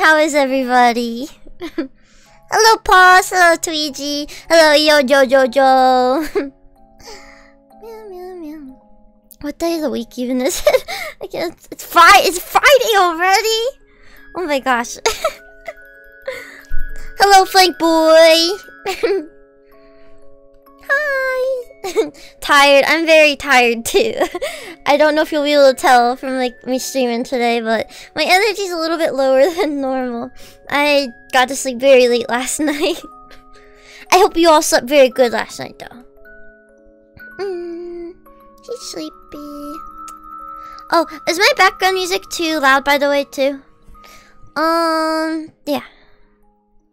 How is everybody? Hello, Paws. Hello, Tweety. Hello, Yo Jojo. Meow, meow, meow. What day of the week even is it? I can't. It's Friday already. Oh my gosh. Hello, Flank Boy. Hi. Tired. I'm very tired too. I don't know if you'll be able to tell from like me streaming today, but my energy's a little bit lower than normal. I got to sleep very late last night. I hope you all slept very good last night though. He's sleepy. Oh, is my background music too loud by the way too? Yeah.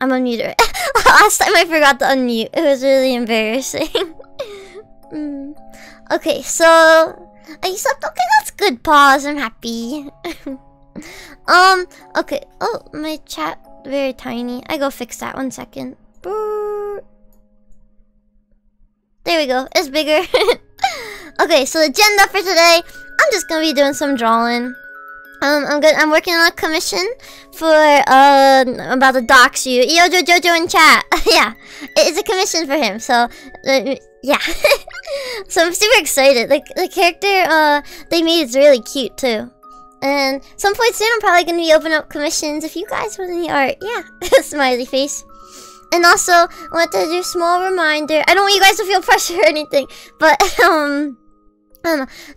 I'm unmuted. Last time I forgot to unmute. It was really embarrassing. Okay, so you slept okay. That's good. Pause. I'm happy. Okay. Oh, my chat very tiny. I go fix that 1 second. There we go. It's bigger. Okay, so the agenda for today. I'm just gonna be doing some drawing. I'm working on a commission for I'm about to dox you. Yo Jojo in chat. Yeah, it's a commission for him. So yeah. So I'm super excited. Like the character they made is really cute too. And some point soon I'm probably gonna be opening up commissions if you guys want any art. Yeah, smiley face. And also I want to do a small reminder. I don't want you guys to feel pressure or anything, but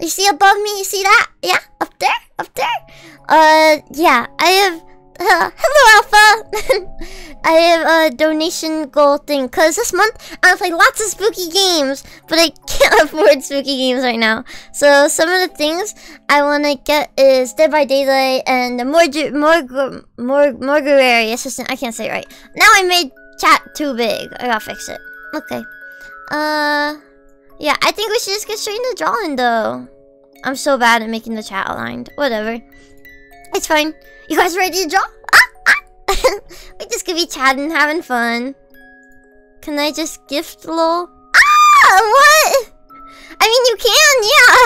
you see above me? You see that? Yeah, up there, up there. Yeah, I have. Hello, Alpha. I have a donation goal thing because this month I want to play lots of spooky games, but I can't afford spooky games right now. So some of the things I want to get is Dead by Daylight and the Mortuary Assistant. I can't say it right. Now I made chat too big. I gotta fix it. Okay. Yeah, I think we should just get straight into drawing, though. I'm so bad at making the chat aligned. Whatever. It's fine. You guys ready to draw? We're just gonna be chatting, having fun. Can I just gift lol? What? I mean, you can, yeah.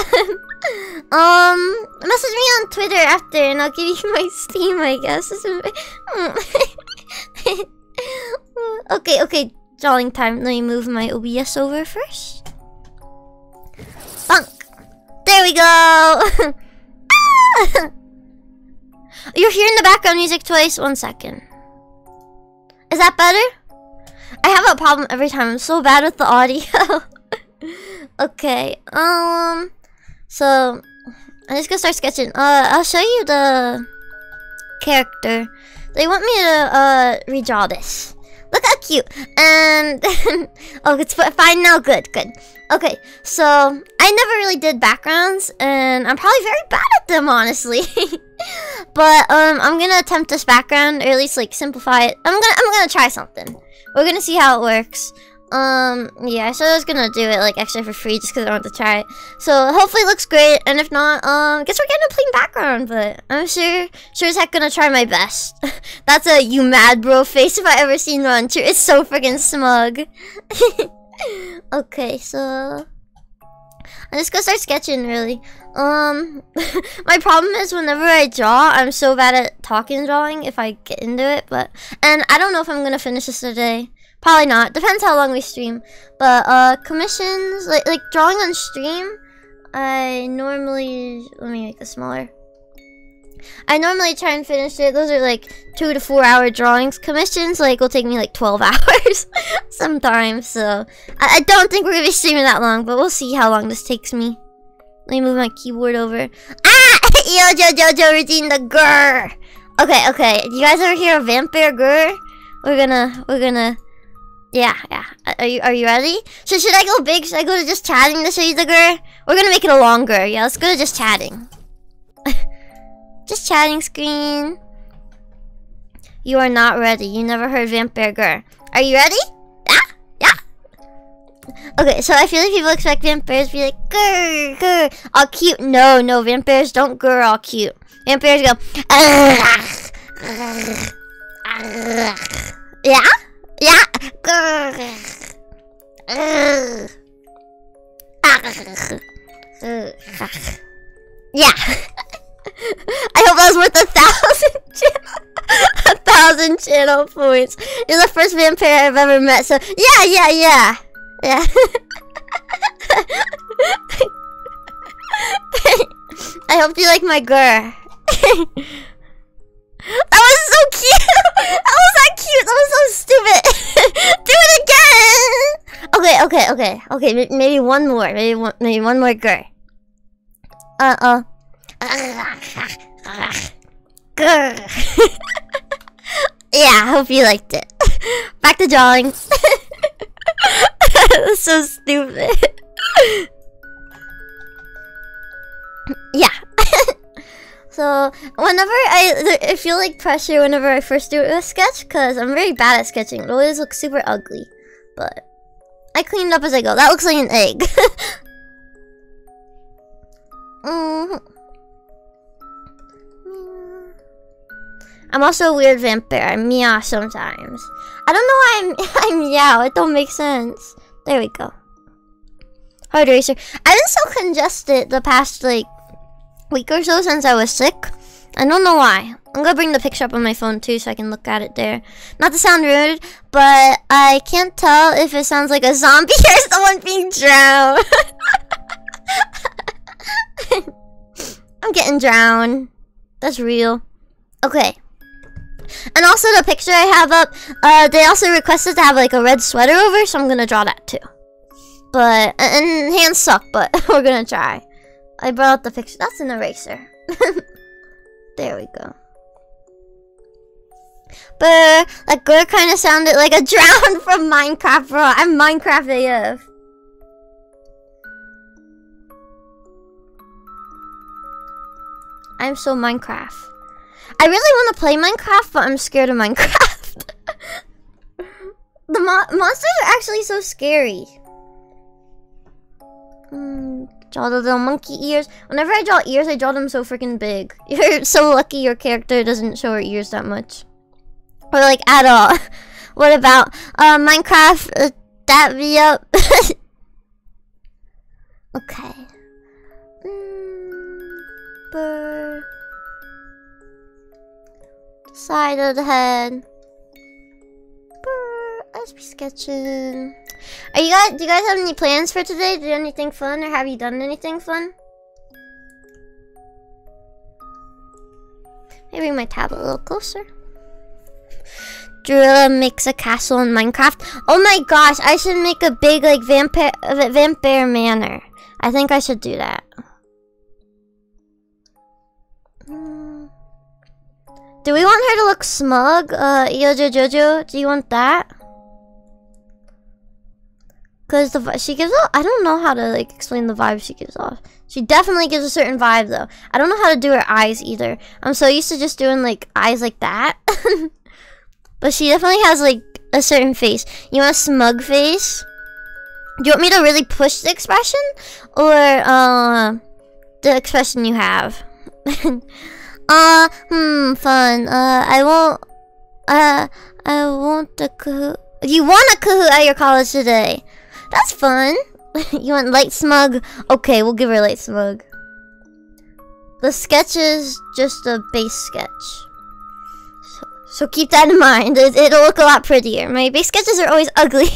Message me on Twitter after, and I'll give you my Steam, I guess. Okay. Drawing time. Let me move my OBS over first. Bunk. There we go. You're hearing the background music twice. 1 second. Is that better? I have a problem every time. I'm so bad with the audio. Okay. So I'm just gonna start sketching. I'll show you the character. They want me to redraw this. Look how cute. And oh, it's fine now. Good. Okay, so I never really did backgrounds, and I'm probably very bad at them, honestly. But I'm gonna attempt this background, or at least like simplify it. I'm gonna try something. We're gonna see how it works. Yeah, so I was gonna do it like extra for free just because I wanted to try it. So hopefully it looks great, and if not, guess we're getting a plain background. But I'm sure as heck gonna try my best. That's a you mad bro face if I ever seen one. True, it's so freaking smug. Okay, so I'm just gonna start sketching really. My problem is whenever I draw, I'm so bad at talking and drawing if I get into it, and I don't know if I'm gonna finish this today. Probably not. Depends how long we stream. But commissions, like drawing on stream, I normally, let me make this smaller. I normally try and finish it. Those are like 2 to 4 hour drawings. Commissions will take me like 12 hours sometimes. So I don't think we're gonna be streaming that long, but we'll see how long this takes me. Let me move my keyboard over. Yo Jojo routine the grr. Okay. You guys ever hear of vampire grr? We're gonna. Yeah. Are you ready? So should I go big? Should I go to just chatting to show you the grr? We're gonna make it a longer. Yeah, let's go to just chatting. Just chatting screen. You are not ready. You never heard vampire grr. Are you ready? Yeah. Okay, so I feel like people expect vampires to be like grr, all cute. No, vampires don't grr all cute. Vampires go. Yeah. Yeah. I hope that was worth 1,000 1,000 channel points. You're the first vampire I've ever met, so yeah. I hope you like my girl. That was so cute! How was that cute? That was so stupid! Do it again! Okay, maybe one more. Maybe one more girl. Grr. Yeah, I hope you liked it. Back to drawing. That's so stupid. Yeah. So whenever I feel like pressure whenever I first do a sketch, because I'm very bad at sketching. It always looks super ugly, but I clean it up as I go. That looks like an egg. I'm also a weird vampire. I meow sometimes. I don't know why I meow. It don't make sense. There we go. Hard eraser. I've been so congested the past like week or so since I was sick. I don't know why. I'm gonna bring the picture up on my phone too so I can look at it there. Not to sound rude, but I can't tell if it sounds like a zombie or someone being drowned. I'm getting drowned. That's real. Okay. And also the picture I have up, they also requested to have like a red sweater over, so I'm gonna draw that too. But, and hands suck, but we're gonna try. I brought out the picture. That's an eraser. There we go. But that girl kind of sounded like a drown from Minecraft, bro. I'm Minecraft AF. I'm so Minecraft. I really want to play Minecraft, but I'm scared of Minecraft. The monsters are actually so scary. Draw the little monkey ears. Whenever I draw ears, I draw them so freaking big. You're so lucky your character doesn't show her ears that much. Or like at all. What about Minecraft? That be up. Okay. Bird. Side of the head. Let's be sketching. Do you guys have any plans for today? Do anything fun, or have you done anything fun? Maybe bring my tablet a little closer. Drilla makes a castle in Minecraft. Oh my gosh, I should make a big like vampire manor. I think I should do that. Do we want her to look smug? Yojo Jojo, do you want that? Cause she gives off, I don't know how to like explain the vibe she gives off. She definitely gives a certain vibe though. I don't know how to do her eyes either. I'm so used to just doing like eyes like that. But she definitely has like a certain face. You want a smug face? Do you want me to really push the expression? Or the expression you have? Fun. I want the Kahoot. You want a Kahoot at your college today? That's fun. You want light smug? Okay, we'll give her light smug. The sketch is just a base sketch. So keep that in mind. It'll look a lot prettier. My base sketches are always ugly.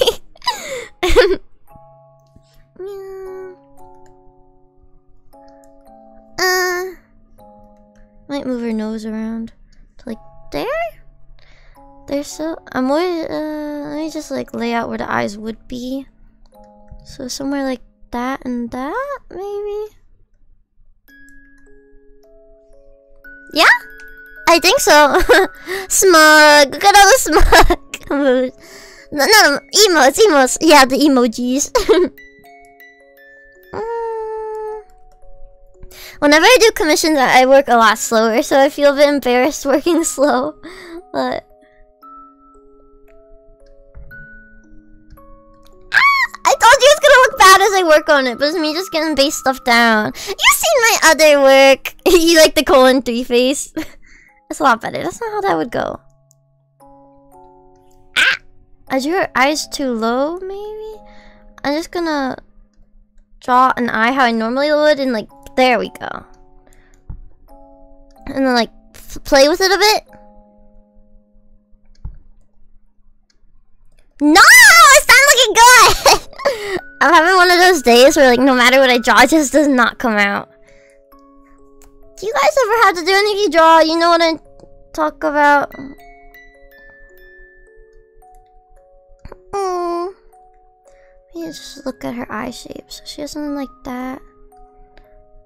Might move her nose around to like there. There's so I'm always let me just like lay out where the eyes would be. So somewhere like that and that, maybe. Yeah, I think so. Smug. Look at all the smug moves. No, emotes. Yeah, the emojis. Whenever I do commissions, I work a lot slower, so I feel a bit embarrassed working slow. But I told you it's gonna look bad as I work on it, but it's me just getting base stuff down. You've seen my other work. You like the colon 3 face? That's a lot better. That's not how that would go. I drew her eyes too low, maybe? I'm just gonna draw an eye how I normally would, and like, there we go. And then like, play with it a bit. No, it's not looking good. I'm having one of those days where like no matter what I draw, it just does not come out. Do you guys ever have to do anything you draw? You know what I talk about? Oh, you just look at her eye shapes. She has something like that,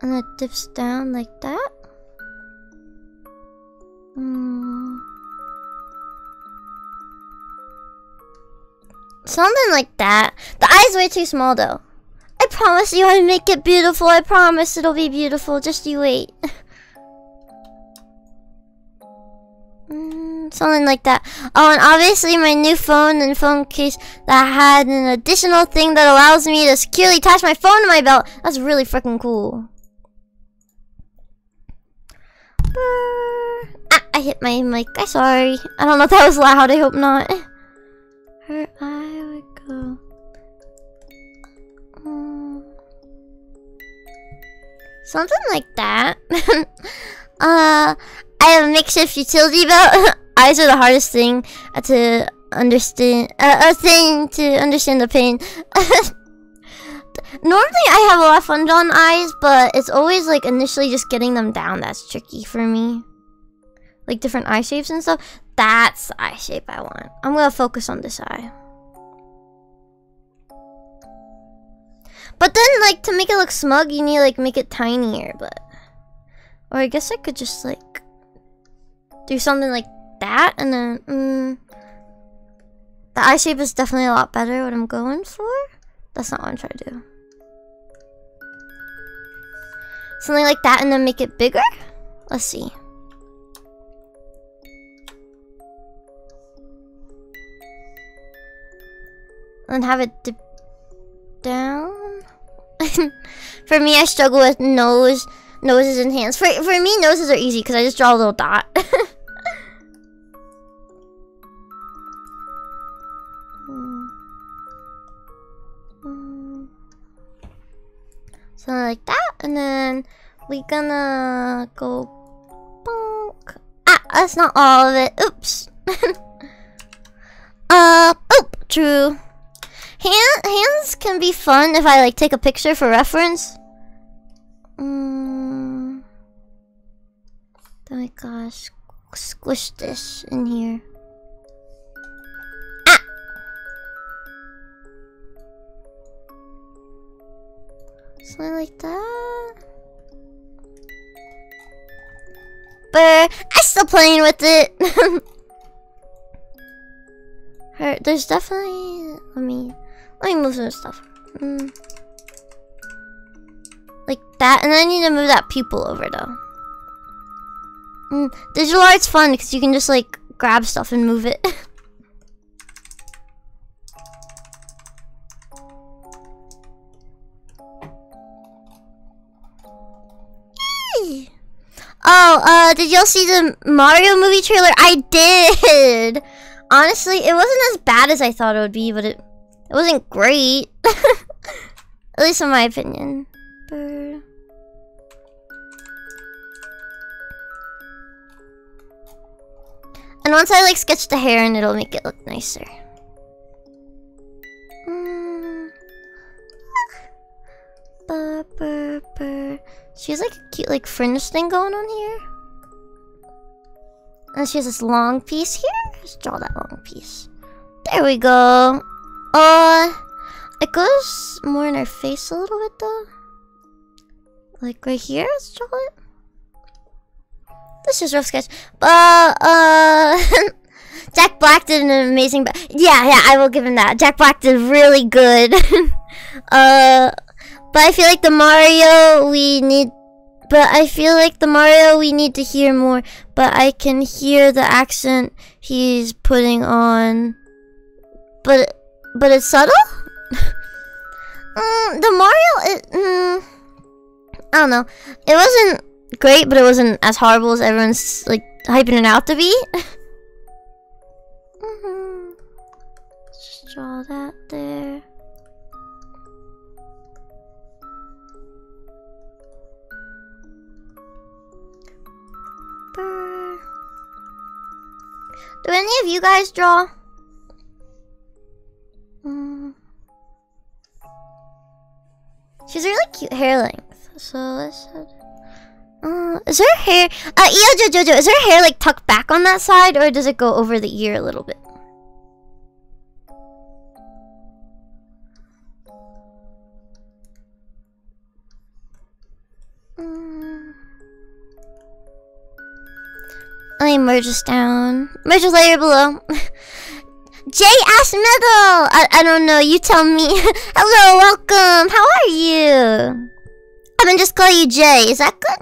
and it dips down like that. Something like that. The eye's way too small though. I promise you I'll make it beautiful. I promise it'll be beautiful. Just you wait. Something like that. Oh, and obviously my new phone and phone case that had an additional thing that allows me to securely attach my phone to my belt. That's really freaking cool. I hit my mic. I'm sorry. I don't know if that was loud. I hope not. Her eye would go. Something like that. I have a makeshift utility belt. Eyes are the hardest thing to understand. A thing to understand the pain. Normally, I have a lot of fun drawing eyes, but it's always like initially just getting them down that's tricky for me. Like different eye shapes and stuff. That's the eye shape I want. I'm gonna focus on this eye. But then, like, to make it look smug, you need, like, make it tinier, but... Or I guess I could just, like... do something like that, and then, the eye shape is definitely a lot better what I'm going for. That's not what I'm trying to do. Something like that, and then make it bigger? Let's see. And have it dip down. For me, I struggle with noses and hands. For me, noses are easy because I just draw a little dot. Something like that, and then we're gonna go bonk. Ah, that's not all of it. Oops. True. Hands can be fun if I like take a picture for reference. Oh my gosh, squish this in here. Ah! Something like that. But I'm still playing with it. There's definitely. Let me move some stuff. Like that, and then I need to move that pupil over though. Digital art's fun because you can just like grab stuff and move it. Oh, did y'all see the Mario movie trailer? I did. Honestly, it wasn't as bad as I thought it would be, but it wasn't great. At least in my opinion. And once I like sketch the hair and it'll make it look nicer. She has like a cute like fringe thing going on here. And she has this long piece here. Let's draw that long piece. There we go. It goes more in her face a little bit though. Like right here, let's draw it. This is rough sketch. Jack Black did an amazing yeah, I will give him that. Jack Black did really good. But I feel like the Mario we need to hear more, but I can hear the accent he's putting on. But it's subtle? The Mario, I don't know. It wasn't great, but it wasn't as horrible as everyone's like hyping it out to be. Just draw that there. Do any of you guys draw? She has a really cute hair length. So let's... is her hair... Jojo, is her hair like tucked back on that side, or does it go over the ear a little bit? Let me merge this down. Merge this layer below. J Ash Metal! I don't know, you tell me. Hello, welcome. How are you? I'm gonna just call you Jay. Is that good?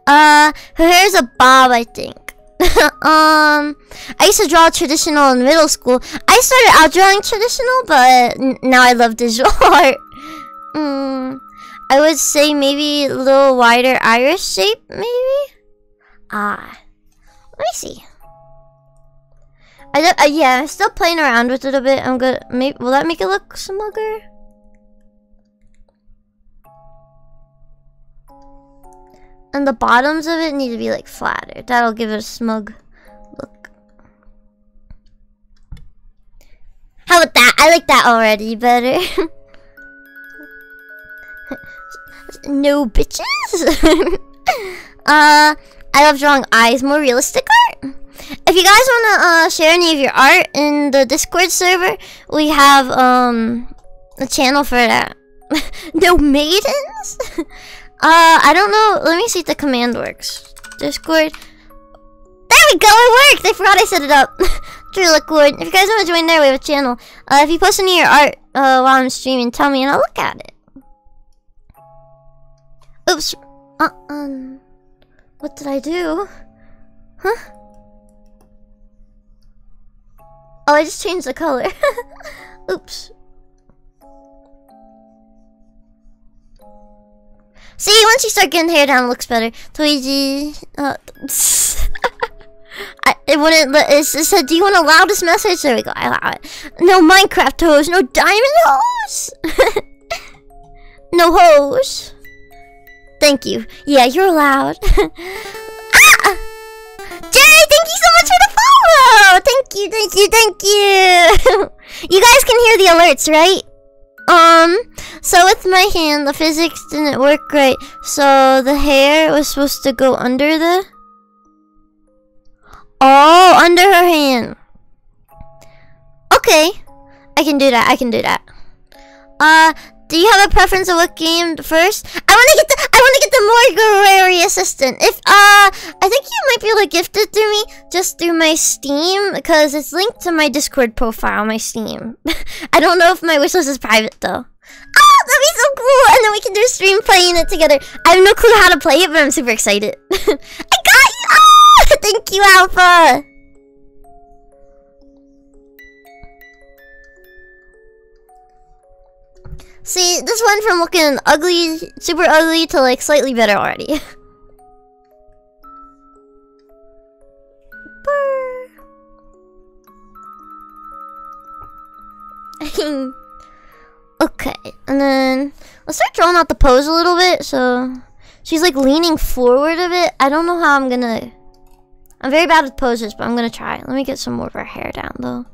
Her hair's a bob, I think. I used to draw traditional in middle school. I started out drawing traditional, but now I love digital art. I would say maybe a little wider iris shape, maybe? Let me see. Yeah, I'm still playing around with it a bit. I'm good. Maybe will that make it look smugger? And the bottoms of it need to be like flatter. That'll give it a smug look. How about that? I like that already better. No bitches. I love drawing eyes, more realistic art. If you guys wanna share any of your art in the Discord server, we have a channel for that. No maidens? I don't know. Let me see if the command works. Discord. There we go, it worked! I forgot I set it up. druillakuma. If you guys wanna join there, we have a channel. If you post any of your art while I'm streaming, tell me and I'll look at it. Oops. What did I do? Huh? Oh, I just changed the color. Oops. See, once you start getting hair down, it looks better. Tweezy. It wouldn't. It said, "Do you want a loudest message?" There we go. I allow it. No Minecraft hose. No diamond hose. No hose. Thank you. Yeah, you're allowed. Jerry, thank you so much for the follow! Thank you, thank you, thank you! You guys can hear the alerts, right? So with my hand, the physics didn't work right. So the hair was supposed to go under the... Oh, under her hand. Okay. I can do that, I can do that. Do you have a preference of what game first? I wanna get the Morguary assistant. I think you might be able to gift it through me just through my Steam because it's linked to my Discord profile on my Steam. I don't know if my wishlist is private though. Oh, that'd be so cool! And then we can do a stream playing it together. I have no clue how to play it, but I'm super excited. I got you! Oh, thank you, Alpha! See, this went from looking ugly, super ugly, to like slightly better already. Okay, and then let's start drawing out the pose a little bit. So she's like leaning forward a bit. I don't know how I'm gonna... I'm very bad with poses, but I'm gonna try. Let me get some more of her hair down though.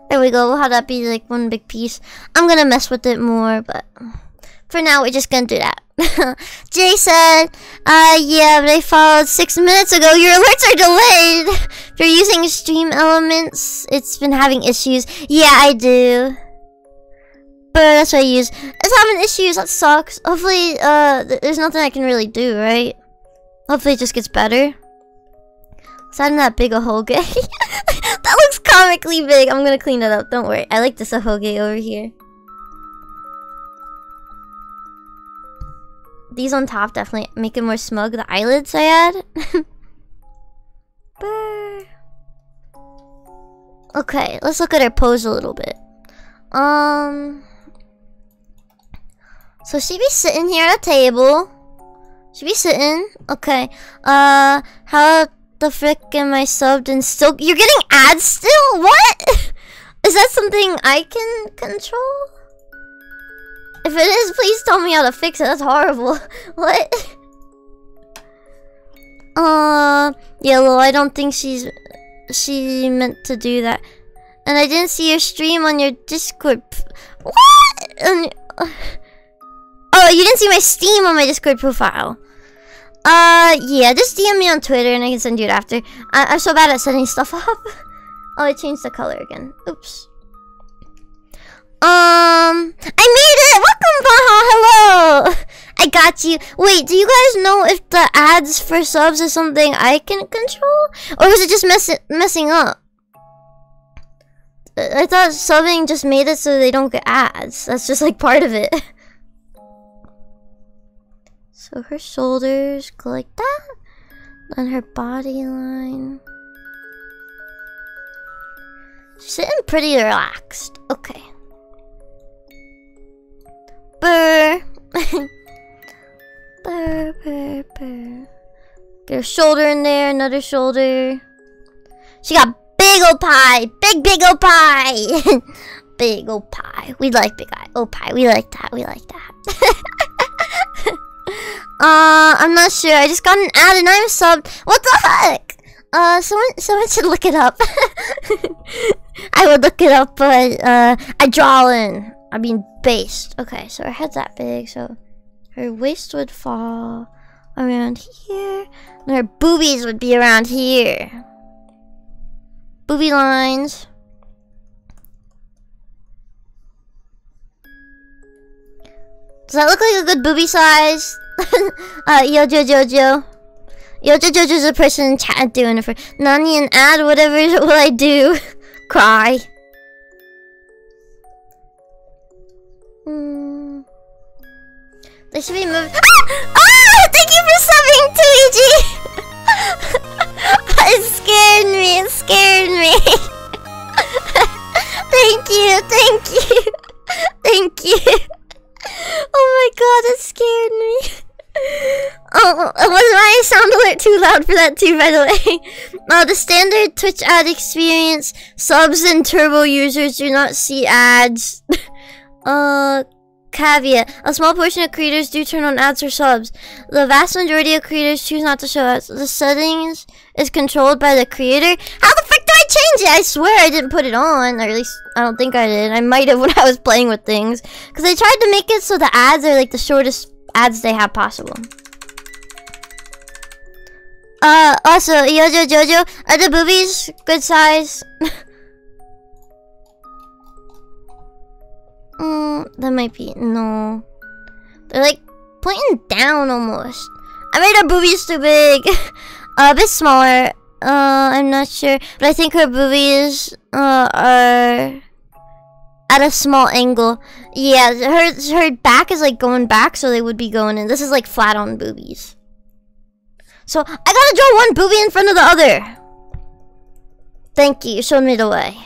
There we go. We'll have that be like one big piece. I'm gonna mess with it more, but for now we're just gonna do that. Jay said, yeah, but I followed 6 minutes ago. Your alerts are delayed. If you're using Stream Elements, it's been having issues. Yeah, I do. But that's what I use. It's having issues. That sucks. Hopefully, there's nothing I can really do, right? Hopefully it just gets better. Is that in that big ahoge? That looks comically big. I'm gonna clean it up. Don't worry. I like this ahoge over here. These on top definitely make it more smug. The eyelids I add. Okay, let's look at her pose a little bit. So she be sitting here at a table. She be sitting. Okay. How the frick am I subbed and still... You're getting ads still? What? Is that something I can control? If it is, please tell me how to fix it. That's horrible. What? Yellow, I don't think she meant to do that. And I didn't see your stream on your Discord. What? Oh, you didn't see my Steam on my Discord profile. Yeah, just DM me on Twitter and I can send you it after. I'm so bad at setting stuff up. Oh, I changed the color again. Oops. I made it! Welcome, Baha! Hello! I got you. Wait, do you guys know if the ads for subs is something I can control? Or was it just messing up? I thought subbing just made it so they don't get ads. That's just like part of it. So her shoulders go like that. Then her body line. She's sitting pretty relaxed. Okay. Burr. Burr, burr, burr. Get her shoulder in there, another shoulder. She got big ol' pie. Big ol' pie. Big ol' pie. We like big ol' pie. We like that. We like that. I'm not sure. I just got an ad and I'm subbed. What the heck? Someone should look it up. I would look it up, but I draw in. I mean, based. Okay, so her head's that big, so her waist would fall around here, and her boobies would be around here. Boobie lines. Does that look like a good boobie size? Yojo Jojo. Yojo Jojo's a person in chat doing it for Nani and ad, whatever will I do? Cry. They should be moved. Ah! Thank you for subbing, Luigi! It scared me, it scared me. Thank you, thank you. Thank you. Oh my god, it scared me. Oh, was my sound alert too loud for that too, by the way? The standard Twitch ad experience, subs and turbo users do not see ads. Caveat. A small portion of creators do turn on ads or subs. The vast majority of creators choose not to show ads. The settings is controlled by the creator. How the frick do I change it? I swear I didn't put it on, or at least I don't think I did. I might have when I was playing with things. Because I tried to make it so the ads are like the shortest ads they have possible. Also, Yojo Jojo, are the boobies good size? That might be, no. They're like pointing down almost. I made her boobies too big. A bit smaller. I'm not sure. But I think her boobies are at a small angle. Yeah, her back is like going back, so they would be going in. This is like flat on boobies. So I gotta draw one boobie in front of the other. Thank you, you showed me the way.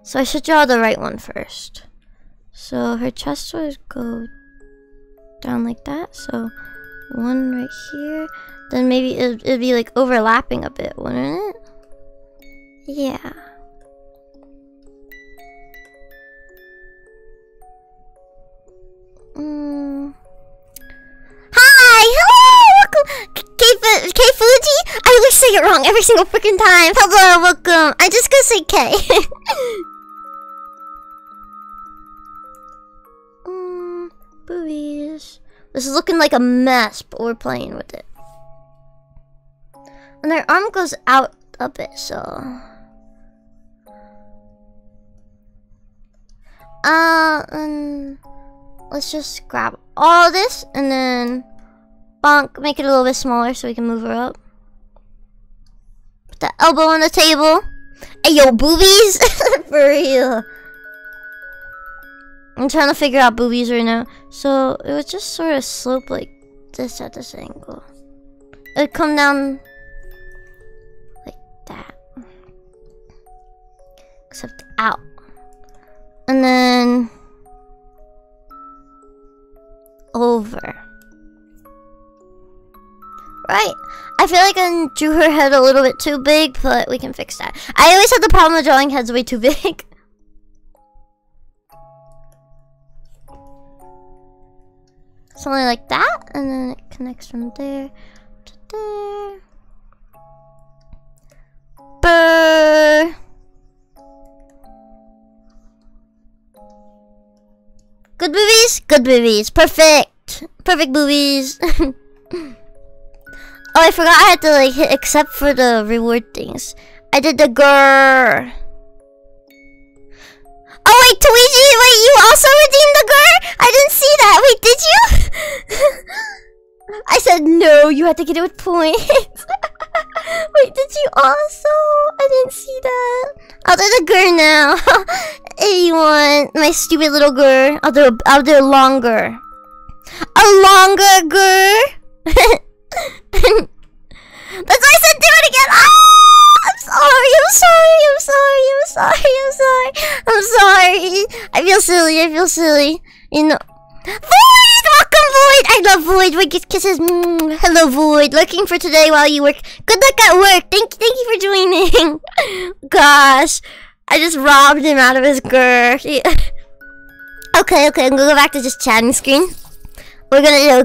So I should draw the right one first. So her chest would go down like that. So one right here. Then maybe it'd be like overlapping a bit, wouldn't it? Yeah. Hi! Hello! Welcome! K Fuji? I always say it wrong every single freaking time. Hello, welcome. I just gonna say K. Boobies. This is looking like a mess, but we're playing with it. And their arm goes out a bit, so... and let's just grab all this and then bonk, make it a little bit smaller so we can move her up. Put the elbow on the table. Hey, yo, boobies! For real. I'm trying to figure out boobies right now. So it would just sort of slope like this at this angle. It would come down like that. Except out. And then over. Right. I feel like I drew her head a little bit too big, but we can fix that. I always had the problem of drawing heads way too big. Something like that, and then it connects from there to there. Brr. Good boobies? Good boobies. Perfect. Perfect boobies. Oh, I forgot I had to like hit accept for the reward things. I did the grrr. Oh wait, Luigi, wait, you also redeemed the grrr? I didn't see that. Wait, did you? I said no, you had to get it with points. Wait, did you also? I didn't see that. I'll do the grr now. 81. My stupid little grr. I'll do a longer. A longer grr. That's why I said do it again. Ah! I'm sorry. I feel silly. You know. Void! Welcome, Void! I love Void. Void gets kisses. Hello, Void. Lurking for today while you work. Good luck at work. Thank you for joining. Gosh. I just robbed him out of his grr. Okay, I'm gonna go back to just chatting screen. We're gonna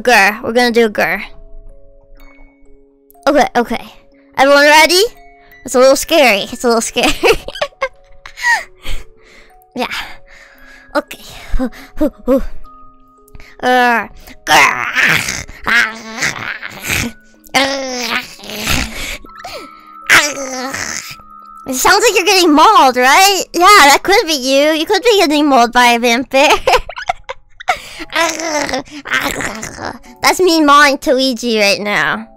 do a grr. Okay. Everyone ready? It's a little scary. Yeah. Okay. It sounds like you're getting mauled, right? Yeah, that could be you. You could be getting mauled by a vampire. That's me mauling Luigi right now.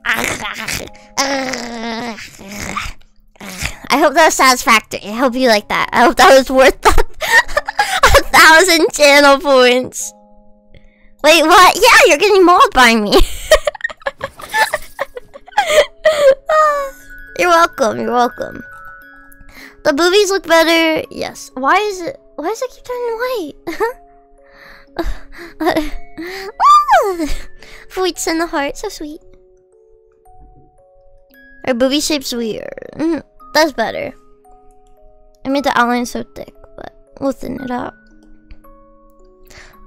I hope that was satisfactory. I hope you like that. I hope that was worth 1,000 channel points. Wait, what? Yeah, you're getting mauled by me. You're welcome. The boobies look better. Yes. Why does it keep turning white? Voids in the heart, so sweet. Her booby shape's weird. That's better. I made the outline so thick, but we'll thin it out.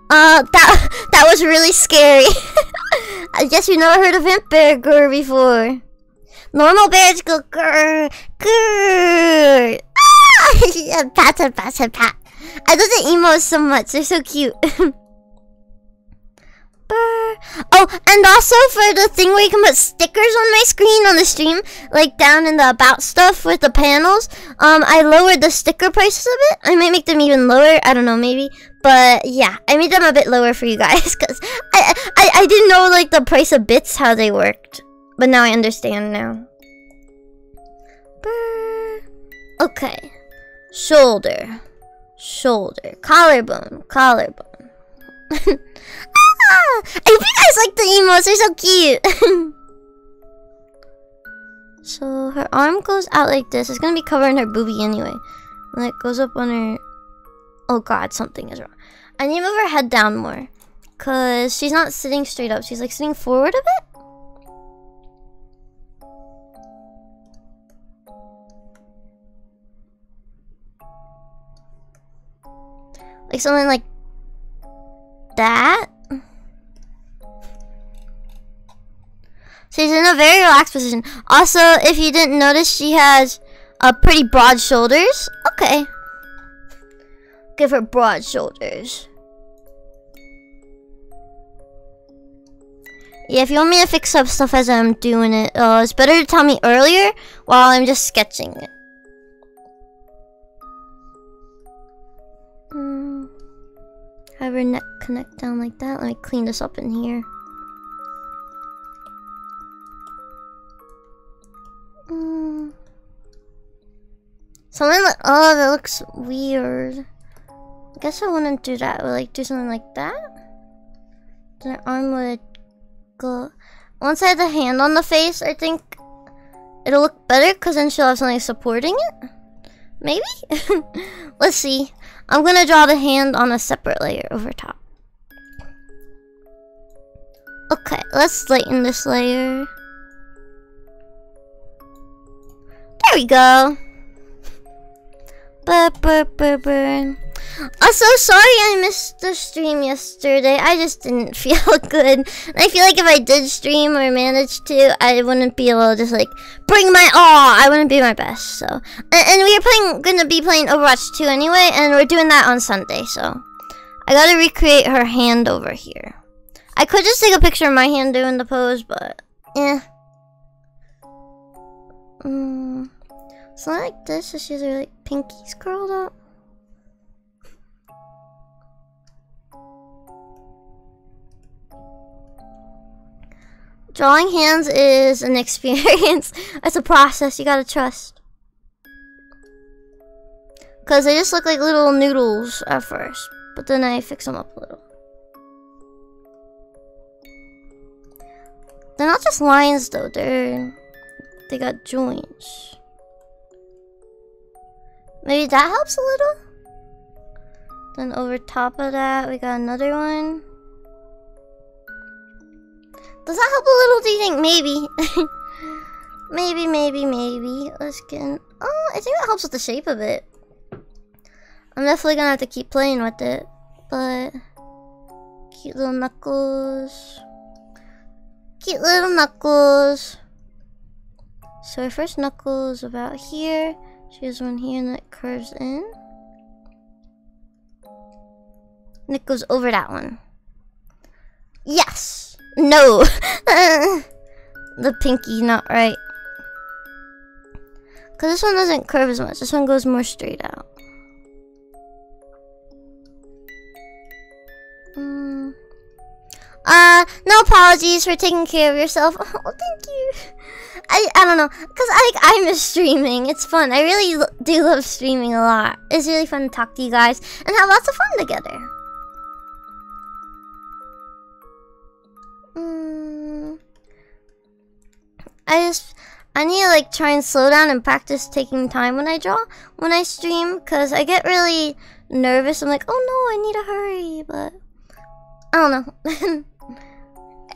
That was really scary. I guess you never heard of vampire grr before. Normal bears go grr. Ah! Pat. I love the emos so much. They're so cute. Oh, and also for the thing where you can put stickers on my screen on the stream, like down in the about stuff with the panels, I lowered the sticker prices a bit. I might make them even lower. I don't know, maybe. But yeah, I made them a bit lower for you guys because I didn't know like the price of bits, how they worked. But now I understand now. Okay. Shoulder. Collarbone. I hope you guys like the emotes. They're so cute. So her arm goes out like this. It's gonna be covering her boobie anyway. And it goes up on her. Oh god, something is wrong. I need to move her head down more. Cause she's not sitting straight up. She's like sitting forward a bit. Like something like that. She's in a very relaxed position. Also, if you didn't notice, she has pretty broad shoulders. Okay. Give her broad shoulders. Yeah, if you want me to fix up stuff as I'm doing it, it's better to tell me earlier while I'm just sketching it. Have her neck connect down like that. Let me clean this up in here. Something like, oh, that looks weird. I guess I wouldn't do that. I would like do something like that. Then her arm would go. Once I have the hand on the face, I think it'll look better because then she'll have something supporting it. Maybe? Let's see. I'm gonna draw the hand on a separate layer over top. Okay, let's lighten this layer. There we go. Also, sorry I missed the stream yesterday. I just didn't feel good. And I feel like if I did stream or managed to, I wouldn't be able to just like bring my all. I wouldn't be my best. So, and we are gonna be playing Overwatch 2 anyway, and we're doing that on Sunday. So, I gotta recreate her hand over here. I could just take a picture of my hand doing the pose, but eh. It's not like this, so she has her like pinkies curled up. Drawing hands is an experience. It's a process you gotta trust. Cause they just look like little noodles at first, but then I fix them up a little. They're not just lines though, they got joints. Maybe that helps a little? Then over top of that, we got another one. Does that help a little, do you think? Maybe. maybe. Let's get in. Oh, I think that helps with the shape of it. I'm definitely gonna have to keep playing with it. But cute little knuckles. Cute little knuckles. So our first knuckle is about here. She has one here and that curves in. And it goes over that one. Yes! No! The pinky, not right. Cause this one doesn't curve as much. This one goes more straight out. No apologies for taking care of yourself. Oh, thank you. I don't know, cause I miss streaming. It's fun. I really do love streaming a lot. It's really fun to talk to you guys and have lots of fun together. I need to like try and slow down and practice taking time when I draw, when I stream, cause I get really nervous. I'm like, oh no, I need to hurry, but I don't know.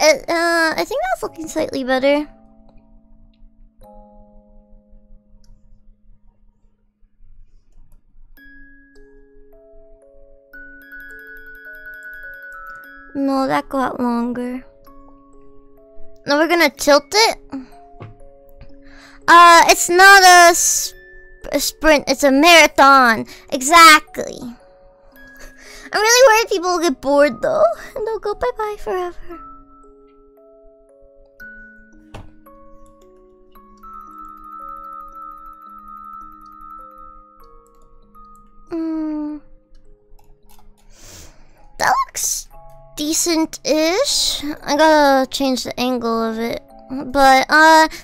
I think that's looking slightly better. No, that got longer. Now we're gonna tilt it. It's not a sprint, it's a marathon. Exactly. I'm really worried people will get bored though, and they'll go bye-bye forever. That looks decent-ish. I gotta change the angle of it. But,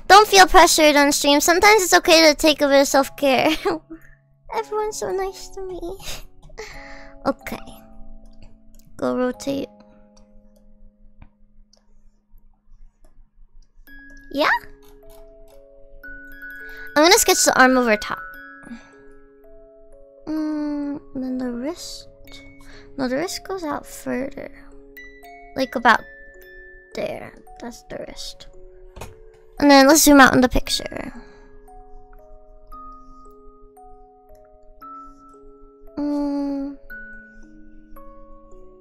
don't feel pressured on stream. Sometimes it's okay to take a bit of self-care. Everyone's so nice to me. Okay. Go rotate. Yeah? I'm gonna sketch the arm over top. And then the wrist. No, the wrist goes out further. Like about there. That's the wrist. And then let's zoom out in the picture.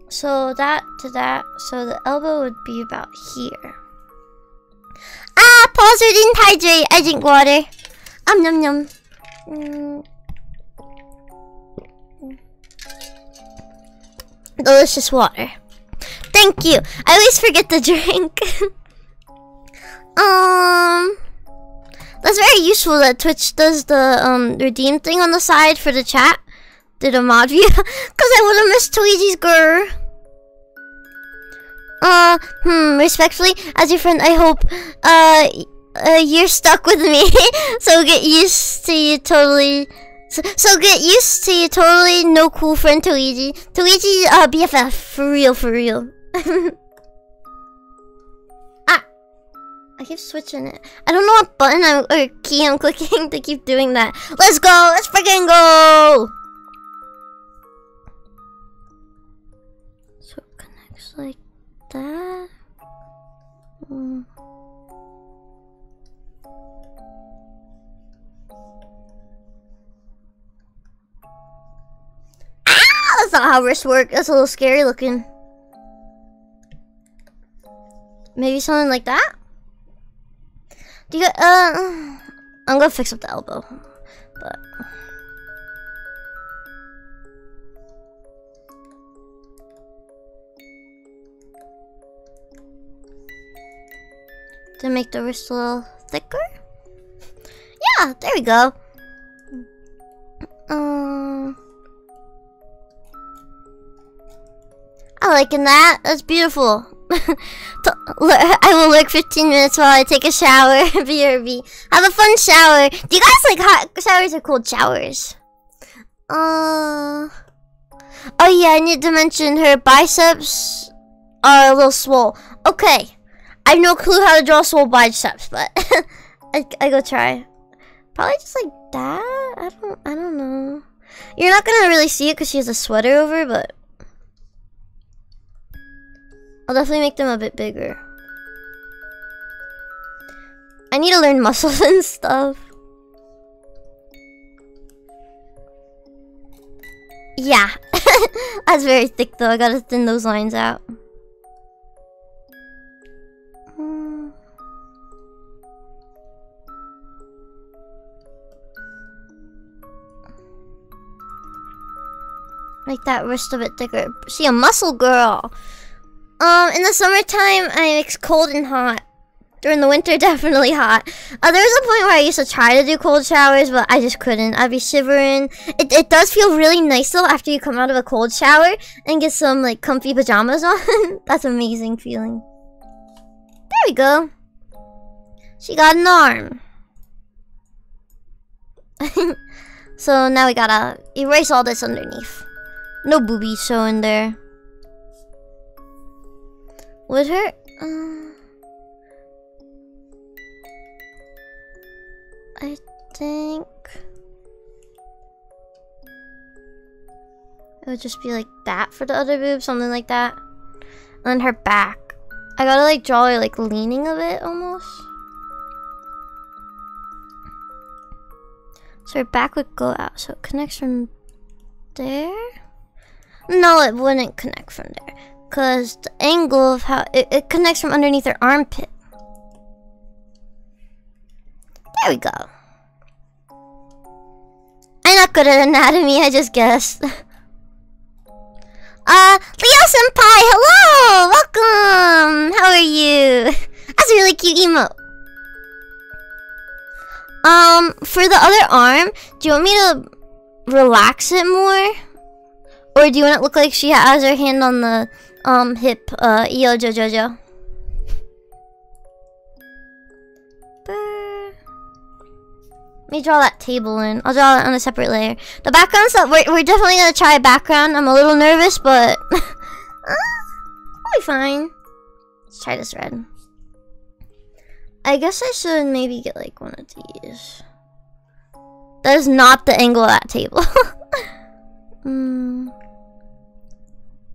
So that to that. So the elbow would be about here. Ah, pause or didn't hydrate. I drink water. Yum yum. Delicious water. Thank you. I always forget to drink. That's very useful that Twitch does the redeem thing on the side for the chat. Did a mod view. Cause I would have missed Luigi's girl. Respectfully, as your friend, I hope you're stuck with me. So get used to you totally. So get used to you totally no cool friend Luigi. Luigi BFF for real. I keep switching it. I don't know what button or key I'm clicking to keep doing that. Let's go! Let's freaking go! So it connects like that. Ah! That's not how wrists work. That's a little scary looking. Maybe something like that? Do you I'm gonna fix up the elbow, but to make the wrist a little thicker. Yeah, there we go. I liking that. That's beautiful. I will lurk 15 minutes while I take a shower. BRB. Have a fun shower. Do you guys like hot showers or cold showers? Oh yeah, I need to mention her biceps are a little swole. Okay. I have no clue how to draw swole biceps, but I go try. Probably just like that. I don't know. You're not gonna really see it because she has a sweater over, but I'll definitely make them a bit bigger. I need to learn muscles and stuff. Yeah. That's very thick though. I gotta thin those lines out. Make that wrist a bit thicker. She a muscle girl. In the summertime, I mix cold and hot. During the winter, definitely hot. There was a point where I used to try to do cold showers, but I just couldn't. I'd be shivering. It does feel really nice though after you come out of a cold shower and get some like comfy pajamas on. That's an amazing feeling. There we go. She got an arm. So now we gotta erase all this underneath. No boobies showing there. Would hurt? I think it would just be like that for the other boob, something like that. And then her back. I gotta like draw her like leaning a bit almost. So her back would go out, so it connects from there. No, it wouldn't connect from there. Because the angle of how it connects from underneath her armpit. There we go. I'm not good at anatomy, I just guessed. Leo Senpai, hello! Welcome! How are you? That's a really cute emote. For the other arm, do you want me to relax it more? Or do you want it to look like she has her hand on the hip, Io Jojojo? Let me draw that table in. I'll draw it on a separate layer. The background stuff, we're definitely gonna try a background. I'm a little nervous, but I'll be fine. Let's try this red. I guess I should maybe get like one of these. That is not the angle of that table.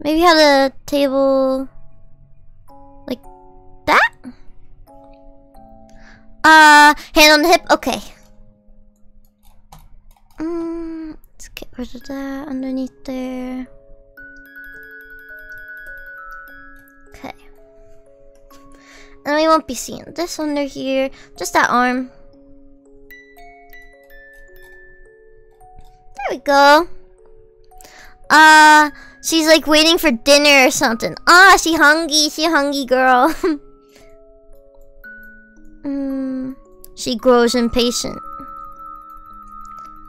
Maybe have the table like that? Hand on the hip, okay. Let's get rid of that underneath there. Okay. And we won't be seeing this under here, just that arm. There we go. She's like waiting for dinner or something. She hungry girl. She grows impatient.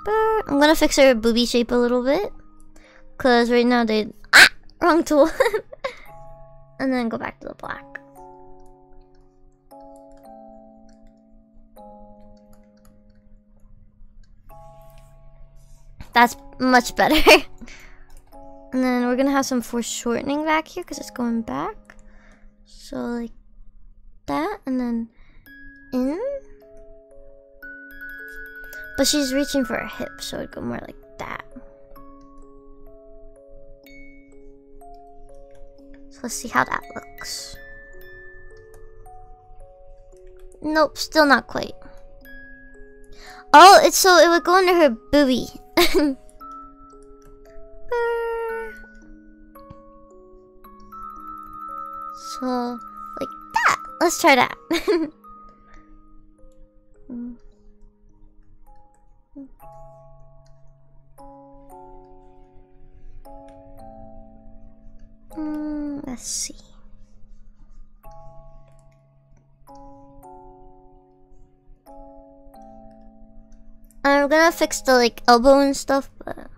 But I'm gonna fix her booby shape a little bit. Cause right now wrong tool. And then go back to the black. That's much better. And then we're gonna have some foreshortening back here because it's going back. So like that, and then in. But she's reaching for her hip, so it'd go more like that. So let's see how that looks. Nope, still not quite. Oh, it's so it would go under her boobie. So, like that. Let's try that. Let's see. gonna fix the like elbow and stuff, but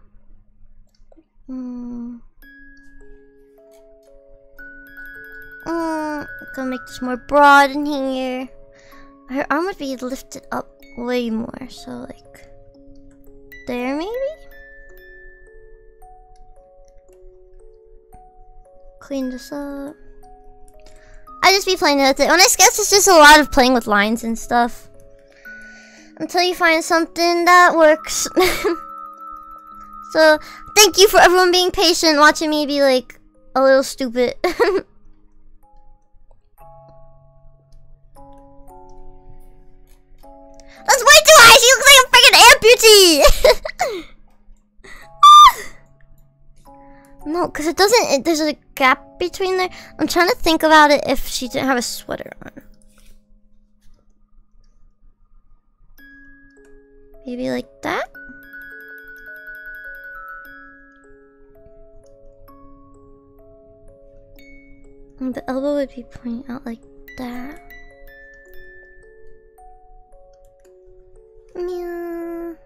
gonna make this more broad in here. Her arm would be lifted up way more, so like there maybe? Clean this up. I just be playing with it. When I sketch, it's just a lot of playing with lines and stuff. Until you find something that works. So, thank you for everyone being patient, watching me be like a little stupid. That's way too high! She looks like a freaking amputee! No, because it doesn't, there's a gap between there. I'm trying to think about it if she didn't have a sweater on. Maybe like that? And the elbow would be pointing out like that. Meow.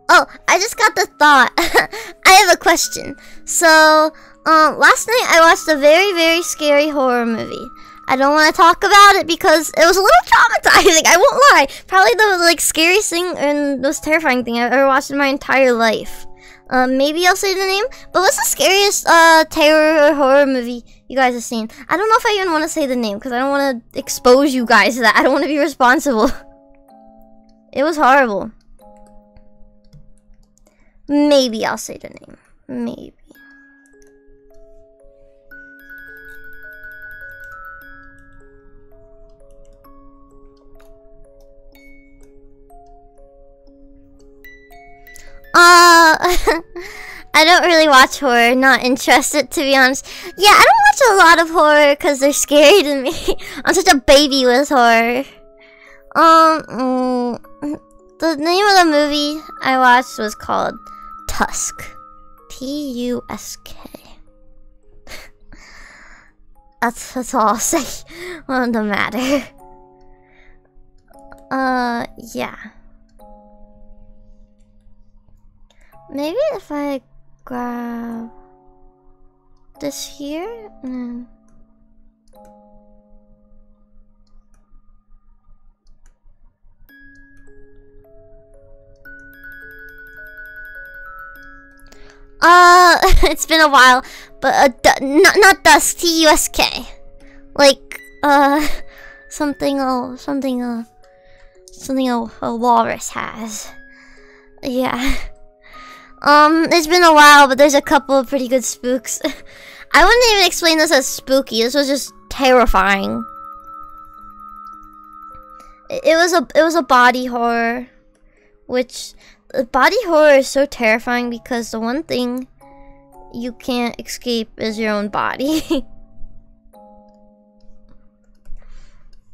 Oh, I just got the thought. I have a question. So, last night I watched a very, very scary horror movie. I don't want to talk about it because it was a little traumatizing. I won't lie. Probably the like scariest thing and most terrifying thing I've ever watched in my entire life. Maybe I'll say the name. But what's the scariest terror or horror movie you guys have seen? I don't know if I even want to say the name because I don't want to expose you guys to that. I don't want to be responsible. It was horrible. Maybe I'll say the name. Maybe. I don't really watch horror. Not interested, to be honest. Yeah, I don't watch a lot of horror because they're scary to me. I'm such a baby with horror. The name of the movie I watched was called Tusk. T-U-S-K. That's all I'll say on the matter. Yeah. Maybe if I grab this here and then it's been a while, but not Dusk, T-U-S-K. Like something a walrus has. Yeah. It's been a while, but there's a couple of pretty good spooks. I wouldn't even explain this as spooky. This was just terrifying. It was a body horror, which body horror is so terrifying because the one thing you can't escape is your own body.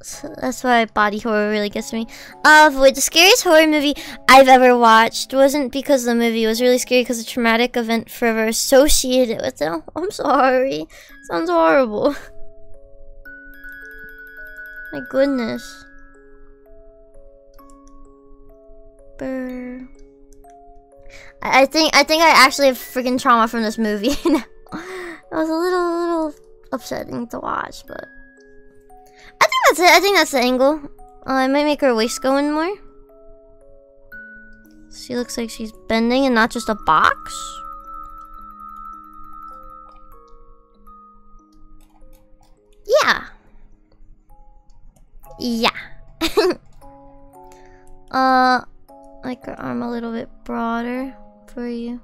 So that's why body horror really gets me. The scariest horror movie I've ever watched wasn't because the movie was really scary, because the traumatic event forever associated with it. Oh, I'm sorry. Sounds horrible. My goodness. Brr. I think I actually have freaking trauma from this movie. It was a little upsetting to watch, but I think that's it. I think that's the angle. I might make her waist go in more. She looks like she's bending and not just a box. Yeah. Yeah. Like her arm a little bit broader for you.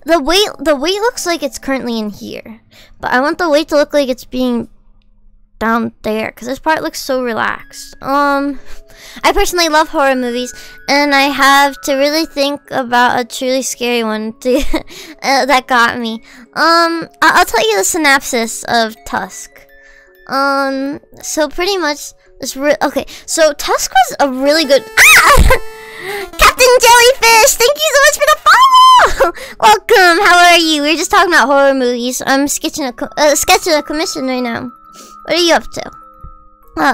The weight looks like it's currently in here, but I want the weight to look like it's being down there because this part looks so relaxed. I personally love horror movies, and I have to really think about a truly scary one to that got me. I'll tell you the synopsis of Tusk. So pretty much this okay, so Tusk was a really good Captain Jellyfish, thank you so much for the follow! Welcome, how are you? We were just talking about horror movies. I'm sketching a commission right now. What are you up to?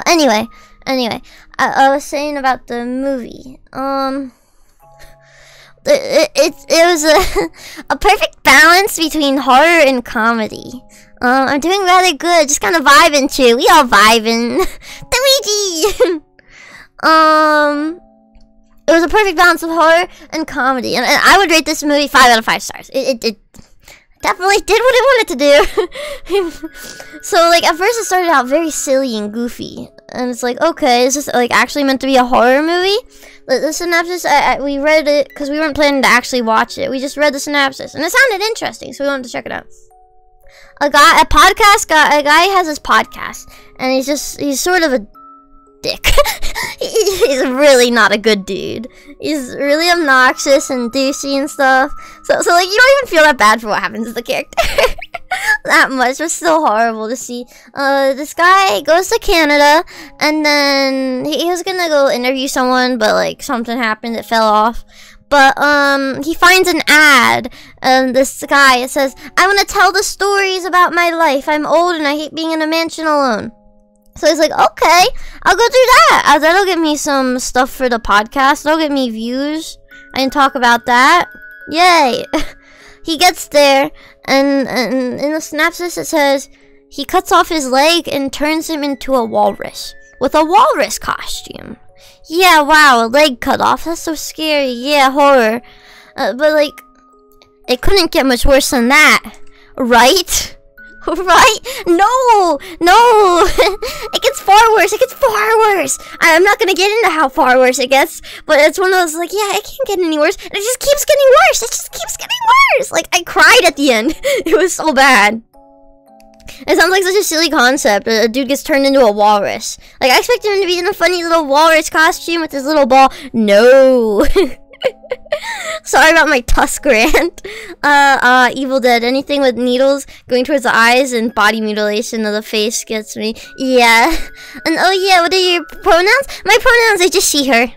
Anyway, I was saying about the movie. It was a perfect balance between horror and comedy. I'm doing rather good, just kind of vibing too. We all vibing. Luigi! It was a perfect balance of horror and comedy. And I would rate this movie 5 out of 5 stars. It definitely did what it wanted to do. So, like, at first it started out very silly and goofy. And it's like, okay, is this, like, actually meant to be a horror movie? The synopsis, we read it because we weren't planning to actually watch it. We just read the synopsis. And it sounded interesting, so we wanted to check it out. A guy has his podcast. And he's sort of a dick. He's really not a good dude. He's really obnoxious and douchey and stuff. So like, you don't even feel that bad for what happens to the character. That much. It's still horrible to see. This guy goes to Canada, and then he was gonna go interview someone, but like something happened, it fell off. But he finds an ad, and this guy, it says, "I want to tell the stories about my life. I'm old and I hate being in a mansion alone." So he's like, okay, I'll go do that. That'll get me some stuff for the podcast. That'll get me views. I can talk about that. Yay. He gets there, and in the synopsis it says, he cuts off his leg and turns him into a walrus. With a walrus costume. Yeah, wow, a leg cut off. That's so scary. Yeah, horror. But like, it couldn't get much worse than that. Right? Right? No! It gets far worse. I'm not gonna get into how far worse it gets, but it's one of those, like, yeah, it can't get any worse, and it just keeps getting worse. Like, I cried at the end. It was so bad. It sounds like such a silly concept. A dude gets turned into a walrus. Like, I expected him to be in a funny little walrus costume with his little ball. No. Sorry about my tusk rant. Evil Dead. Anything with needles going towards the eyes and body mutilation of the face gets me. Yeah. And oh yeah, what are your pronouns? My pronouns are just she, her.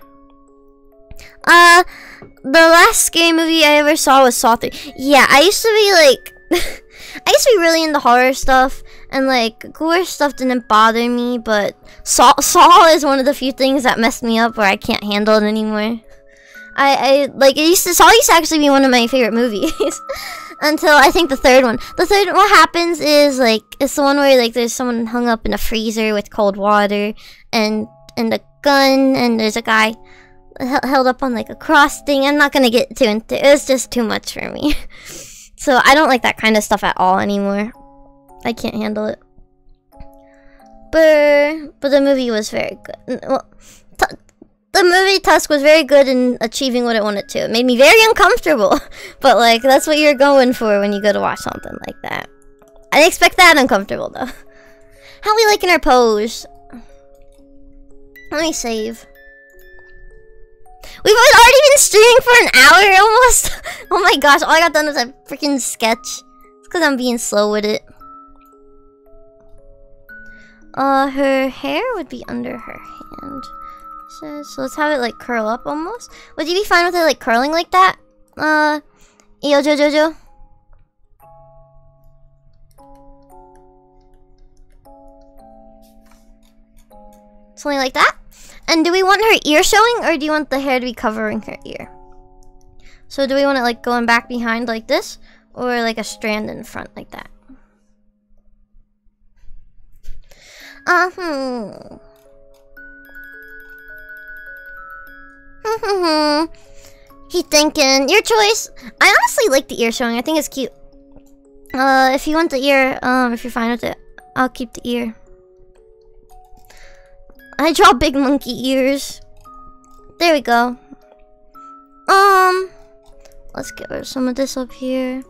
The last scary movie I ever saw was Saw 3. Yeah, I used to be like... I used to be really into horror stuff, and like gore stuff didn't bother me, but Saw is one of the few things that messed me up where I can't handle it anymore. I like Saw used to actually be one of my favorite movies until I think the third one. What happens is like it's the one where like there's someone hung up in a freezer with cold water and a gun, and there's a guy held up on like a cross thing. I'm not gonna get too into it. It's just too much for me. So I don't like that kind of stuff at all anymore. I can't handle it. But the movie was very good. Well, the movie Tusk was very good in achieving what it wanted to. It made me very uncomfortable. But like, that's what you're going for when you go to watch something like that. I didn't expect that uncomfortable though. How we liking our pose? Let me save. We've already been streaming for an hour almost. Oh my gosh, all I got done was a freaking sketch. It's because I'm being slow with it. Her hair would be under her hand. So let's have it like curl up almost. Would you be fine with it like curling like that? Jojo? Something like that? And do we want her ear showing, or do you want the hair to be covering her ear? So do we want it like going back behind like this, or like a strand in front like that? He thinking. Your choice. I honestly like the ear showing. I think it's cute. If you want the ear, if you're fine with it, I'll keep the ear. I draw big monkey ears. There we go. Let's get rid of some of this up here.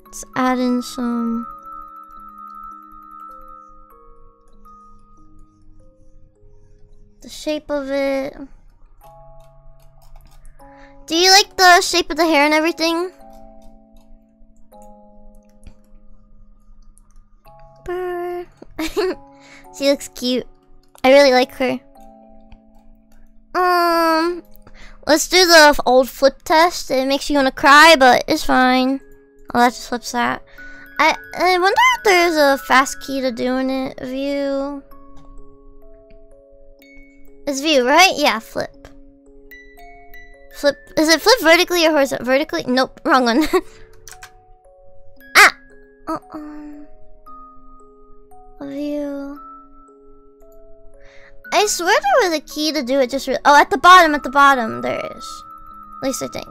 Let's add in some. The shape of it. Do you like the shape of the hair and everything? She looks cute. I really like her. Let's do the old flip test. It makes you want to cry, but it's fine. Oh, that just flips that. I wonder if there's a fast key to doing it. View. It's view, right? Yeah, flip. Flip. Is it flip vertically or horizontally? Vertically? Nope, wrong one. Ah! View. I swear there was a key to do it just oh, at the bottom there is. At least I think.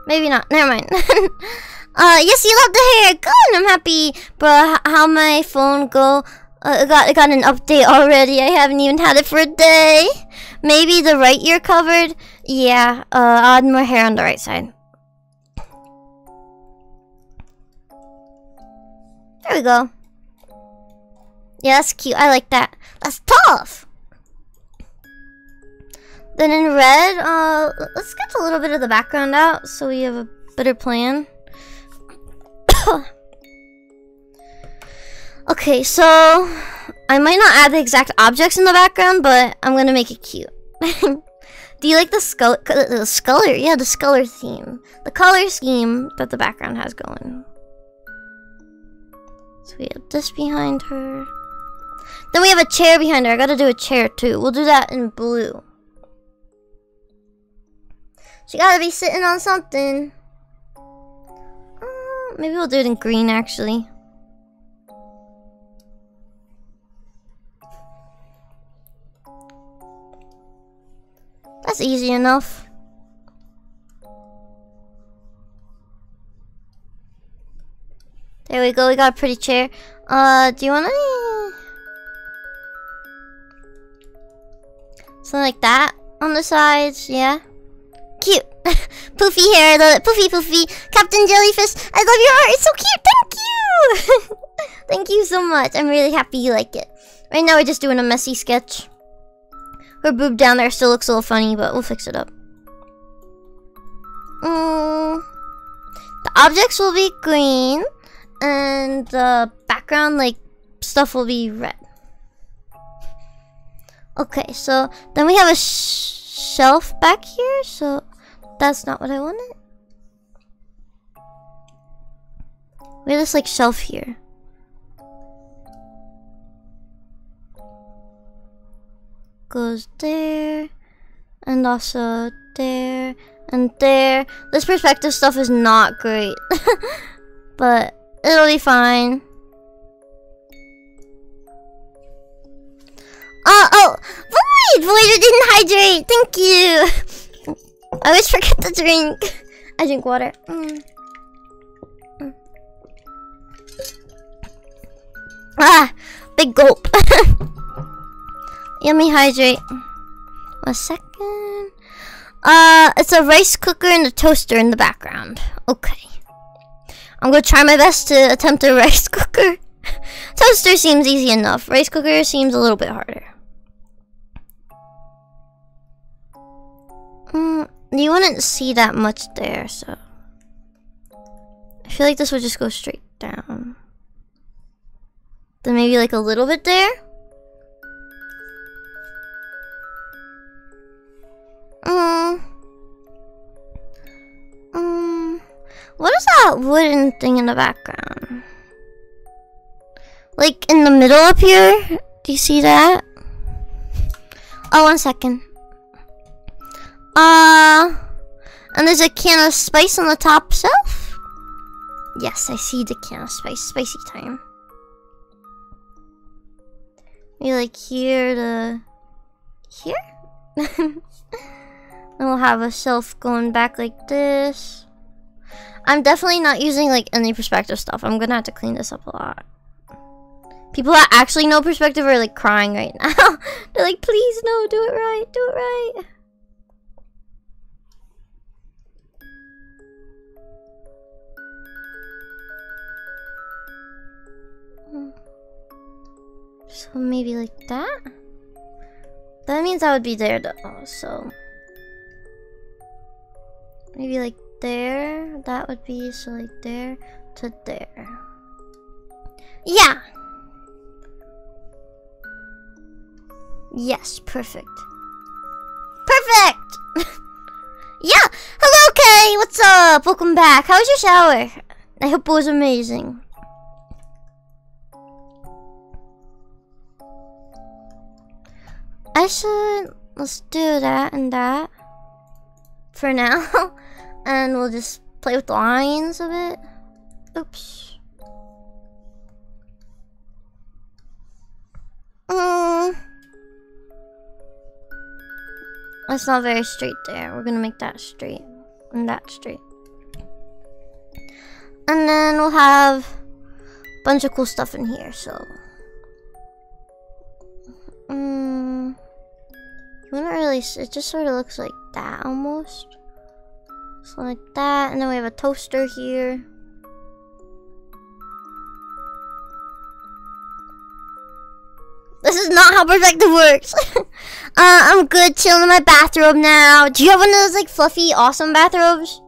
Maybe not. Never mind. Yes, you love the hair. Good. I'm happy. But how my phone go? It got an update already. I haven't even had it for a day. Maybe the right ear covered. Yeah. I'll add more hair on the right side. There we go. Yeah, that's cute. I like that. That's tough. Then in red, let's get a little bit of the background out so we have a better plan. Okay, so I might not add the exact objects in the background, but I'm gonna make it cute. Do you like the skull? Yeah, the color theme. The color scheme that the background has going. So we have this behind her. Then we have a chair behind her. I gotta do a chair too. We'll do that in blue. She gotta be sitting on something. Maybe we'll do it in green actually. That's easy enough. There we go, we got a pretty chair. Do you want any? Something like that on the sides, yeah. Cute. Poofy hair, the poofy. Captain Jellyfish, I love your art, it's so cute, thank you! Thank you so much, I'm really happy you like it. Right now we're just doing a messy sketch. Her boob down there still looks a little funny, but we'll fix it up. The objects will be green, and the background, like, stuff will be red. Okay, so then we have a shelf back here, so that's not what I wanted. We have this, like, shelf here. Goes there, and also there, and there. This perspective stuff is not great, but it'll be fine. Oh, Void didn't hydrate. Thank you. I always forget to drink. I drink water. Ah, big gulp. Yummy hydrate. 1 second. It's a rice cooker and a toaster in the background. Okay. I'm gonna try my best to attempt a rice cooker. Toaster seems easy enough. Rice cooker seems a little bit harder. You wouldn't see that much there, so I feel like this would just go straight down. Then maybe like a little bit there. What is that wooden thing in the background? Like in the middle up here? Do you see that? Oh, 1 second. And there's a can of spice on the top shelf? Yes, I see the can of spice. Spicy time. Maybe like here to here? Then we'll have a shelf going back like this. I'm definitely not using like any perspective stuff. I'm gonna have to clean this up a lot. People that actually know perspective are like crying right now. They're like, please no, do it right, do it right. So maybe like that? That means I would be there though, so maybe like there, that would be, so like there to there. Yeah! Yes, perfect. Perfect! Yeah! Hello, Kay! What's up? Welcome back. How was your shower? I hope it was amazing. Let's do that and that for now. And we'll just play with the lines a bit. Oops. That's not very straight there. We're gonna make that straight and that straight. And then we'll have a bunch of cool stuff in here, so. You wouldn't really, it just sort of looks like that almost. So like that, and then we have a toaster here. This is not how perspective works. I'm good chilling in my bathrobe now. Do you have one of those like fluffy, awesome bathrobes?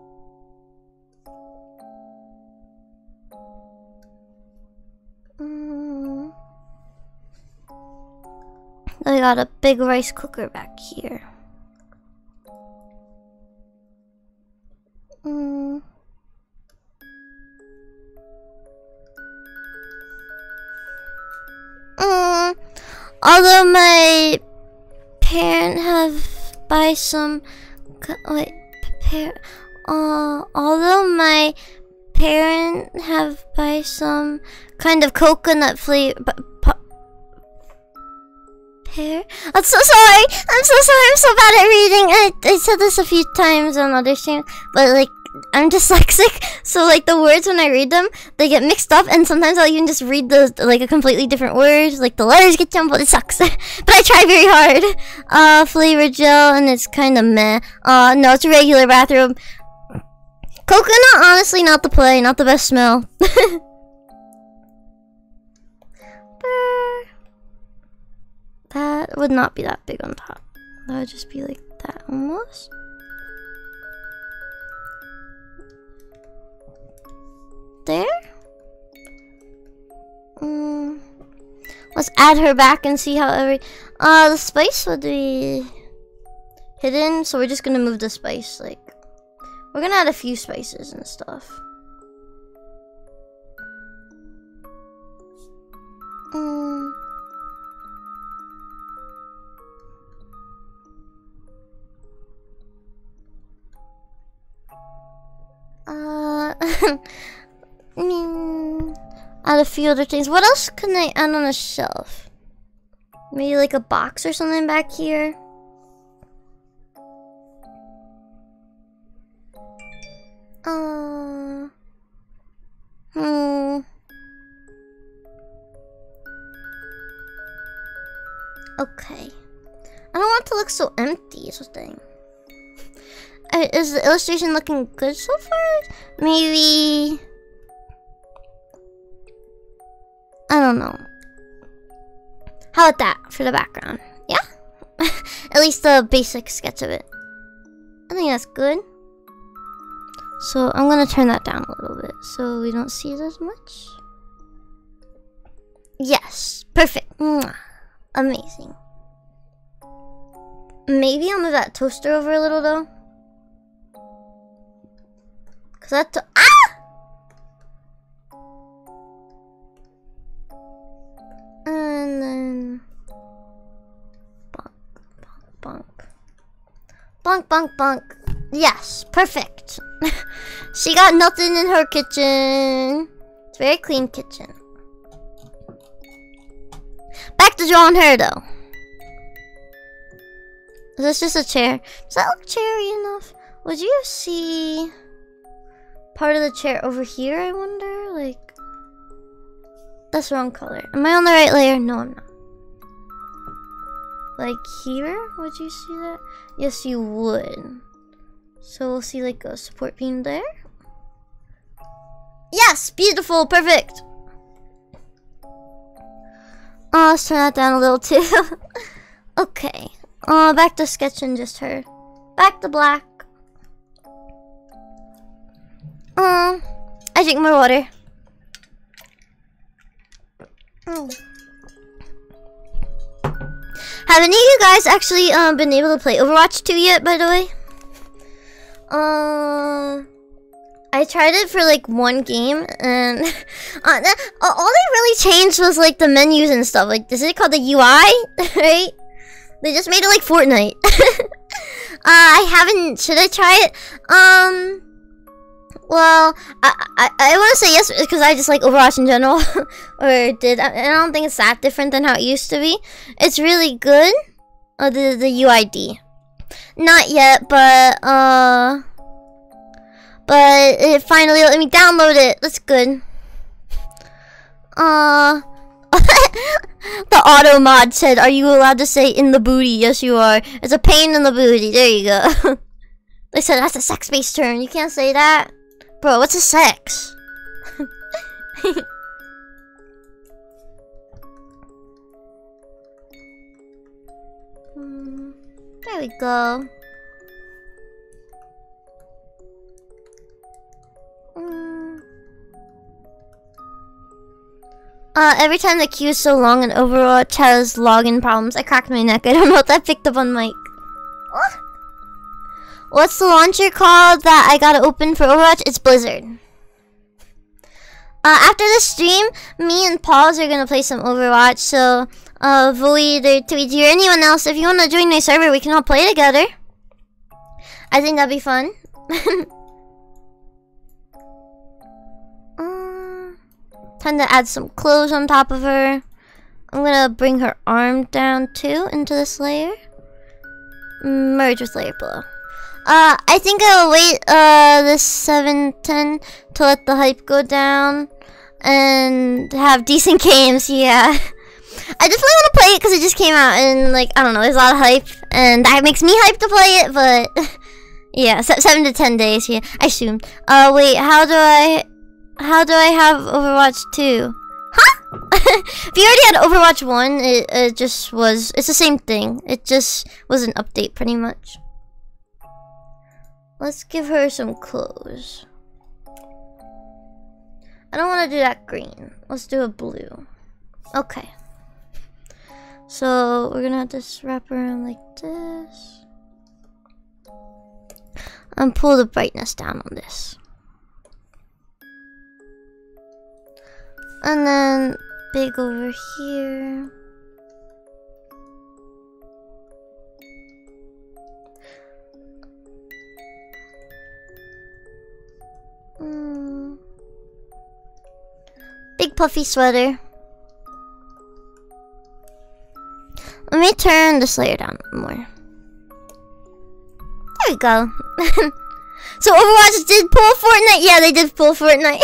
I got a big rice cooker back here. Although my parent have buy some, although my parent have buy some kind of coconut flavor. I'm so sorry. I'm so sorry. I'm so bad at reading. I said this a few times on other streams, but like I'm dyslexic, so like the words when I read them, they get mixed up, and sometimes I'll even just read the like a completely different word. Like the letters get jumbled. It sucks, but I try very hard. Flavor gel, and it's kind of meh. No, it's a regular bathrobe. Coconut, honestly, not the play, not the best smell. That would not be that big on top. That would just be like that almost. There? Let's add her back and see how the spice would be hidden, so we're just gonna move the spice, like we're gonna add a few spices and stuff. I mean, add a few other things. What else can I add on a shelf? Maybe like a box or something back here. Okay. I don't want it to look so empty, is the thing. Is the illustration looking good so far? Maybe... I don't know. How about that for the background? Yeah? At least the basic sketch of it. I think that's good. So I'm gonna turn that down a little bit so we don't see it as much. Yes, perfect. Mwah. Amazing. Maybe I'll move that toaster over a little though. Cause that's and then bonk. Bonk, bonk, bonk. Yes, perfect. She got nothing in her kitchen. It's a very clean kitchen. Back to drawing her though. Is this just a chair? Does that look cherry enough? Would you see part of the chair over here, I wonder? Like, that's the wrong color. Am I on the right layer? No, I'm not. Like here? Would you see that? Yes, you would. So we'll see like a support beam there. Yes! Beautiful! Perfect! Let's turn that down a little too. Okay. Back to sketching just her. Back to black. I drink more water. Have any of you guys actually been able to play Overwatch 2 yet, by the way? I tried it for like one game, and all they really changed was like the menus and stuff. Like, this is called the UI, right? They just made it like Fortnite. I haven't. Should I try it? Well, I want to say yes because I just like Overwatch in general, or did. I don't think it's that different than how it used to be. It's really good. The UID, not yet, but it finally let me download it. That's good. The auto mod said, "Are you allowed to say in the booty?" Yes, you are. It's a pain in the booty. There you go. They said that's a sex-based term. You can't say that. Bro, what's a sex? There we go. Every time the queue is so long and Overwatch has login problems, I cracked my neck. I don't know if that picked up on mic. Oh. What's the launcher called that I gotta open for Overwatch? It's Blizzard. After the stream, me and Paws are gonna play some Overwatch, so, Void or Tweety or anyone else, if you wanna join my server, we can all play together. I think that'd be fun. Time to add some clothes on top of her. I'm gonna bring her arm down too into this layer. Merge with layer below. I think I'll wait this 7:10 to let the hype go down and have decent games. Yeah, I definitely want to play it because it just came out and like I don't know, there's a lot of hype and that makes me hyped to play it. But yeah, 7 to 10 days. Yeah, I assumed. Wait, how do I have Overwatch 2? Huh? If you already had Overwatch 1, it just was... It's the same thing. It just was an update, pretty much. Let's give her some clothes. I don't want to do that green. Let's do a blue. Okay. So, we're gonna have this wrap around like this. And pull the brightness down on this. And then big over here. Big puffy sweater. Let me turn this layer down more. There we go. So Overwatch did pull Fortnite? Yeah, they did pull Fortnite.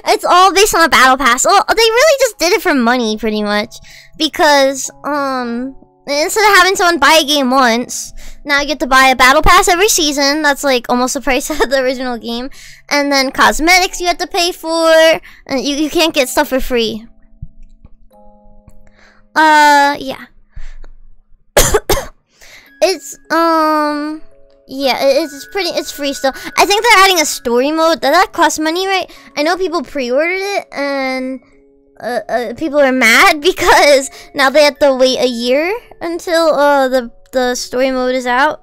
It's all based on a battle pass. Well, they really just did it for money, pretty much. Because, instead of having someone buy a game once, now you get to buy a battle pass every season. That's like almost the price of the original game. And then cosmetics you have to pay for. And you can't get stuff for free. Yeah. It's, yeah, it's free still. I think they're adding a story mode. That costs money, right? I know people pre-ordered it, and people are mad because now they have to wait a year until the story mode is out.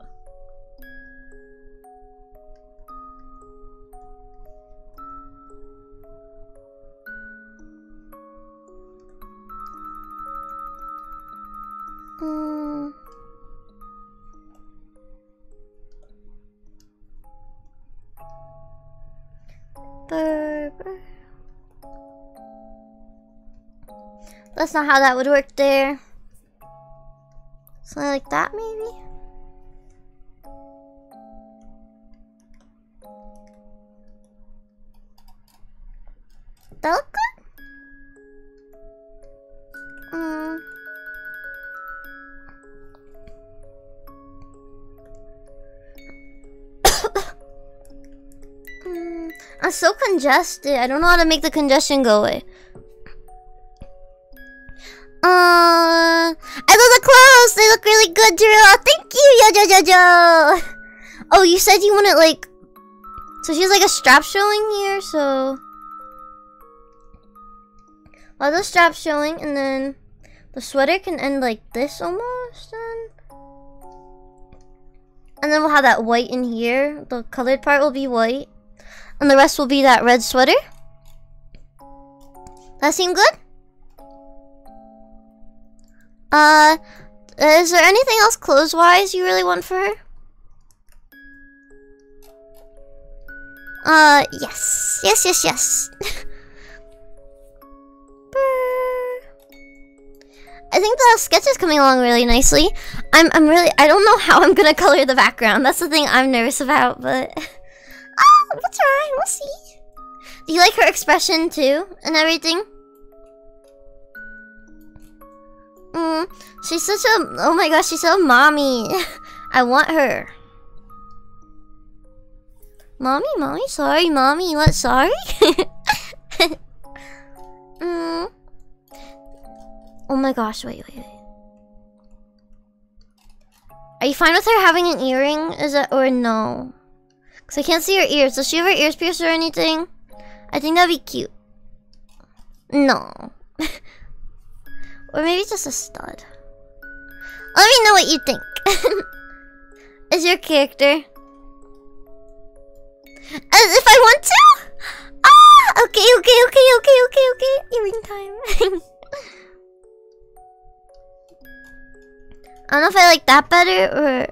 That's not how that would work there. Something like that, maybe? That look good? I'm so congested. I don't know how to make the congestion go away. I love the clothes. They look really good, Drew. Thank you, yo. Oh, you said you wanted like... So she has like a strap showing here, so... Well, the strap showing, and then the sweater can end like this almost, and then we'll have that white in here. The colored part will be white. And the rest will be that red sweater. That seem good? Is there anything else clothes-wise you really want for her? Yes. Yes. I think the sketch is coming along really nicely. I don't know how I'm gonna color the background. That's the thing I'm nervous about, but... Oh, we'll try. We'll see. Do you like her expression, too? And everything? She's such a... Oh my gosh, she's so mommy. I want her. Mommy, sorry, mommy. What, sorry? Oh my gosh, wait. Are you fine with her having an earring? Is it, or no? Because I can't see her ears. Does she have her ears pierced or anything? I think that'd be cute. No. Or maybe just a stud. Let me know what you think. Is your character? As if I want to? Ah! Okay. Earring time. I don't know if I like that better or...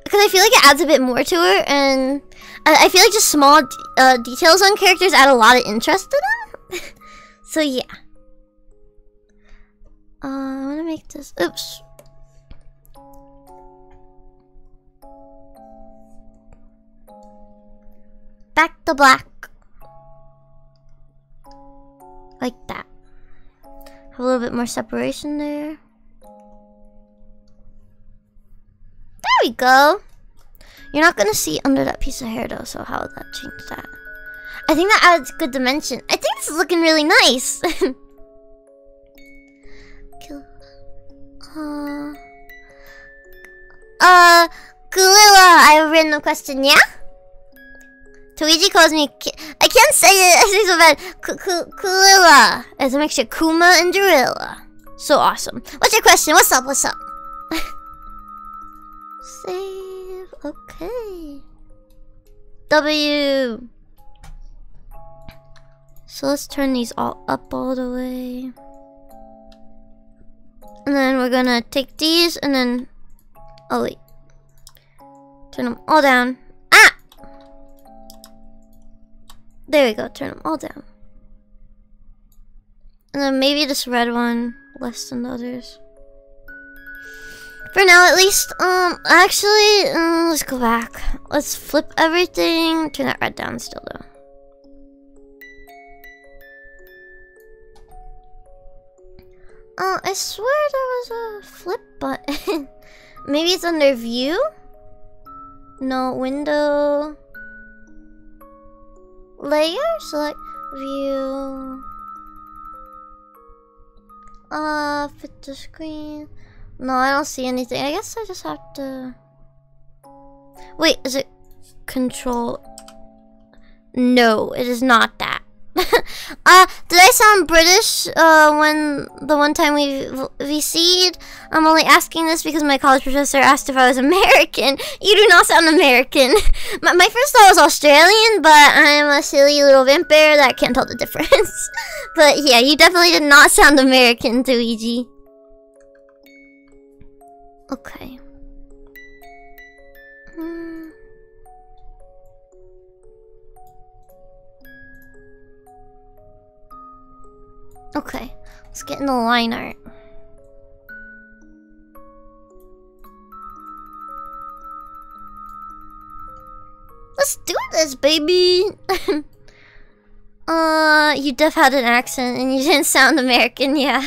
Because I feel like it adds a bit more to her, and I feel like just small details on characters add a lot of interest to them. So yeah. I want to make this... Oops. Back to black. Like that. Have a little bit more separation there. There we go. You're not gonna see under that piece of hair though, so how would that change that? I think that adds good dimension. I think this is looking really nice. Kulila, I have a random question, yeah? Luigi calls me... I can't say it. I say so bad. Kulila. It's a mixture of Kuma and Drilla. So awesome. What's your question? What's up? Save. Okay. W. So let's turn these all up all the way. And then we're gonna take these and then... Oh wait. Turn them all down. Ah! There we go, turn them all down. And then maybe this red one less than the others. For now at least. Actually, let's go back. Let's flip everything. Turn that red down still though. I swear there was a flip button. Maybe it's under view? No, window. Layer? Select view. Fit the screen. No, I don't see anything. I guess I just have to... Wait, is it control? No, it is not that. Did I sound British when the one time we VC'd? I'm only asking this because my college professor asked if I was American. You do not sound American. My first thought was Australian, but I'm a silly little vampire that can't tell the difference. But yeah, you definitely did not sound American, Luigi. Okay. Okay, let's get in the line art. Let's do this, baby! You def had an accent and you didn't sound American, yeah.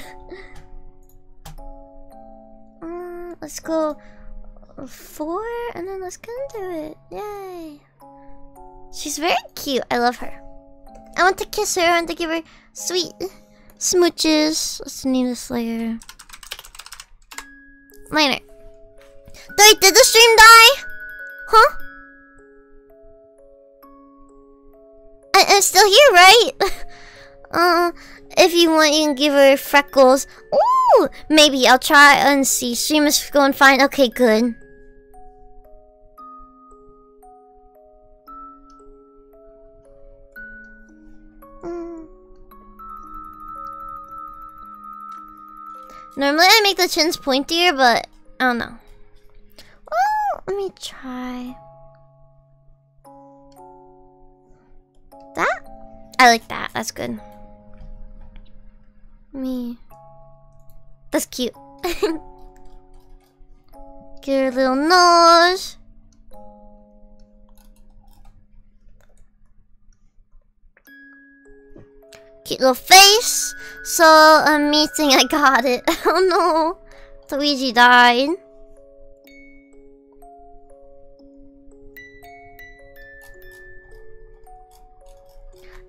Let's go 4 and then let's get into it. Yay! She's very cute. I love her. I want to kiss her. I want to give her sweet smooches. Let's name this layer. Liner. Wait, did the stream die? Huh? I'm still here, right? If you want, you can give her freckles. Ooh! Maybe I'll try and see. Stream is going fine. Okay, good. Normally I make the chins pointier, but I don't know. Well, let me try. That? I like that. That's good. That's cute. Get her little nose. Cute little face. So amazing, I got it. Oh no. Luigi died.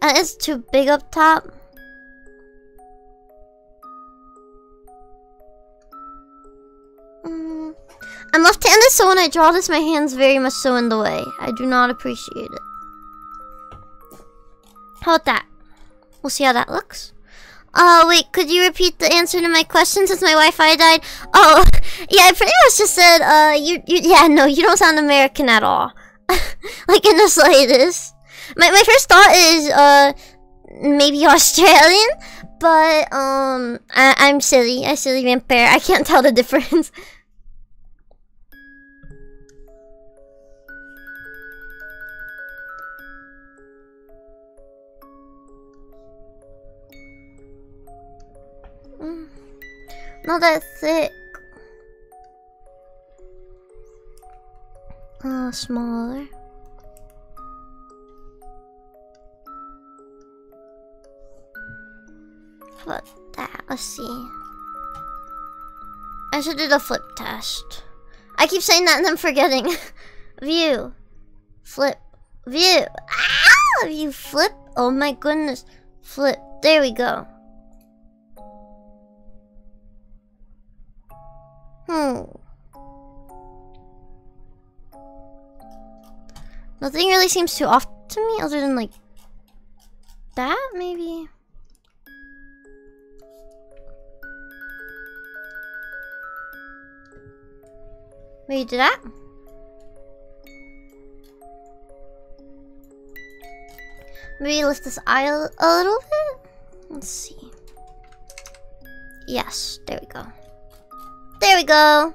And it's too big up top. I'm left-handed, so when I draw this, my hand's very much so in the way. I do not appreciate it. How about that? We'll see how that looks. Wait, could you repeat the answer to my question since my Wi-Fi died? Oh, yeah, I pretty much just said, yeah, no, you don't sound American at all. Like, in the slightest. My first thought is, maybe Australian, but, I'm silly. I'm silly vampire. I can't tell the difference. Not that thick. Smaller. How about that? Let's see. I should do the flip test. I keep saying that and I'm forgetting. View. Flip. View. Ah! View. Flip. Oh my goodness. Flip. There we go. Nothing really seems too off to me other than like that, maybe. Maybe do that. Maybe lift this eye a little bit. Let's see. Yes, there we go. There we go.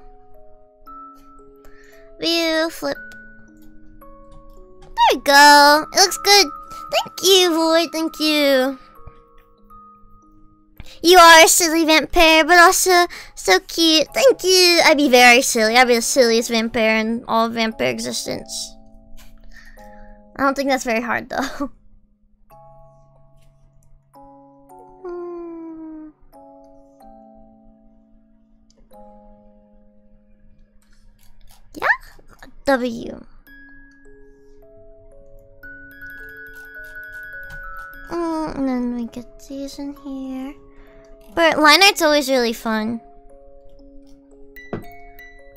View, flip. There we go. It looks good. Thank you, Void. Thank you. You are a silly vampire, but also so cute. Thank you. I'd be very silly. I'd be the silliest vampire in all of vampire existence. I don't think that's very hard, though. Yeah? W. And then we get these in here. But line art's always really fun.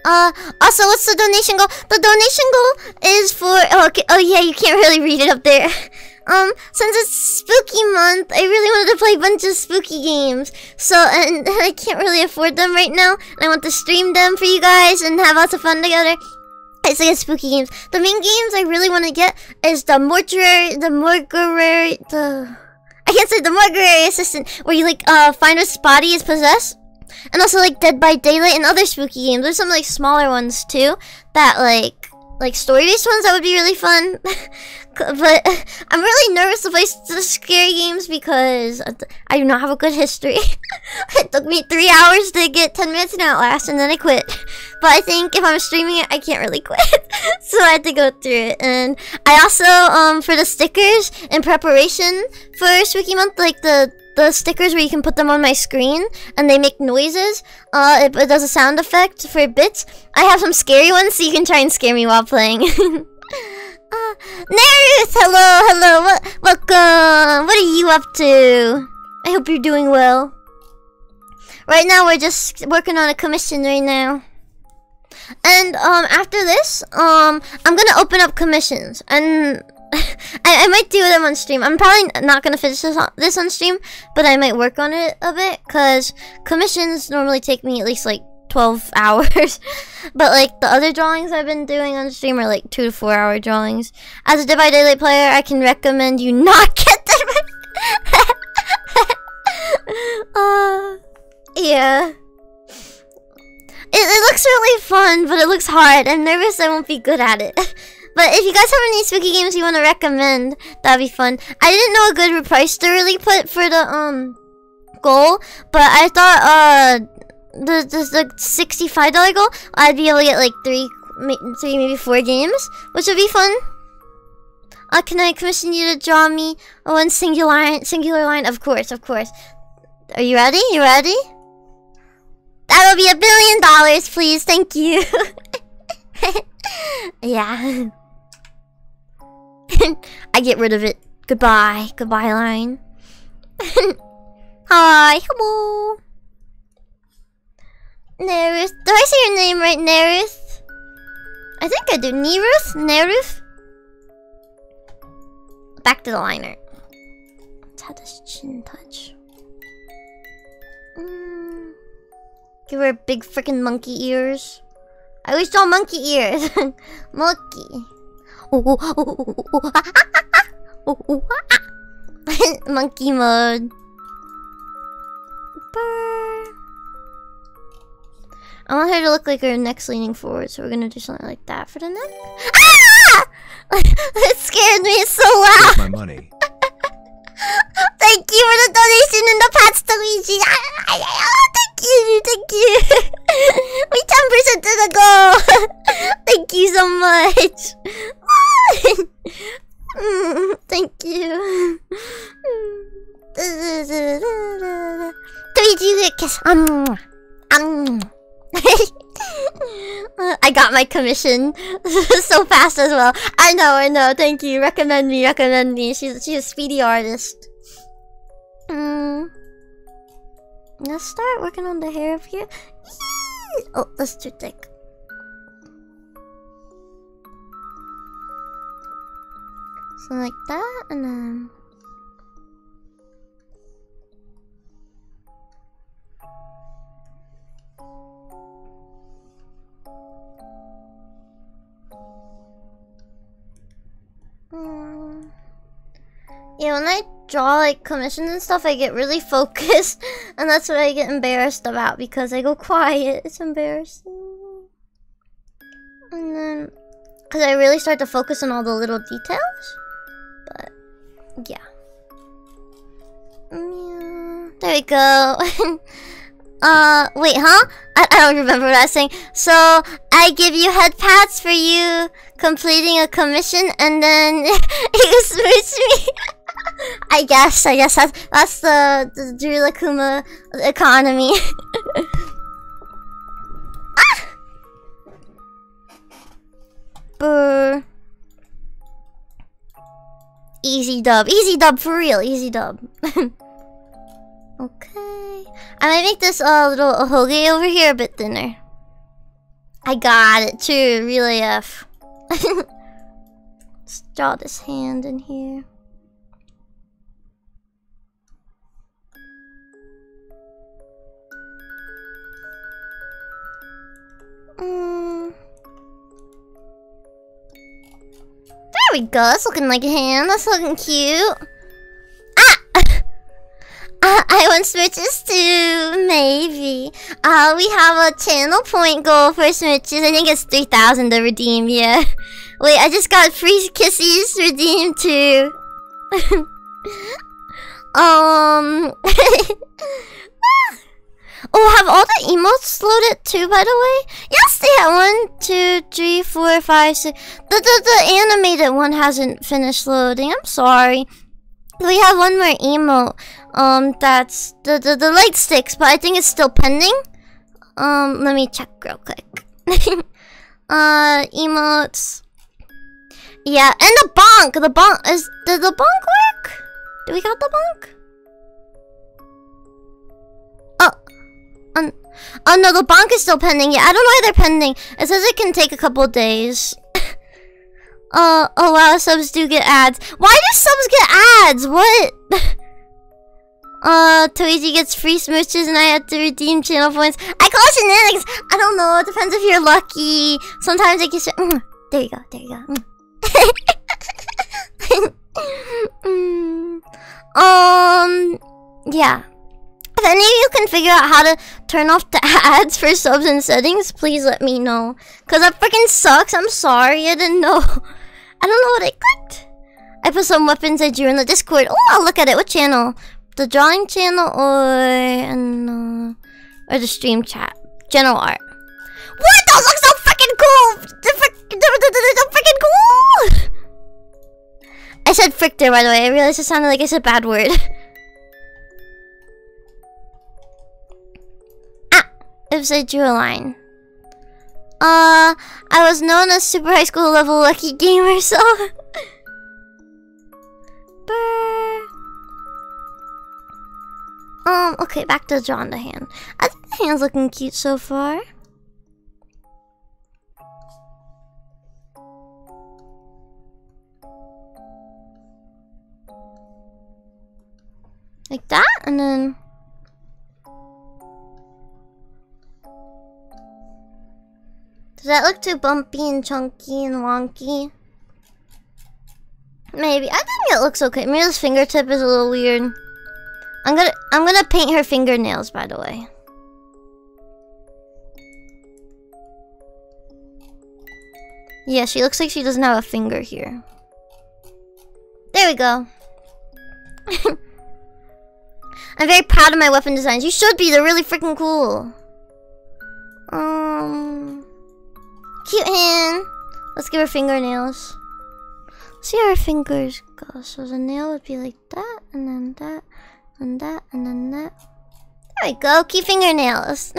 Also, what's the donation goal? The donation goal is for... Oh, okay. Oh yeah, you can't really read it up there. Since it's spooky month, I really wanted to play a bunch of spooky games. So, and I can't really afford them right now. And I want to stream them for you guys and have lots of fun together. I say spooky games. The main games I really want to get is the mortuary, I can't say the mortuary assistant, where you like find which body is possessed, and also like Dead by Daylight and other spooky games. There's some like smaller ones too that like story-based ones that would be really fun. But I'm really nervous to play the scary games because I do not have a good history. It took me 3 hours to get 10 minutes in Outlast and then I quit. But I think if I'm streaming it, I can't really quit. So I had to go through it. And I also, for the stickers in preparation for Spooky Month, like the stickers where you can put them on my screen and they make noises, it does a sound effect for bits. I have some scary ones so you can try and scare me while playing. Nerus, hello, welcome. What are you up to? I hope you're doing well. Right now, we're just working on a commission right now. And, after this, I'm gonna open up commissions. And I might do them on stream. I'm probably not gonna finish this on stream, but I might work on it a bit, because commissions normally take me at least, like, 12 hours. But like the other drawings I've been doing on stream are like 2 to 4 hour drawings. As a Dead by Daylight player, I can recommend you not get them. Yeah. It looks really fun, but it looks hard. I'm nervous I won't be good at it. But if you guys have any spooky games you want to recommend, that'd be fun. I didn't know a good price to really put for the goal, but I thought the $65 goal, I'd be able to get like three, maybe 4 games, which would be fun. Can I commission you to draw me one singular line? Of course, of course. Are you ready? You ready? That'll be $1 billion, please. Thank you. Yeah. I get rid of it. Goodbye. Goodbye line. Hi. Hello. Nerith. Do I say your name right, Nerith? I think I do. Nerith? Nerith? Back to the liner. Let's have this chin touch. Give her big freaking monkey ears. I always draw monkey ears. Monkey. Monkey mode. Burr. I want her to look like her neck's leaning forward, so we're gonna do something like that for the neck. Ah! It scared me, it's so loud. Here's my money. Thank you for the donation and the pats to Luigi. Thank you. We 10% to the goal. Thank you so much. Thank you. Luigi, kiss. I got my commission so fast as well. I know. Thank you. Recommend me. She's a speedy artist. Let's start working on the hair up here. Oh, that's too thick. So like that, and then yeah, when I draw like commissions and stuff, I get really focused, and that's what I get embarrassed about because I go quiet. It's embarrassing. And then, because I really start to focus on all the little details. But yeah. There we go. Wait, huh? I don't remember what I was saying. So, I give you head pats for you completing a commission, and then you smooch me. I guess that's the druillakuma economy. Ah! Brr. Easy dub for real, easy dub. Okay, I might make this little hoagie over here a bit thinner. I got it too, really F. Let's draw this hand in here. There we go, that's looking like a hand, that's looking cute. I want smooches too, maybe. We have a channel point goal for smooches. I think it's 3,000 to redeem, yeah. Wait, I just got free kisses redeemed too. Oh, have all the emotes loaded too, by the way? Yes, they have 1, 2, 3, 4, 5, 6. The animated one hasn't finished loading. I'm sorry. We have one more emote. That's the light sticks, but I think it's still pending. Let me check real quick. Emotes. Yeah, and the bonk. The bonk is did the bonk work? Do we got the bonk? Oh no, the bonk is still pending. Yeah, I don't know why they're pending. It says it can take a couple days. Oh wow, subs do get ads. Why do subs get ads? What? Toezy gets free smooches and I have to redeem channel points. I call it shenanigans. I don't know. It depends if you're lucky. Sometimes I get there you go. There you go. Yeah. If any of you can figure out how to turn off the ads for subs and settings, please let me know. Cause that freaking sucks. I'm sorry, I didn't know. I don't know what I clicked. I put some weapons I drew in the Discord. Oh, I'll look at it. What channel? The drawing channel or the stream chat? General art. What? Those look so freaking cool! They're so freaking cool! I said frick there, by the way. I realized it sounded like I said a bad word. If I drew a line. I was known as super high school level lucky gamer, so... Okay, back to drawing the hand. I think the hand's looking cute so far. Like that, and then... Does that look too bumpy and chunky and wonky? Maybe. I think it looks okay. Maybe this fingertip is a little weird. I'm gonna paint her fingernails, by the way. Yeah, she looks like she doesn't have a finger here. There we go. I'm very proud of my weapon designs. You should be. They're really freaking cool. Cute hand. Let's give her fingernails. See how her fingers go. So the nail would be like that, and then that, and that, and then that. There we go. Cute fingernails.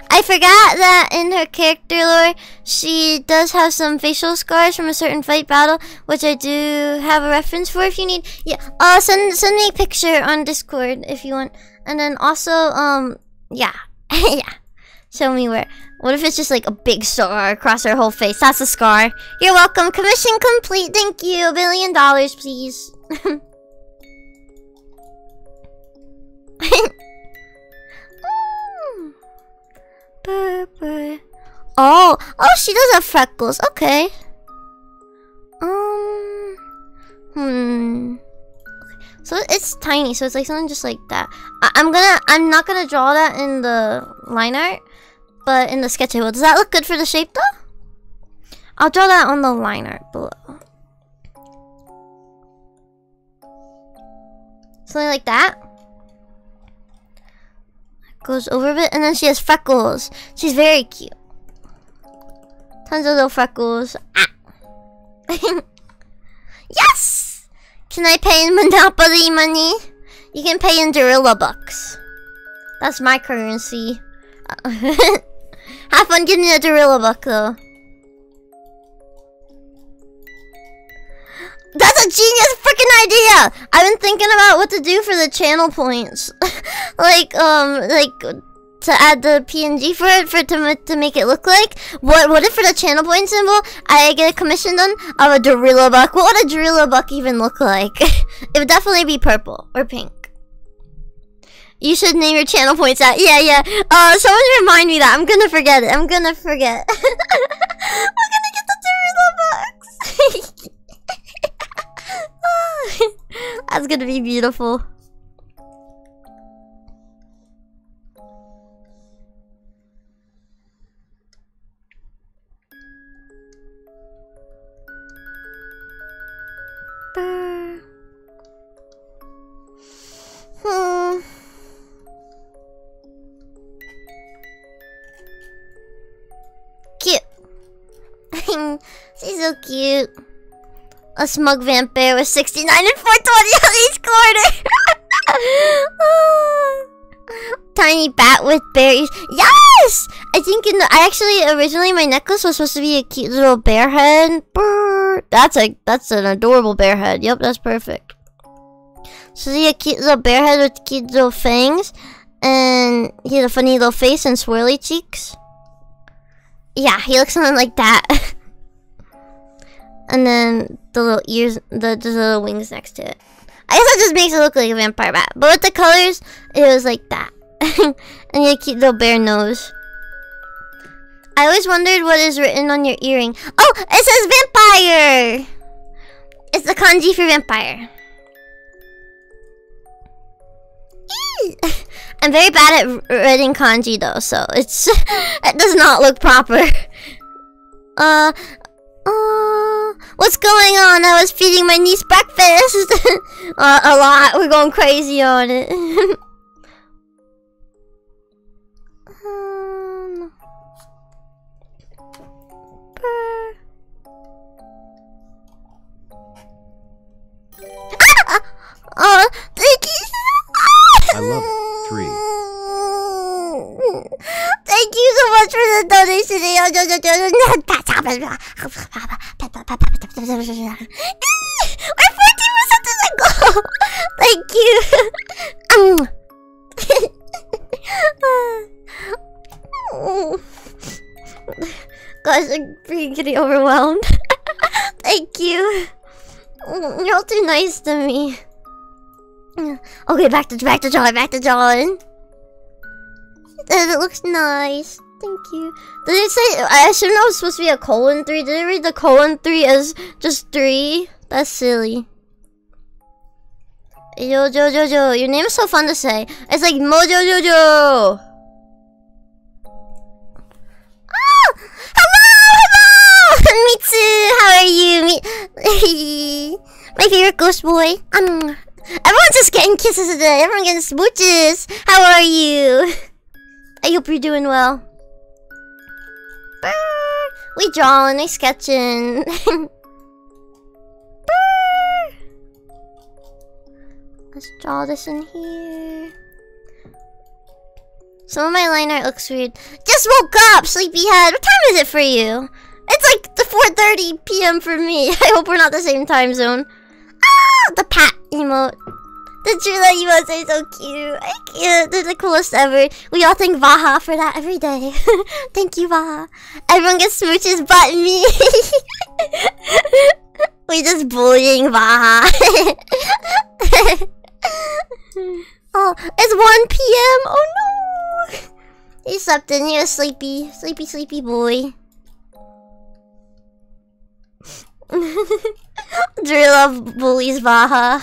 I forgot that in her character lore, she does have some facial scars from a certain fight battle, which I do have a reference for if you need. Yeah. Send me a picture on Discord if you want. And then also, yeah. Yeah. Show me where. What if it's just like a big scar across her whole face? That's a scar. You're welcome. Commission complete. Thank you. $1 billion, please. Oh, she does have freckles. Okay. So it's tiny. So it's like something just like that. I'm not gonna draw that in the line art. But in the sketch I will. Does that look good for the shape though? I'll draw that on the line art below. Something like that. Goes over a bit. And then she has freckles. She's very cute. Tons of little freckles. Ah. Yes! Can I pay in Monopoly money? You can pay in Gorilla Bucks. That's my currency. Have fun getting a Gorilla Buck though. That's a genius freaking idea! I've been thinking about what to do for the channel points. like to add the PNG for it to make it look like. What if for the channel point symbol I get a commission done of a Gorilla Buck? What would a Gorilla Buck even look like? It would definitely be purple or pink. You should name your channel points that. Yeah. Someone remind me that. I'm gonna forget it. I'm gonna forget. I'm gonna get the Gorilla Bucks. That's gonna be beautiful. Cute. She's so cute. A smug vampire with 69 and 420 on each corner. Tiny bat with berries. Yes! I think I actually originally my necklace was supposed to be a cute little bear head. Brr. That's an adorable bear head. Yep, that's perfect. So see a cute little bear head with cute little fangs, and he has a funny little face and swirly cheeks. Yeah, he looks something like that. And then the little ears, the little wings next to it. I guess that just makes it look like a vampire bat. But with the colors, it was like that. And you keep the bear nose. I always wondered what is written on your earring. Oh, it says vampire! It's the kanji for vampire. I'm very bad at writing kanji though, so it's it does not look proper. What's going on? I was feeding my niece breakfast. A lot. We're going crazy on it. Oh, thank you. I love 3. Thank you so much for the donation. We're 14% to the goal. Thank you. Guys, I'm pretty getting overwhelmed. Thank you. You're all too nice to me. Okay, back to drawing. It looks nice. Thank you. Did it say? I assume that was supposed to be a colon 3. Did it read the colon 3 as just 3? That's silly. Yo, Jojo. Your name is so fun to say. It's like Mojo Jojo. Oh! Hello! Me too! How are you? My favorite ghost boy. Everyone's just getting kisses today. Everyone getting smooches. How are you? I hope you're doing well. We drawing, we sketching. Let's draw this in here. Some of my line art looks weird. Just woke up, sleepyhead. What time is it for you? It's like the 4:30 p.m. for me. I hope we're not the same time zone. Ah, the pat emote. The Drilla emotes are so cute. They're the coolest ever. We all thank Vaha for that every day. Thank you, Vaha. Everyone gets smooches but me. We just bullying Vaha. Oh, it's 1 p.m. Oh no. He slept in. You're a sleepy boy. Drilla bullies Vaha.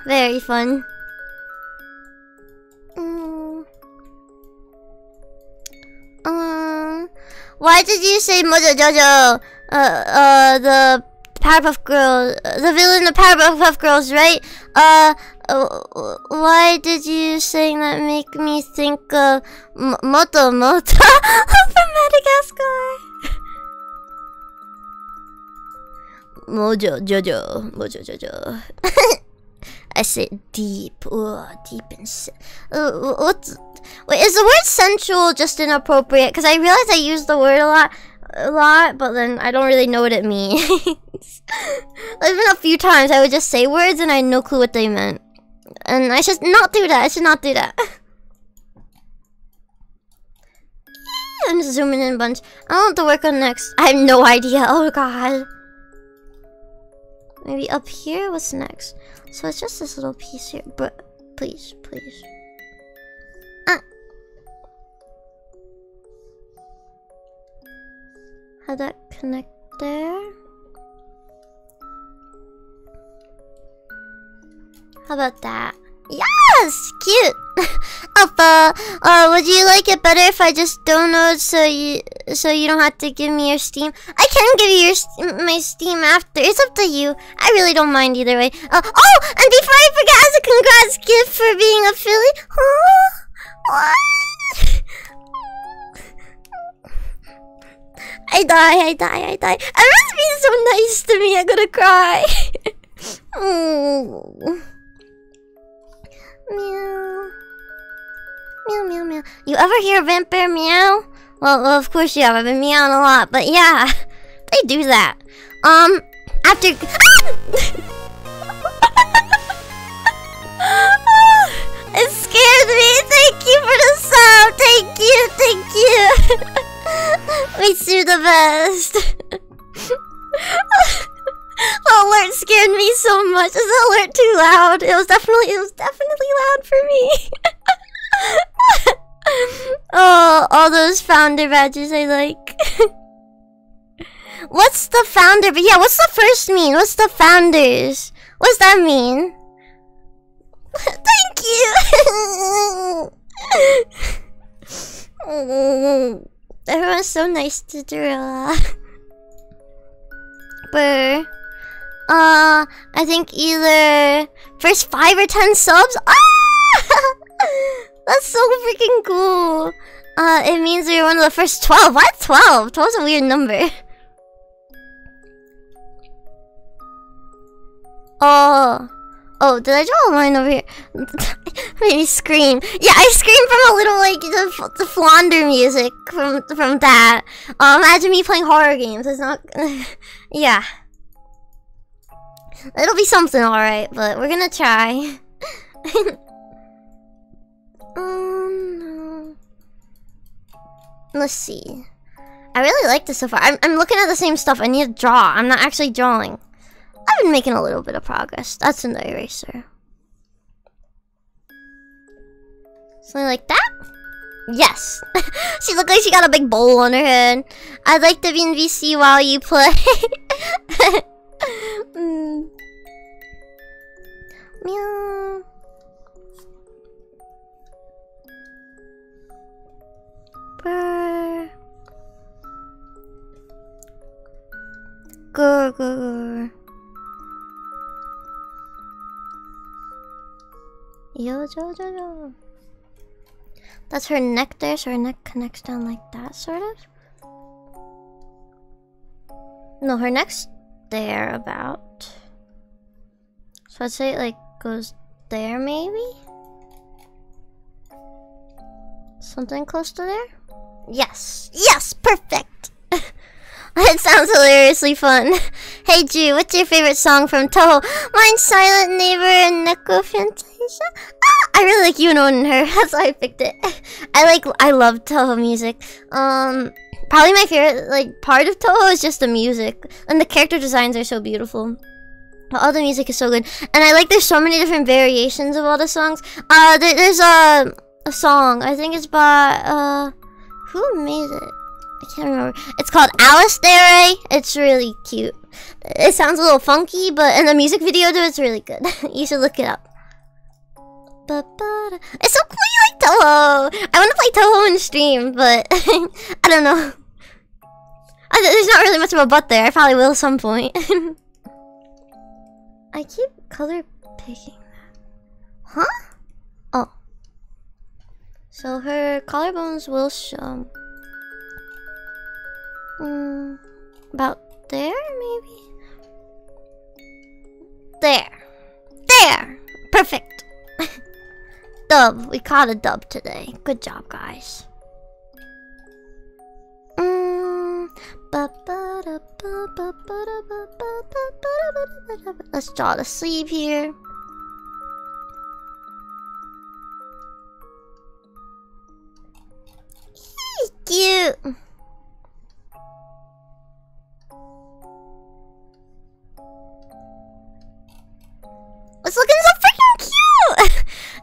Very fun. Why did you say Mojo Jojo? The Powerpuff Girl, the villain of Powerpuff Girls, right? Why did you saying that make me think of Moto Moto from Madagascar? Mojo Jojo. I said deep. Deep inside. Wait, is the word sensual just inappropriate? Because I realize I use the word a lot, but then I don't really know what it means. There's been a few times I would just say words and I had no clue what they meant. And I should not do that. I'm just zooming in a bunch. I don't know what to work on next. I have no idea. Oh god. Maybe up here? What's next? So it's just this little piece here, but please. How'd that connect there? How about that? Yes! Cute! Alpha, would you like it better if I just download so you don't have to give me your Steam? I can give you my Steam after. It's up to you. I really don't mind either way. Oh, and before I forget, as a congrats gift for being a Philly. What? I die. Everyone's being so nice to me, I'm gonna cry. Meow. You ever hear a vampire meow? Well, of course you have. I've been meowing a lot, but yeah, they do that. After it scared me. Thank you for the sub. Thank you. Makes you the best. The alert scared me so much. Is the alert too loud? It was definitely loud for me. Oh, all those founder badges I like. What's the founder? But yeah, what's the first mean? What's the founders? What's that mean? Thank you. Everyone's so nice to Drilla. Burr. I think either first 5 or 10 subs. Ah! That's so freaking cool. It means you're one of the first 12. What? 12? 12's a weird number. Oh, did I draw a line over here? Maybe scream. Yeah, I screamed from a little, like, the Flounder music from that. Imagine me playing horror games. It's not... yeah. It'll be something, alright, but we're gonna try. No. Let's see. I really like this so far. I'm looking at the same stuff. I need to draw. I'm not actually drawing. I've been making a little bit of progress. That's in the eraser. Something like that? Yes. She looked like she got a big bowl on her head. I'd like to be in VC while you play. Meow. Brr. Grr, grr. Yo. That's her neck there, so her neck connects down like that, sort of. No, her neck's there about. So I'd say it like goes there, maybe? Something close to there? Yes! Yes! Perfect! It sounds hilariously fun. Hey Drew, what's your favorite song from Toho? Mine's Silent Neighbor and Neko Fantasia. Ah, I really like Yuno and Her. That's why I picked it. I love Toho music. Probably my favorite part of Toho is just the music. And the character designs are so beautiful. All the music is so good. And I like there's so many different variations of all the songs. There's a song. I think it's by who made it? I can't remember. It's called Alice Dere. It's really cute. It sounds a little funky, but in the music video to it's really good. You should look it up. It's so cool you like Toho. I want to play Toho in stream, but I don't know. There's not really much of a but there. I probably will at some point. I keep color picking that. Huh? Oh. So her collarbones will show. About there, maybe? There! Perfect! Dub. We caught a dub today. Good job, guys. Let's draw the sleeve here. Cute! It's looking so freaking cute!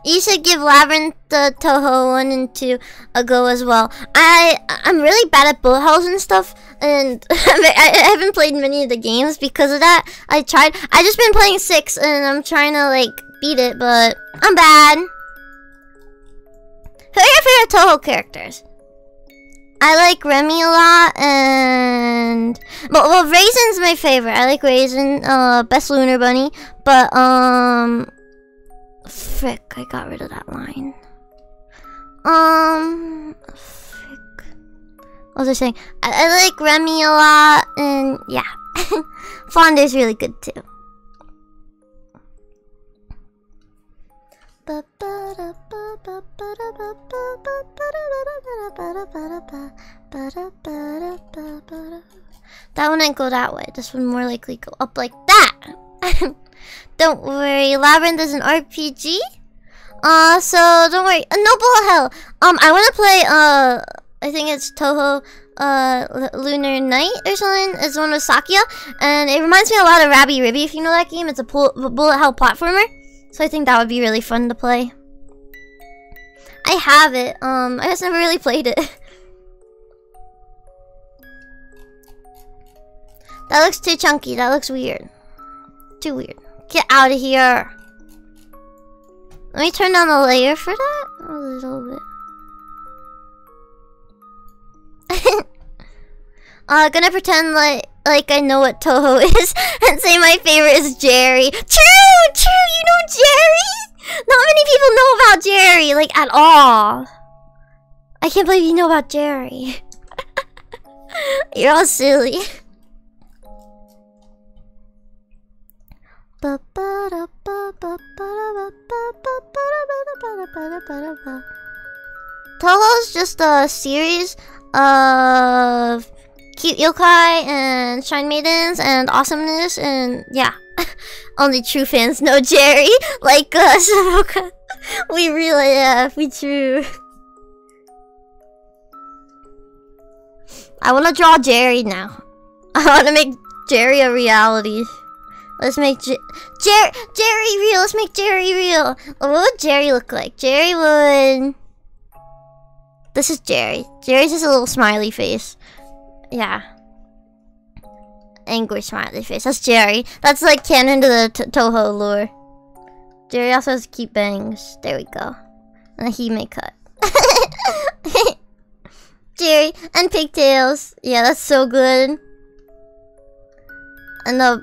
You should give Labyrinth the Toho 1 and 2 a go as well. I'm really bad at bullet hells and stuff, and I haven't played many of the games because of that. I just been playing 6 and I'm trying to beat it, but I'm bad. Who are your favorite Toho characters? I like Remy a lot, and well, Raisin's my favorite. I like Raisin, best Lunar Bunny, but frick, I got rid of that line. Frick. What was I saying? I like Remy a lot, and yeah, Fonder's really good too. That one didn't go that way. This one more likely go up like that. Don't worry, Labyrinth is an RPG. So don't worry. No bullet hell. I want to play. I think it's Toho. Lunar Night or something. It's one with Sakia, and it reminds me a lot of Rabby Ribby. If you know that game, it's a bullet hell platformer. So I think that would be really fun to play. I have it. I just never really played it. That looks too chunky. That looks weird. Too weird. Get out of here. Let me turn down the layer for that a little bit. Gonna pretend like I know what Toho is and say my favorite is Jerry. True! You know Jerry? Not many people know about Jerry, like at all. I can't believe you know about Jerry. You're all silly. Toho's just a series of cute yokai and shrine maidens and awesomeness, and yeah. Only true fans know Jerry, like us. We really, yeah, we true. I want to draw Jerry now. I want to make Jerry a reality. Let's make Jerry real. Let's make Jerry real. What would Jerry look like? Jerry would... This is Jerry. Jerry's just a little smiley face. Yeah. Angry smiley face. That's Jerry. That's like canon to the Toho lore. Jerry also has cute bangs. There we go. And a Hime cut. Jerry and pigtails. Yeah, that's so good. And the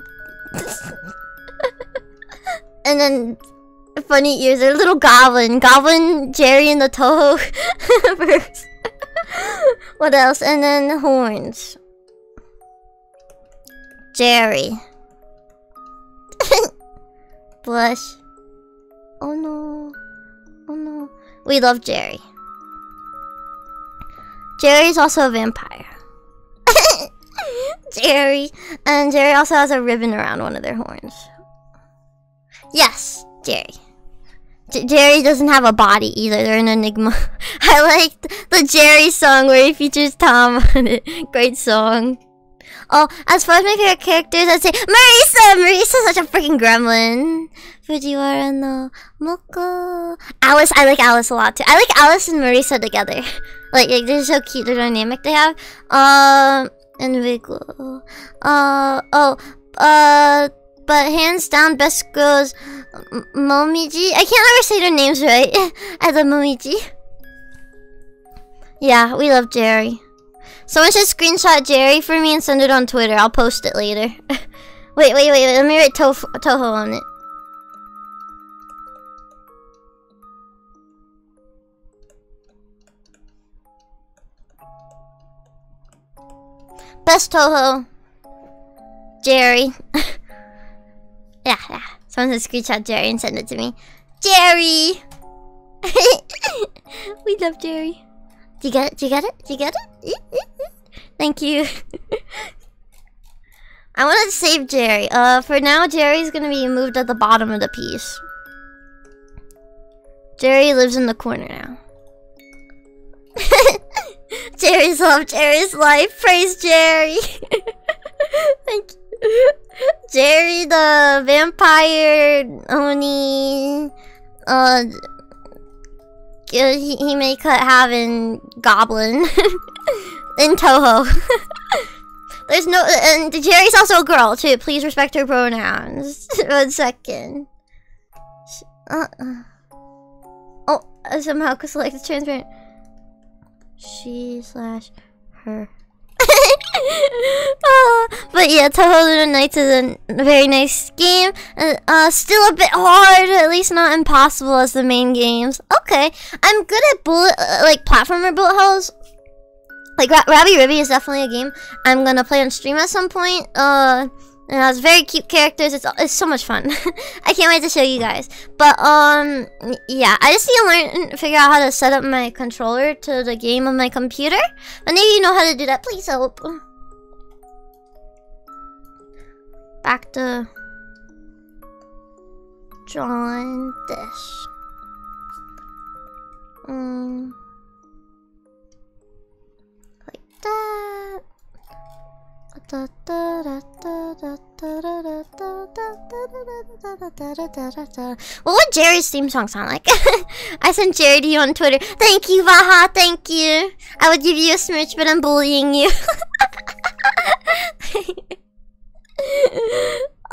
and then funny ears. A little goblin. Goblin, Jerry, and the Toho verse. What else? And then horns. Jerry. Blush. Oh no. Oh no. We love Jerry. Jerry's also a vampire. Jerry. And Jerry also has a ribbon around one of their horns. Yes, Jerry. Jerry doesn't have a body either. They're an enigma. I like the Jerry song where he features Tom on it. Great song. Oh, as far as my favorite characters, I'd say Marisa! Marisa's such a freaking gremlin. Fujiwara no Moko. Alice, I like Alice a lot too. I like Alice and Marisa together. Like they're so cute, the dynamic they have. And Wiggle. But hands down, best goes Momiji. I can't ever say their names right. I love Momiji. Yeah, we love Jerry. Someone should screenshot Jerry for me and send it on Twitter. I'll post it later. wait. Let me write Toho on it. Best Toho. Jerry. Yeah. Someone should screenshot Jerry and send it to me. Jerry! We love Jerry. Do you get it? Thank you. I want to save Jerry. For now, Jerry's gonna be moved at the bottom of the piece. Jerry lives in the corner now. Jerry's love, Jerry's life. Praise Jerry. Thank you. Jerry the vampire Oni. He may cut having goblin in Toho. There's no, and Jerry's also a girl too. Please respect her pronouns. 1 second. Oh, somehow select the transparent. She/her. But yeah, Toho Luna Nights is a very nice game. Still a bit hard, at least not impossible as the main games. Okay, I'm good at bullet, like platformer bullet hells. Like Rabby Ribby is definitely a game I'm gonna play on stream at some point. And it has very cute characters. It's so much fun. I can't wait to show you guys. But yeah, I just need to learn and figure out how to set up my controller to the game on my computer. But maybe you know how to do that. Please help. Back to drawing this. Like that. What would Jerry's theme song sound like? I sent Jerry to you on Twitter. Thank you, Vaha. Thank you. I would give you a smooch, but I'm bullying you.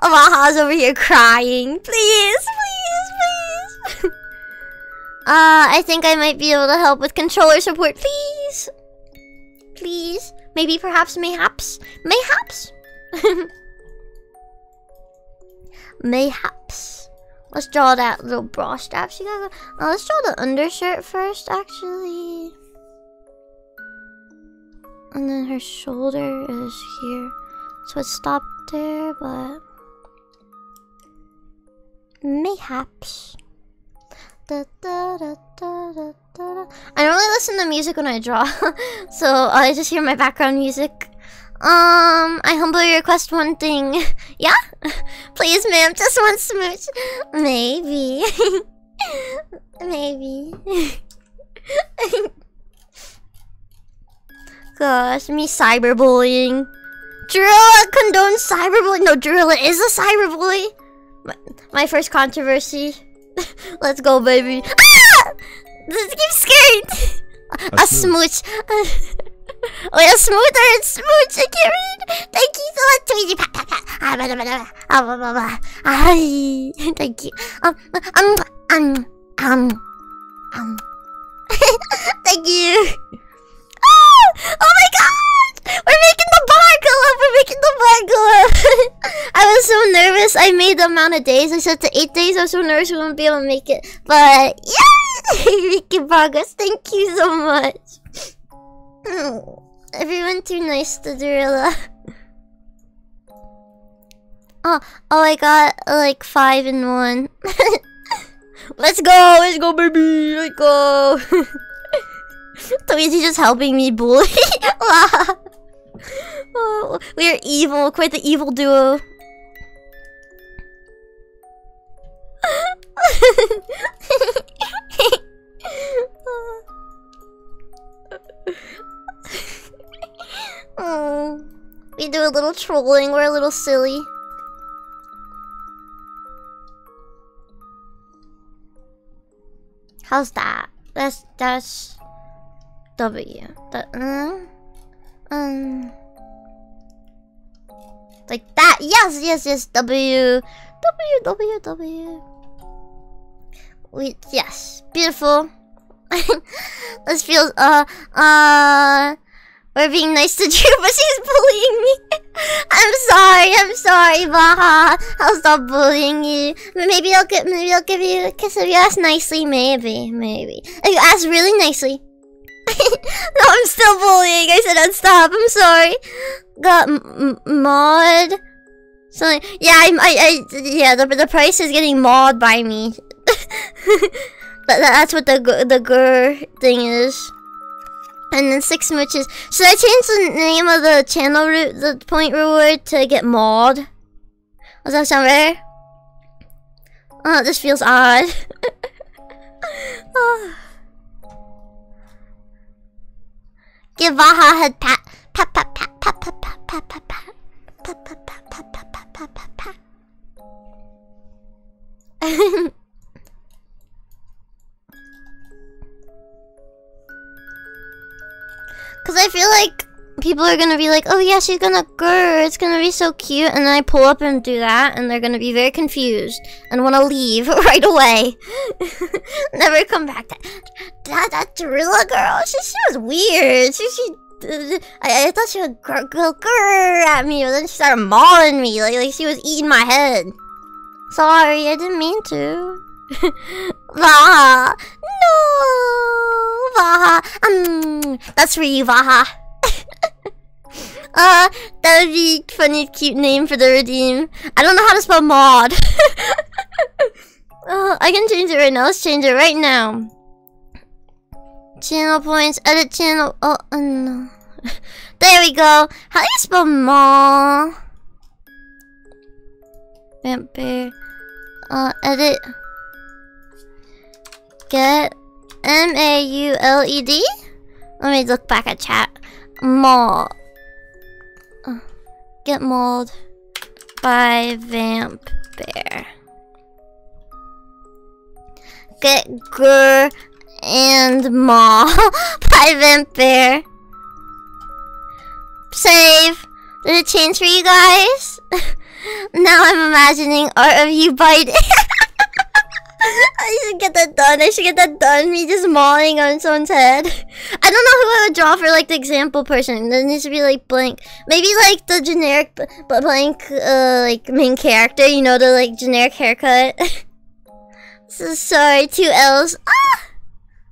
Vaha's over here crying. Please. I think I might be able to help with controller support. Please. Please. Maybe, perhaps, mayhaps. Mayhaps. Mayhaps. Let's draw that little bra strap. She got. Let's draw the undershirt first, actually. And then her shoulder is here. So it stopped there, but mayhaps. Da, da, da, da, da, da. I don't really listen to music when I draw, so I just hear my background music. I humbly request one thing. Yeah? Please, ma'am, just one smooch. Maybe. Maybe. Gosh, me cyberbullying. Drilla condones cyberbullying. No, Drilla is a cyberbully. My first controversy. Let's go, baby. Ah! This keeps scaring. A smooch. Wait, a smooth or a smooch? I can't read. Thank you so much, Tweety. Pat, pat, pat. Thank you. Thank you. Oh my god! We're making the bar go up! We're making the bar go up! I was so nervous. I made the amount of days. I said to 8 days. I was so nervous we wouldn't be able to make it. But yeah! Making progress. Thank you so much. Everyone too nice to Drilla. Oh, I got like 5 in 1. Let's go, baby! Let's go! Tweety just helping me bully. Oh, we are evil, quite the evil duo. Oh, we do a little trolling, we're a little silly. How's that? That's W. Like that. Yes. W. Yes. Beautiful. This feels, we're being nice to Drew, but she's bullying me. I'm sorry, Baha. I'll stop bullying you. Maybe I'll give you a kiss if you ask nicely. Maybe. If you ask really nicely. No, I'm still bullying. I said I'd stop. I'm sorry. Got mod. So yeah, yeah. The price is getting mauled by me. That's what the grr thing is. And then 6 smooches. Should I change the name of the channel the point reward to get mauled? Does that sound better? Oh, this feels odd. Oh. Give Vaha a head pat. Pat, pat, pat, pat, pat, pat, pat, pat, pat. Pat, pat, pat, pat, pat, pat, pat, pat, pat. Cause I feel like people are gonna be like, oh yeah, she's gonna grr, it's gonna be so cute, and then I pull up and do that, and they're gonna be very confused and wanna leave right away. Never come back. That Drilla girl, she was weird. I thought she would grr at me, but then she started mauling me like she was eating my head. Sorry, I didn't mean to. Vaha, no, Vaha. That's for you, Vaha. That would be a funny, cute name for the redeem. I don't know how to spell mod. I can change it right now. Let's change it right now. Channel points, edit channel. Oh, no. There we go. How do you spell ma? Vampire. Edit. Get M-A-U-L-E-D? Let me look back at chat. Maul. Get mauled by Vamp Bear. Get grr and maul by Vamp Bear. Save. Did it change for you guys? Now I'm imagining art of you biting. I should get that done. I should get that done. Me just mauling on someone's head. I don't know who I would draw for like the example person. There needs to be like blank. Maybe like the generic but blank like main character. You know, the like generic haircut. So sorry, 2 L's. Ah!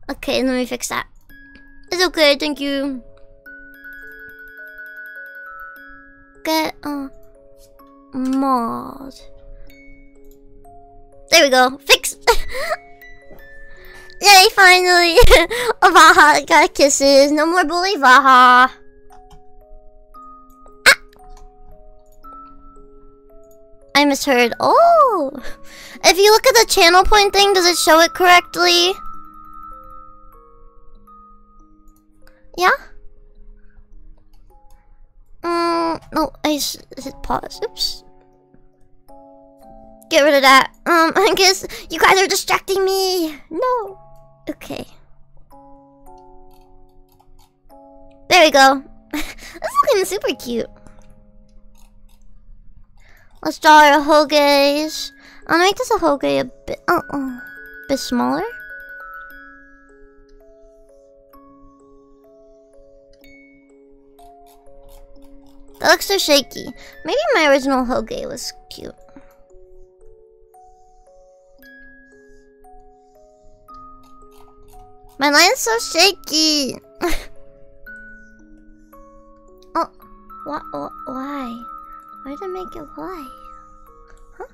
Okay, let me fix that. It's okay, thank you. Get mod. There we go. Fixed. Yay, finally. Vaha got kisses. No more bully Vaha. Ah. I misheard. Oh. If you look at the channel point thing, does it show it correctly? Yeah? No, I hit pause. Oops. Get rid of that. I guess you guys are distracting me. No. Okay. There we go. That's looking super cute. Let's draw our Hogeis. I'll make this a Hoge a bit smaller. That looks so shaky. Maybe my original Hoge was cute. My line's so shaky. Oh, why? Why did I make it white? Huh?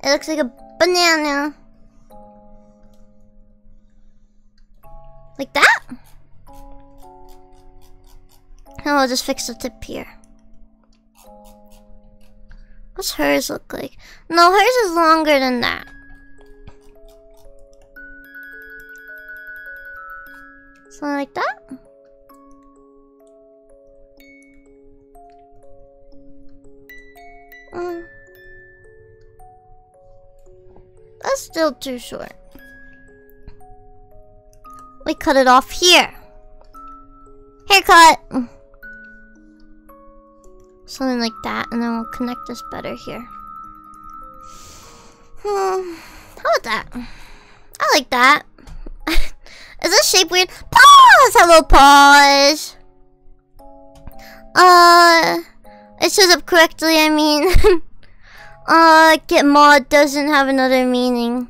It looks like a banana. Like that? Oh, I'll just fix the tip here. What's hers look like? No, hers is longer than that. Something like that? That's still too short. We cut it off here. Haircut! Something like that, and then we'll connect this better here. How about that? I like that. Is this shape weird? Pause! Hello, pause! It shows up correctly, I mean. Get mod doesn't have another meaning.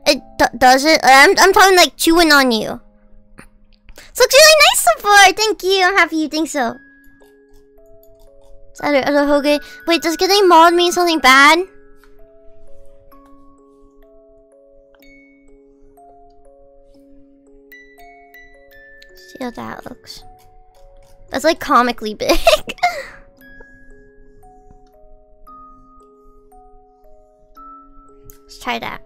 It does it? I'm talking like chewing on you. This looks really nice so far. Thank you. I'm happy you think so. Is that other Hoge? Wait, does getting mod mean something bad? See how that looks. That's like comically big. Let's try that.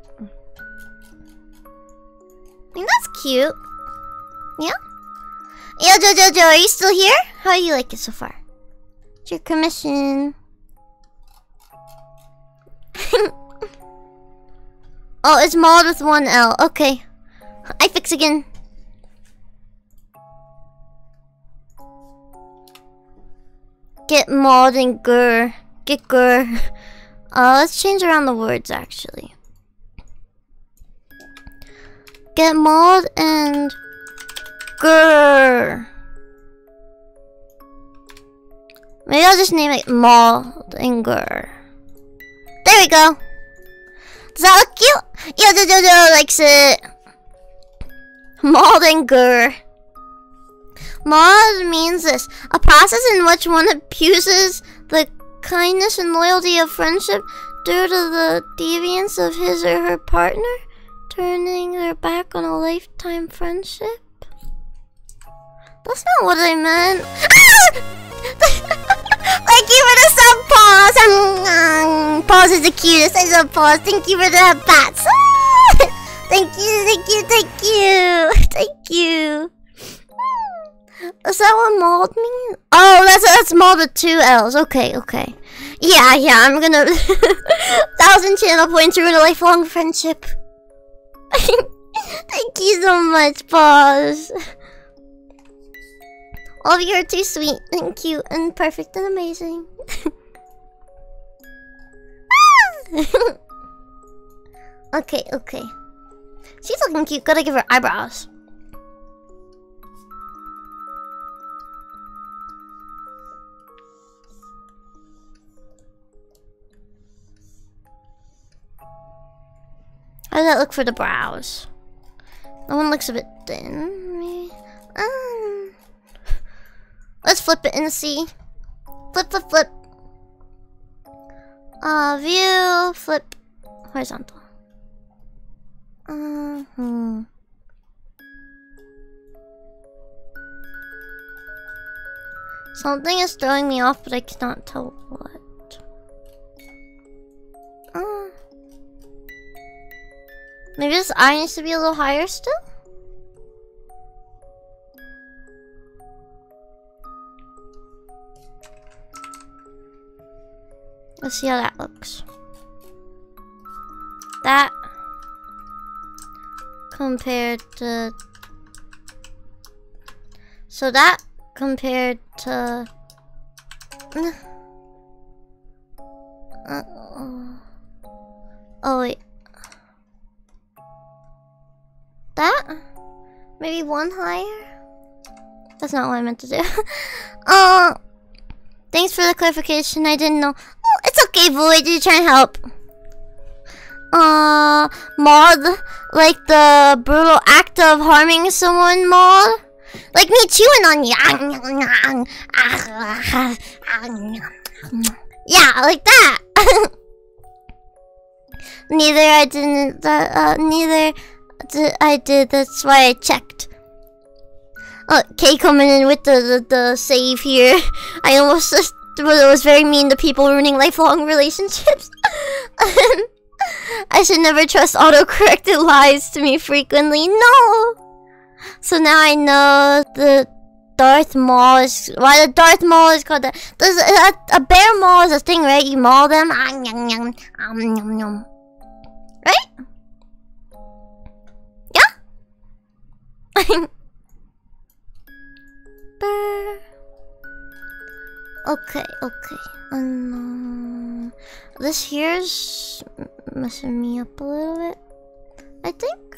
I think that's cute. Yeah? Yeah, Jojo, are you still here? How do you like it so far? It's your commission. Oh, it's mod with 1 L. Okay. I fix again. Get mod and gur. Get gur. Let's change around the words actually. Get mod and gur. Maybe I'll just name it mod and gur. There we go. Does that look cute? Yeah, Jojo likes it. Mod and gur. Mod means this: a process in which one abuses the kindness and loyalty of friendship due to the deviance of his or her partner, turning their back on a lifetime friendship. That's not what I meant. Thank you for the sub pause. Pause is the cutest. I love pause. Thank you for the bats. Thank you. Is that what mold means? Oh, that's mold with 2 L's. Okay. Yeah, I'm gonna 1,000 channel points ruin a lifelong friendship. Thank you so much, pause. All of you are too sweet and cute and perfect and amazing. Okay, okay. She's looking cute. Gotta give her eyebrows. How does that look for the brows? That one looks a bit thin. Maybe. Let's flip it and see. Flip, flip, flip. View, flip, horizontal. Something is throwing me off, but I cannot tell what. Maybe this eye needs to be a little higher still? Let's see how that looks. That compared to... So that compared to... Oh wait. That? Maybe one higher? That's not what I meant to do. Thanks for the clarification. I didn't know. Oh, it's okay, Void. You try and help. Mod, like the brutal act of harming someone, mod? Like me chewing on you. Yeah, like that. Neither I didn't, I did, that's why I checked. Kay coming in with the save here. I almost just was very mean to people ruining lifelong relationships. I should never trust autocorrect. It lies to me frequently. No! So now I know the Darth Maul is... Why the Darth Maul is called that. There's a bear maul is a thing, right? You maul them. Right? Yeah? Okay, okay. This here's messing me up a little bit, I think.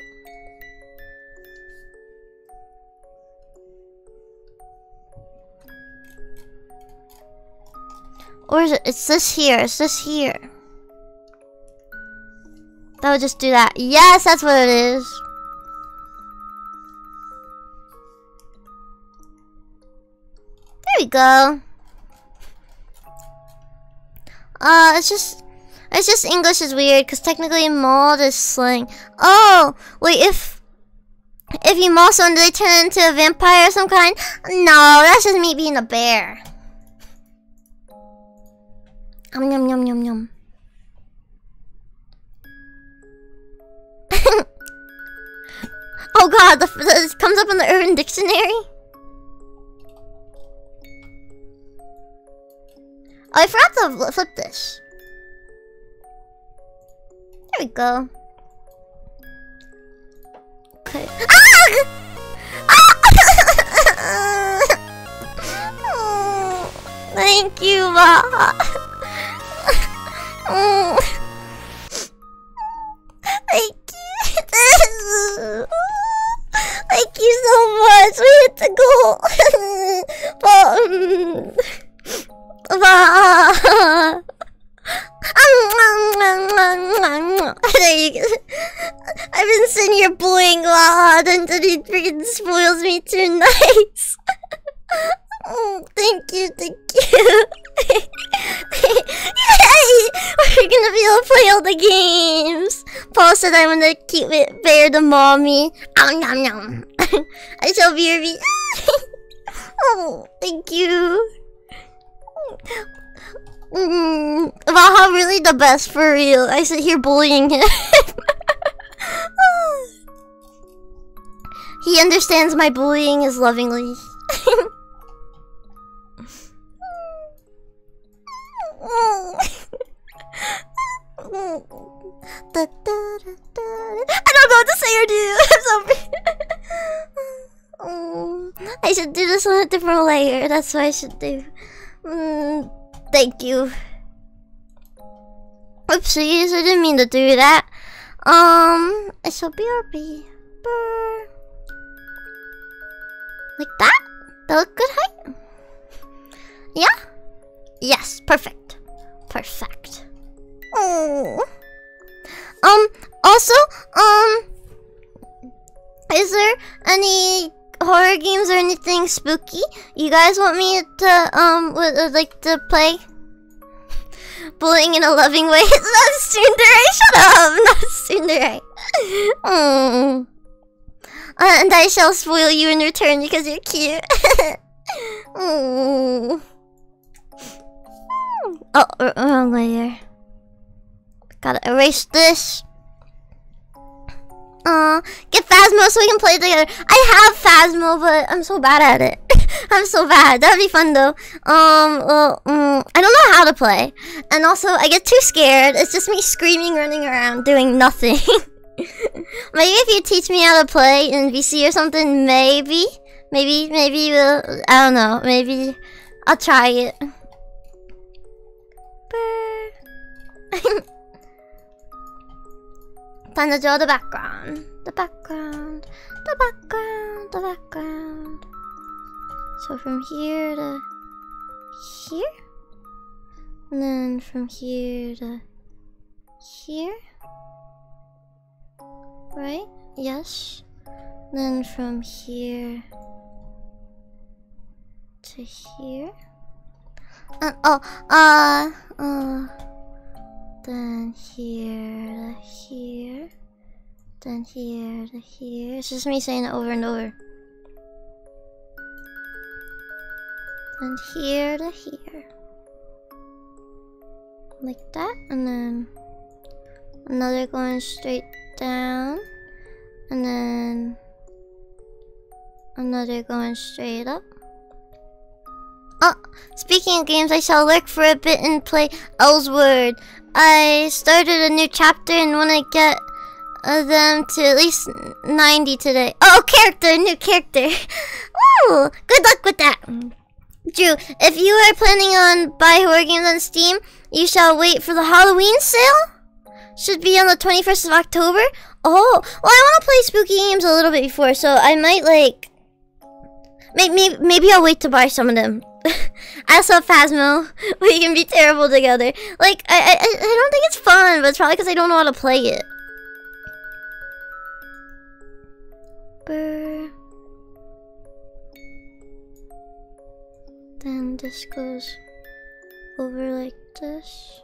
Or is it? It's this here. It's this here. That would just do that. Yes, that's what it is. There we go. It's just English is weird because technically mold is slang. Oh, wait, if you maul someone, do they turn into a vampire of some kind? No, that's just me being a bear. Yum yum yum yum yum. Oh god, this comes up in the Urban Dictionary. Oh, I forgot to flip this. There we go. Okay. Ah! Ah! Thank you, Ma. Thank you. Thank you so much. We hit the goal. There you go. I've been sitting here bullying Lad until he freaking spoils me too nice. Thank you, thank you. Yay! We're gonna be able to play all the games. Paul said I'm gonna keep it bear to mommy. Nom nom. I shall be your Oh, thank you. Vaha really the best for real. I sit here bullying him. He understands my bullying is lovingly. I don't know what to say or do. I'm so I should do this on a different layer. That's what I should do. Thank you. Oopsies, I didn't mean to do that. It shall BRB. Brr. Like that? That look good height? Yeah? Yes, perfect. Perfect. Oh. Also, is there any horror games or anything spooky you guys want me to, would like to play? Bullying in a loving way. That's Tsundere. Shut up. Not Tsundere. And I shall spoil you in return because you're cute. Oh, wrong layer. Gotta erase this. Get Phasmo so we can play together. I have Phasmo, but I'm so bad at it. I'm so bad. That'd be fun though. I don't know how to play, and also I get too scared. It's just me screaming, running around, doing nothing. Maybe if you teach me how to play in VC or something, maybe we'll. I don't know. Maybe I'll try it. Time to draw the background. The background. The background. The background. So from here to here. And then from here to here. Right? Yes. Then from here to here. Then here to here. Then here to here. It's just me saying it over and over. Then here to here. Like that. And then another going straight down. And then another going straight up. Oh, speaking of games, I shall lurk for a bit and play Ellsword. I started a new chapter and want to get them to at least 90 today. Oh, new character. Ooh, good luck with that. Drew, if you are planning on buy horror games on Steam, you shall wait for the Halloween sale. Should be on the 21st of October. Oh, well, I want to play spooky games a little bit before, so I might like. Maybe I'll wait to buy some of them. I also have Phasmo. We can be terrible together. Like, I don't think it's fun, but it's probably because I don't know how to play it. Brr. Then this goes over like this.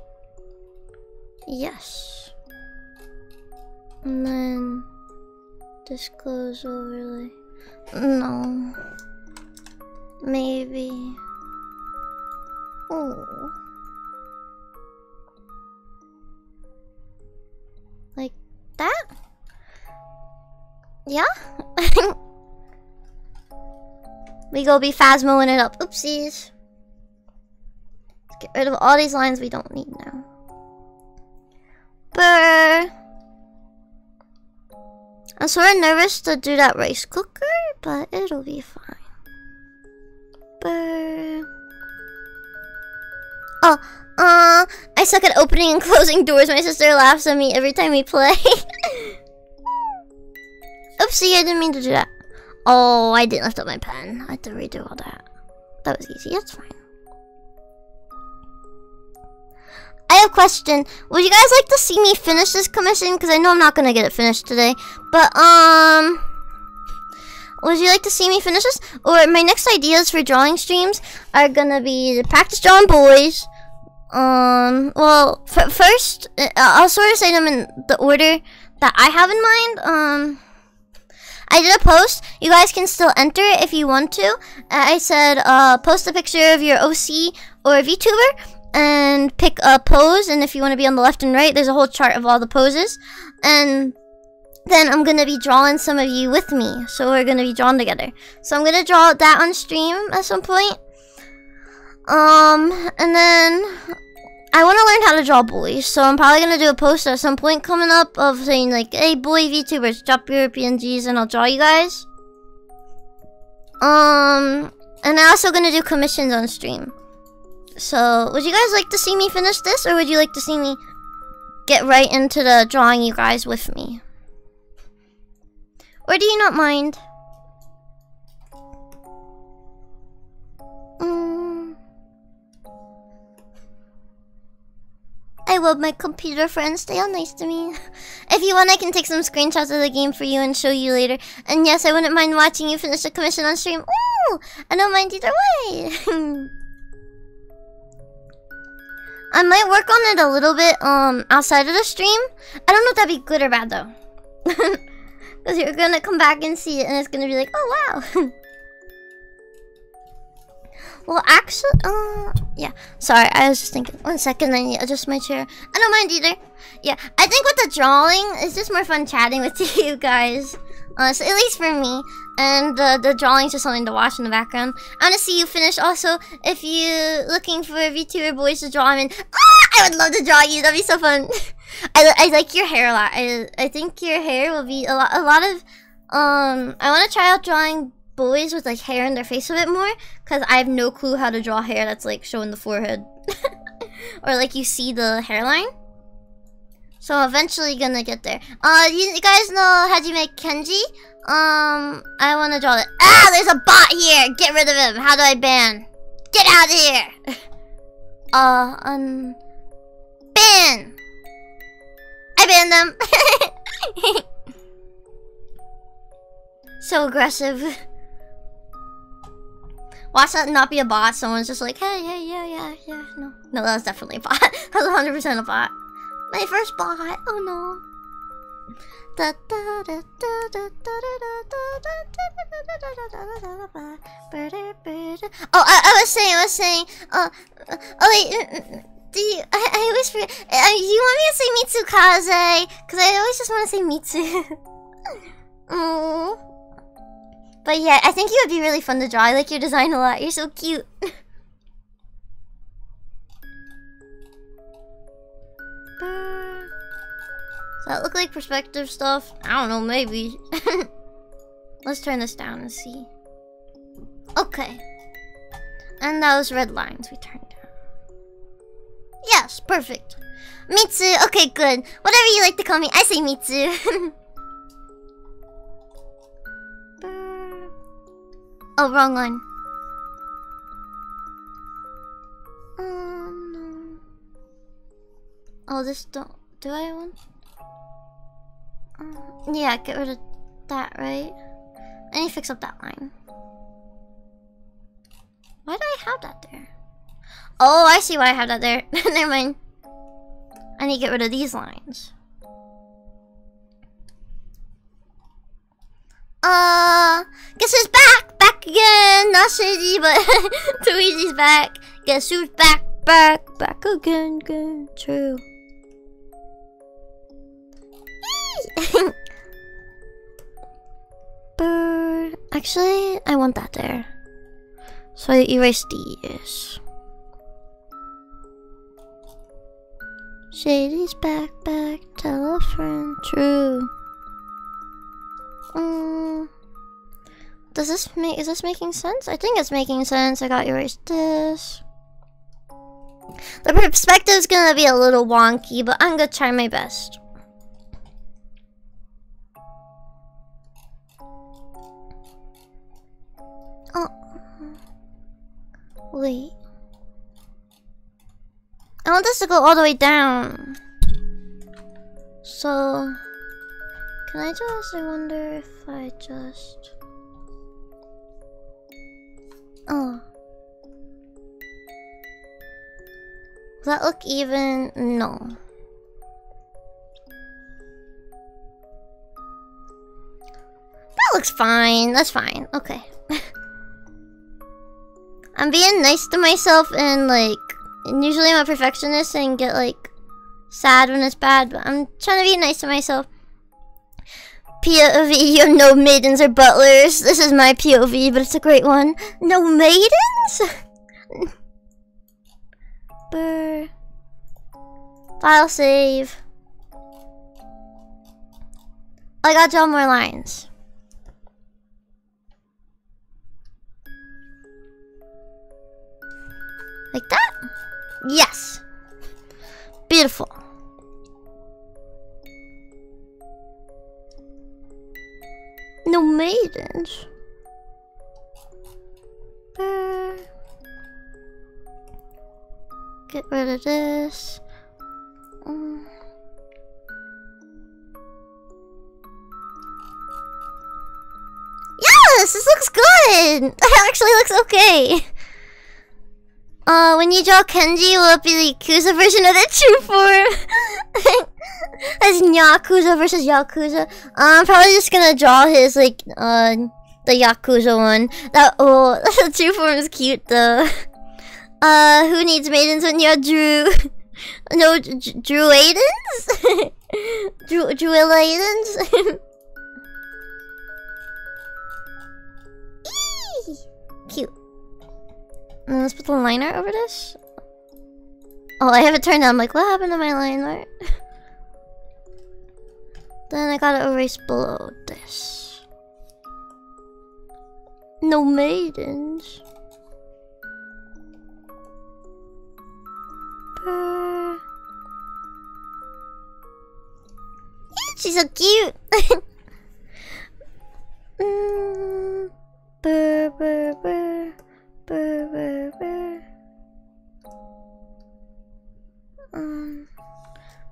Yes. And then this goes over like... No. Maybe. Oh. Like that? Yeah? We go be Phasmoing it up. Oopsies. Let's get rid of all these lines we don't need now. Brr. I'm sort of nervous to do that rice cooker, but it'll be fine. Brr. Oh, I suck at opening and closing doors. My sister laughs at me every time we play. Oopsie, I didn't mean to do that. Oh, I didn't lift up my pen. I had to redo all that. That was easy, that's fine. I have a question. Would you guys like to see me finish this commission? Because I know I'm not going to get it finished today. But, would you like to see me finish this? Or my next ideas for drawing streams are going to be to practice drawing boys. Well, first, I'll sort of say them in the order that I have in mind. I did a post. You guys can still enter it if you want to. I said, post a picture of your OC or VTuber and pick a pose. And if you want to be on the left and right, there's a whole chart of all the poses. And then I'm going to be drawing some of you with me. So we're going to be drawn together. So I'm going to draw that on stream at some point. And then I want to learn how to draw boys. So I'm probably going to do a post at some point coming up of saying like, hey boy VTubers, drop your PNGs and I'll draw you guys. And I'm also gonna do commissions on stream. So, would you guys like to see me finish this, or would you like to see me get right into the drawing you guys with me? Or do you not mind? I love my computer friends. They all nice to me. If you want, I can take some screenshots of the game for you and show you later. And yes, I wouldn't mind watching you finish the commission on stream. Ooh! I don't mind either way. I might work on it a little bit outside of the stream. I don't know if that'd be good or bad though. Because you're gonna come back and see it and it's gonna be like, oh wow. Well, actually, yeah. Sorry, I was just thinking. 1 second, I need to adjust my chair. I don't mind either. Yeah, I think with the drawing, it's just more fun chatting with you guys. So at least for me. And the drawing's just something to watch in the background. I want to see you finish. Also, if you're looking for VTuber boys to draw him in, I would love to draw you. That'd be so fun. I like your hair a lot. I think your hair will be a lot of. I want to try out drawing boys with like hair in their face a bit more, because I have no clue how to draw hair that's like showing the forehead or like you see the hairline. So I'm eventually gonna get there. You guys know Hajime Kenji? I want to draw that. There's a bot here. Get rid of him. How do I ban? Get out of here. Ban. I banned them. So aggressive. Watch that not be a bot. Someone's just like, hey, yeah. No, that was definitely a bot. That was 100% a bot. My first bot. Oh no. Oh, I was saying. Oh wait. Do you? I always forget. You want me to say Mitsukaze? Because I always just want to say Mitsu. But yeah, I think you would be really fun to draw. I like your design a lot. You're so cute. Does that look like perspective stuff? I don't know, maybe. Let's turn this down and see. Okay. And those red lines we turned down. Yes, perfect. Mitsu, okay, good. Whatever you like to call me, I say Mitsu. Oh, wrong one. No. Oh, this don't. Do I want? Yeah, get rid of that, right? I need to fix up that line. Why do I have that there? Oh, I see why I have that there. Never mind. I need to get rid of these lines. Guess who's back? Back again. Not shady, but Luigi's back. Guess who's back? Back again. True. Bird. Actually, I want that there. So I erase these. Shady's back. Tell a friend. True. Is this making sense? I think it's making sense. I got erased this. The perspective's gonna be a little wonky, but I'm gonna try my best. Oh. Wait. I want this to go all the way down. So... Can I just... I wonder if I just... Oh. Does that look even? No. That looks fine. That's fine. Okay. I'm being nice to myself and like... And usually I'm a perfectionist and get like... sad when it's bad, but I'm trying to be nice to myself. POV, you have no maidens or butlers. This is my POV, but it's a great one. No maidens? Brr. File save. I gotta draw more lines. Like that? Yes. Beautiful. No maidens. Get rid of this. Yes, this looks good. It actually looks okay. When you draw Kenji, will it be the Yakuza version of the true form? As Yakuza versus Yakuza. I'm probably just gonna draw his like the Yakuza one. That the true form is cute though. Who needs maidens when you're Drew? No, Druidens? Druidens? Cute. And let's put the liner over this. Oh, I have it turned on. I'm like, what happened to my liner? Then I gotta erase below this. No maidens. She's so cute. Burr, burr, burr. Burr, burr, burr.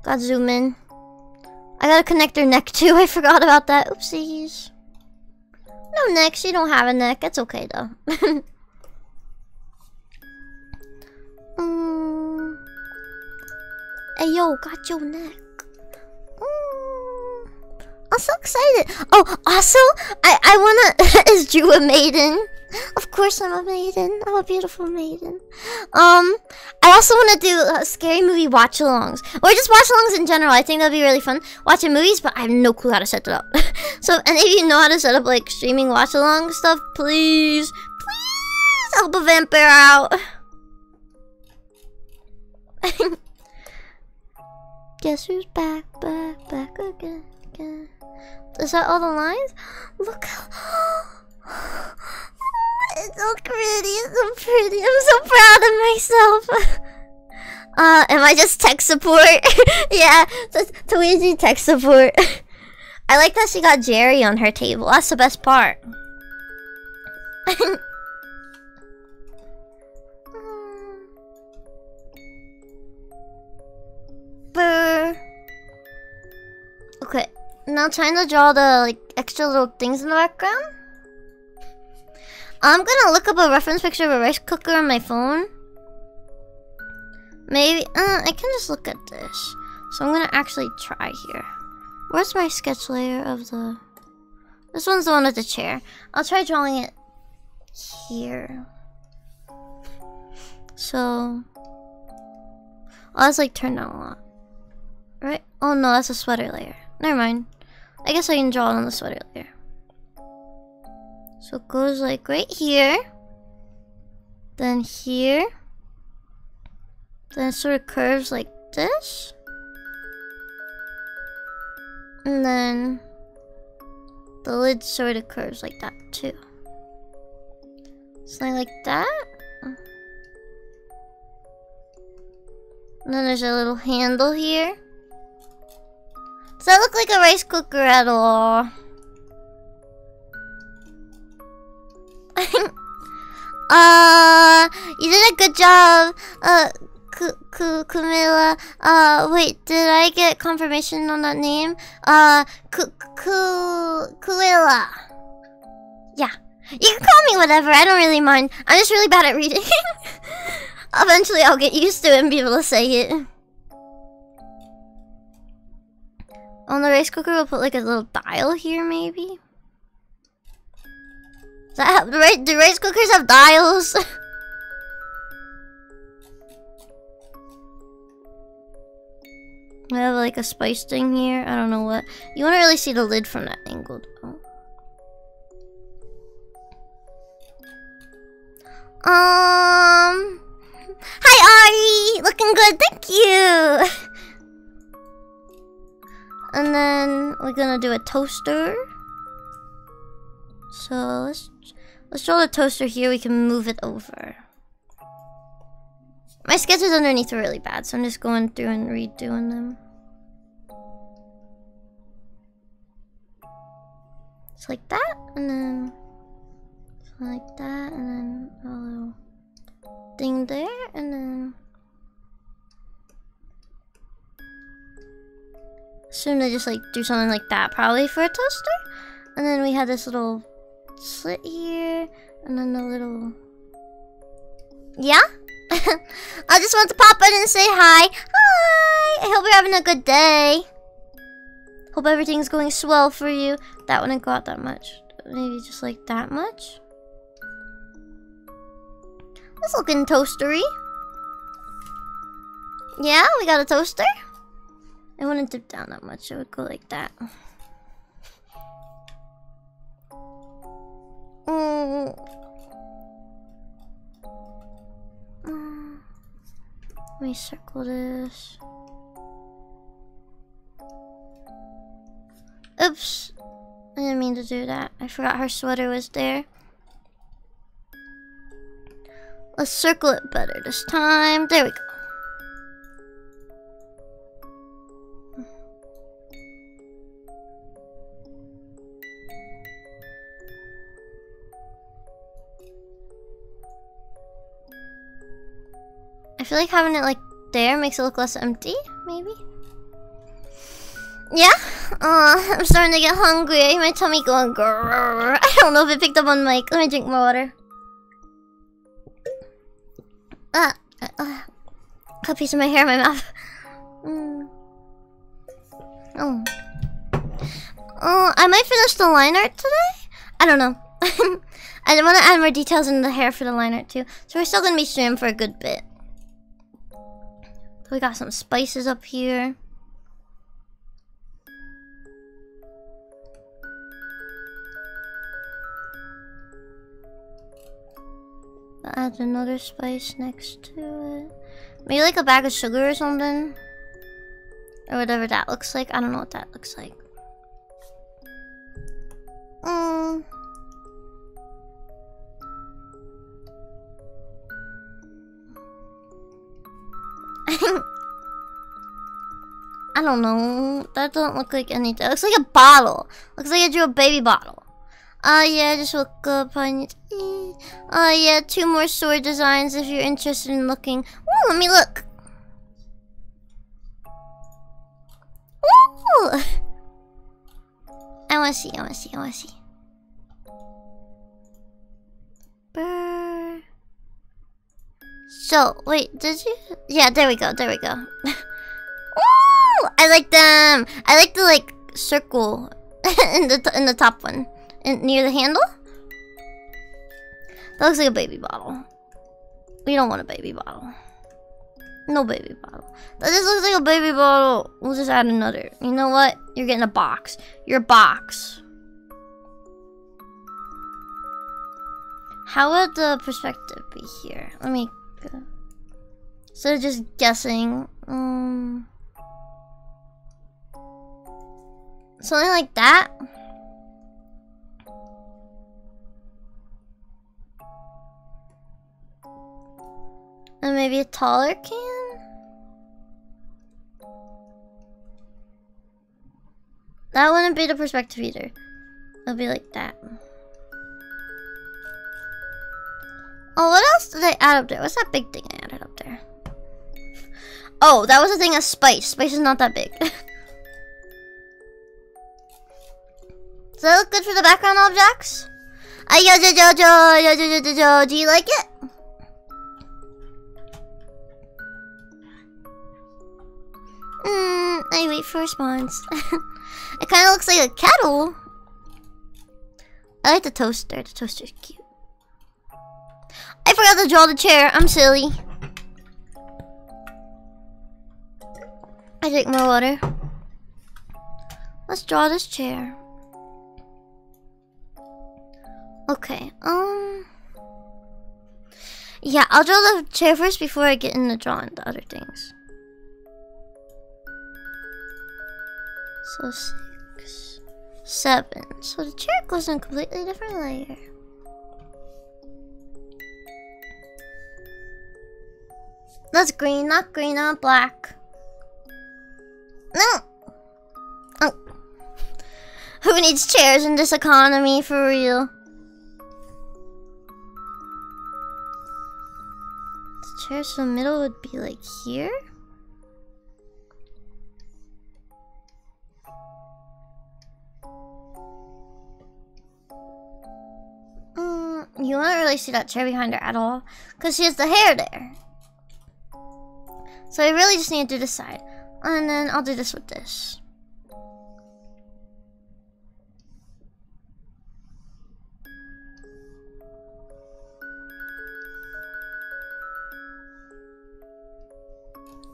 Gotta zoom in. I gotta connect her neck too. I forgot about that. Oopsies. No neck. She don't have a neck. It's okay though. Hey yo, got your neck. I'm so excited. Oh, also, I wanna. Is Drew a maiden? Of course I'm a maiden. I'm a beautiful maiden. I also want to do scary movie watch-alongs. Or just watch-alongs in general. I think that'd be really fun. Watching movies, but I have no clue how to set that up. So if any of you know how to set up like streaming watch-along stuff, please help a vampire out. Guess who's back again. Is that all the lines? Look how... It's so pretty, it's so pretty. I'm so proud of myself. Am I just tech support? Yeah, just Luigi tech support. I like that she got Jerry on her table. That's the best part. Okay, now trying to draw the like extra little things in the background. I'm gonna look up a reference picture of a rice cooker on my phone. Maybe, I can just look at this. So I'm gonna actually try here. Where's my sketch layer of the... This one's the one with the chair. I'll try drawing it here. So... Oh, that's like turned down a lot. Right? Oh no, that's a sweater layer. Never mind. I guess I can draw it on the sweater layer. So it goes like right here. Then here. Then it sort of curves like this. And then the lid sort of curves like that too. Something like that. And then there's a little handle here. Does that look like a rice cooker at all? You did a good job, Camilla. Wait, did I get confirmation on that name? Kuila. Yeah. You can call me whatever, I don't really mind. I'm just really bad at reading. Eventually I'll get used to it and be able to say it. On the rice cooker, we'll put like a little dial here, maybe? Does that have, do rice cookers have dials? I have like a spice thing here. I don't know what. You want to really see the lid from that angle, though. Hi Ari! Looking good, thank you! And then we're gonna do a toaster. So let's draw the toaster here, we can move it over. My sketches underneath are really bad, so I'm just going through and redoing them. Just like that, and then like that, and then a little thing there, and then assume they just like do something like that, probably for a toaster. And then we had this little slit here, and then a little, yeah. I just want to pop in and say hi. Hi! I hope you're having a good day. Hope everything's going swell for you. That wouldn't go out that much. Maybe just like that much. It's looking toastery. Yeah, we got a toaster. It wouldn't dip down that much. It would go like that. Let me circle this. Oops. I didn't mean to do that. I forgot her sweater was there. Let's circle it better this time. There we go. I feel like having it like there makes it look less empty, maybe? Yeah? I'm starting to get hungry. My tummy going grrr. I don't know if it picked up on mic. Let me drink more water. Got a piece of my hair in my mouth. I might finish the line art today. I don't know. I want to add more details in the hair for the line art too. So we're still going to be streaming for a good bit. We got some spices up here. I'll add another spice next to it. Maybe like a bag of sugar or something. Or whatever that looks like. I don't know what that looks like. I don't know. That doesn't look like anything. It looks like a bottle. Looks like I drew a baby bottle. Yeah, I just woke up. I need to eat. Yeah, 2 more sword designs if you're interested in looking. Ooh, let me look. Ooh! I wanna see. Brr. So, wait, did you? Yeah, there we go. Ooh! I like them. I like the like circle in the top one. Near the handle? That looks like a baby bottle. We don't want a baby bottle. No baby bottle. That just looks like a baby bottle. We'll just add another. You know what? You're getting a box. Your box. How would the perspective be here? Let me go. Instead of just guessing. Something like that. And maybe a taller can? That wouldn't be the perspective either. It'll be like that. Oh, what else did I add up there? What's that big thing I added up there? Oh, that was a thing of spice. Spice is not that big. Does that look good for the background objects? Do you like it? I wait for a response. It kind of looks like a kettle. I like the toaster. The toaster's cute. I forgot to draw the chair. I'm silly. I drink more water. Let's draw this chair. Okay, yeah, I'll draw the chair first before I get into drawing the other things. So 6, 7. So the chair goes in a completely different layer. That's green, not green, not black. No! Oh. Who needs chairs in this economy, for real? The chairs in the middle would be like here? You won't really see that chair behind her at all, because she has the hair there. So I really just need to do this side. And then I'll do this with this.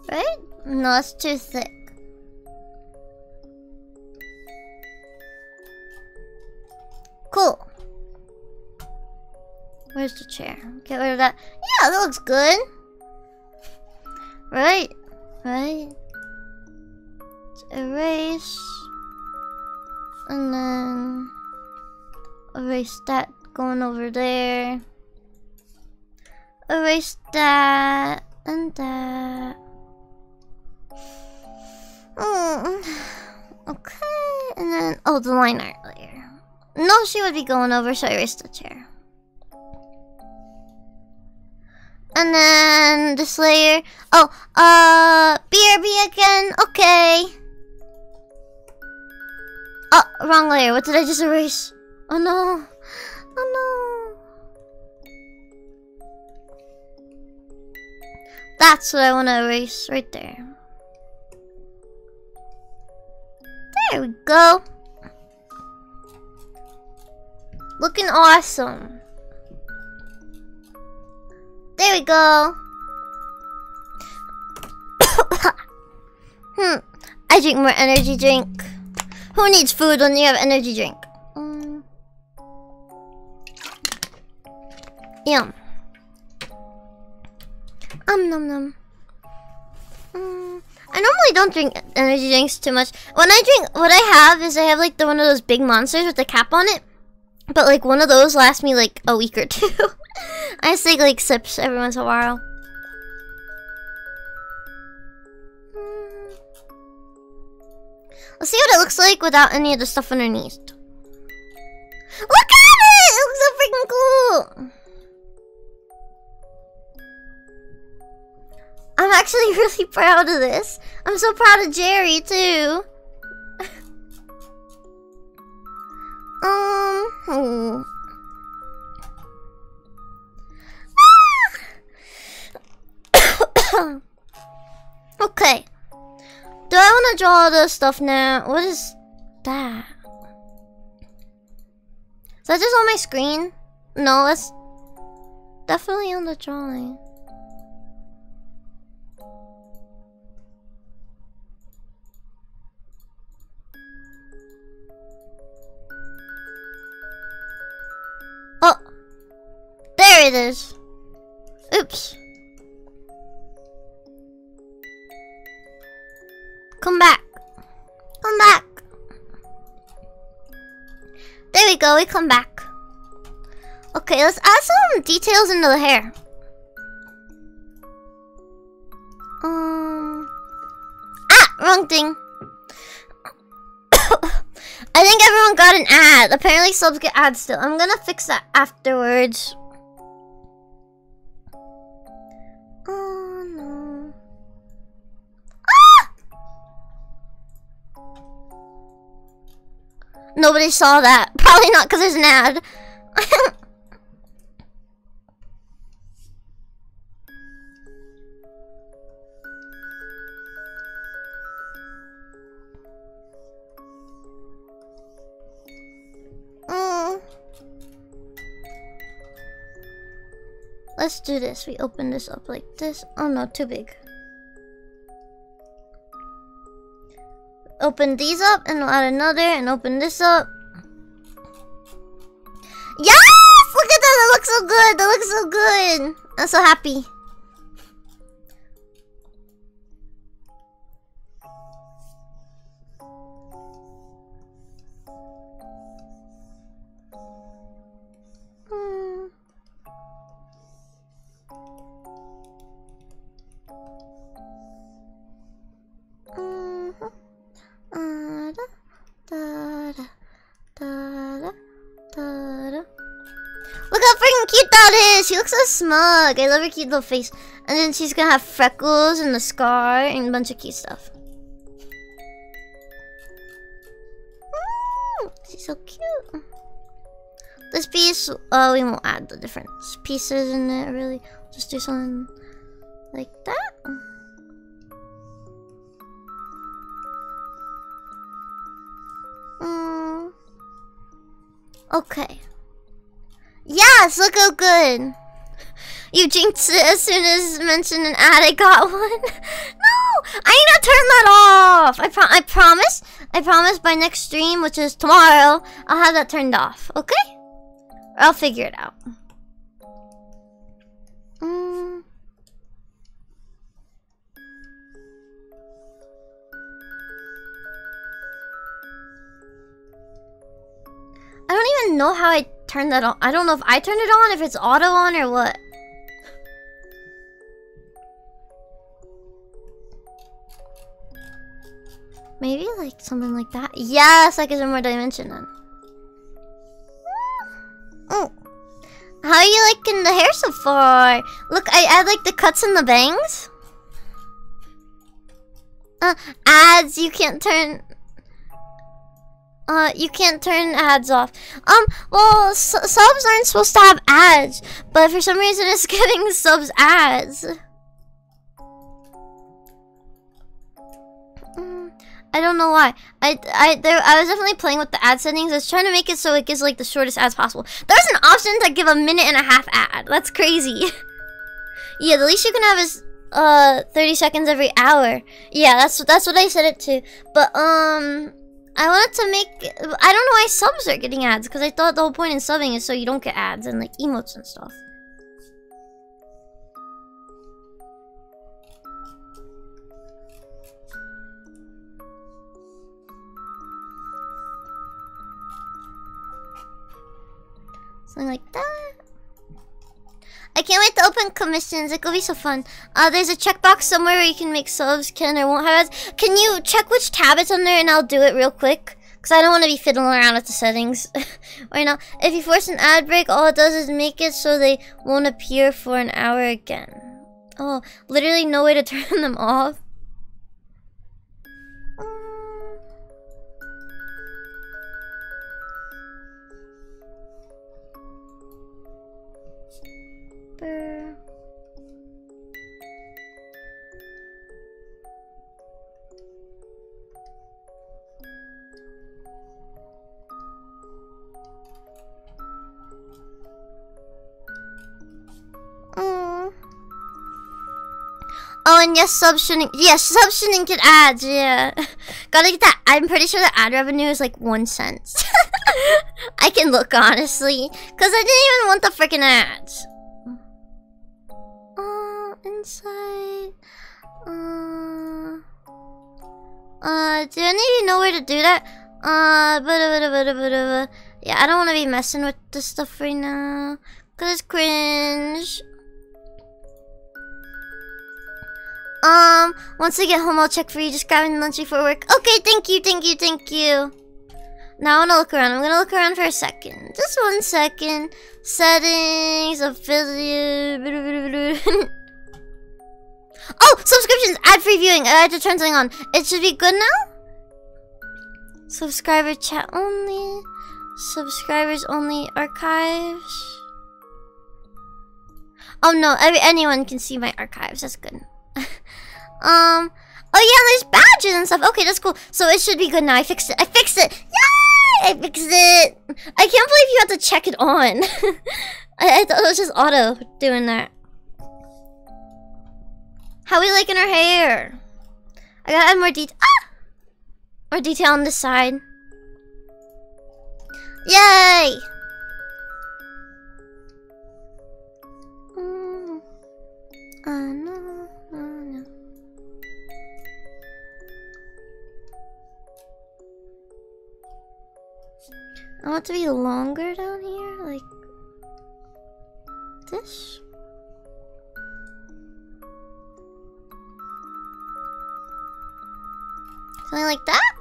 Right? No, that's too thick. Cool. Where's the chair? Get rid of that. Yeah, that looks good. Right? Right? Let's erase. And then erase that going over there. Erase that and that. Okay, and then oh, the line art layer. No, she would be going over, so I erased the chair. And then this layer. Oh, BRB again. Okay. Oh, wrong layer. What did I just erase? Oh no. Oh no. That's what I want to erase right there. There we go. Looking awesome. There we go. I drink more energy drink. Who needs food when you have energy drink? Yum. Nom nom. I normally don't drink energy drinks too much. When I drink, what I have is I have like one of those big monsters with the cap on it. But like one of those lasts me like a week or two. I just take like sips every once in a while. Let's see what it looks like without any of the stuff underneath. Look at it! It looks so freaking cool! I'm actually really proud of this. I'm so proud of Jerry too. Okay. Do I want to draw all this stuff now? What is that? Is that just on my screen? No, that's definitely on the drawing. Oh, there it is. Oops. Come back. Come back. There we go, we come back. Okay, let's add some details into the hair. Wrong thing. I think everyone got an ad. Apparently subs get ads still. I'm gonna fix that afterwards. Oh no. Nobody saw that. Probably not because there's an ad. Let's do this. We open this up like this. Oh no, too big. Open these up and we'll add another and open this up. Yes! Look at that! That looks so good! That looks so good! I'm so happy. Look how freaking cute that is! She looks so smug. I love her cute little face. And then she's gonna have freckles and a scar and a bunch of cute stuff. She's so cute. This piece, we won't add the different pieces in it, really. Just do something like that. Okay. Yes, look how good. You jinxed it as soon as mentioned an ad. I got one. No, I need to turn that off. I promise. I promise by next stream, which is tomorrow, I'll have that turned off. Okay? Or I'll figure it out. I don't even know how I turned that on. I don't know if I turned it on, if it's auto on or what. Maybe like something like that. Yes, that gives it more dimension then. How are you liking the hair so far? Look, I add like the cuts and the bangs. Ads, you can't turn ads off. Well, subs aren't supposed to have ads, but for some reason it's giving subs ads. I don't know why. I was definitely playing with the ad settings. I was trying to make it so it gives like the shortest ads possible. There's an option to give a 1.5-minute ad. That's crazy. Yeah, the least you can have is 30 seconds every hour. Yeah, that's what I set it to. But I wanted to make, I don't know why subs are getting ads, because I thought the whole point in subbing is so you don't get ads and like emotes and stuff. Something like that. I can't wait to open commissions. It'll be so fun. There's a checkbox somewhere where you can make subs. Can or won't have ads. Can you check which tab it's under and I'll do it real quick? Because I don't want to be fiddling around with the settings right now. If you force an ad break, all it does is make it so they won't appear for an hour again. Oh, literally no way to turn them off. Oh, and yes, subs shouldn't get ads, yeah. Gotta get that. I'm pretty sure the ad revenue is like 1 cent. I can look, honestly. Because I didn't even want the freaking ads. Inside. Do any of you know where to do that? Yeah, I don't want to be messing with this stuff right now. Because it's cringe. Once I get home, I'll check for you. Just grabbing lunch before work. Okay, thank you. Now I want to look around. I'm gonna look around for a second. Just 1 second. Settings, affiliate. Oh, subscriptions, ad-free viewing. I had to turn something on. It should be good now? Subscriber chat only. Subscribers only archives. Oh no, anyone can see my archives. That's good. Oh yeah, there's badges and stuff. Okay, that's cool. So it should be good now. I fixed it. Yay! I fixed it. I can't believe you had to check it on. I thought it was just auto doing that. How are we liking her hair? I gotta add more detail. More detail on this side. Yay! No. I want it to be longer down here, like this. Something like that?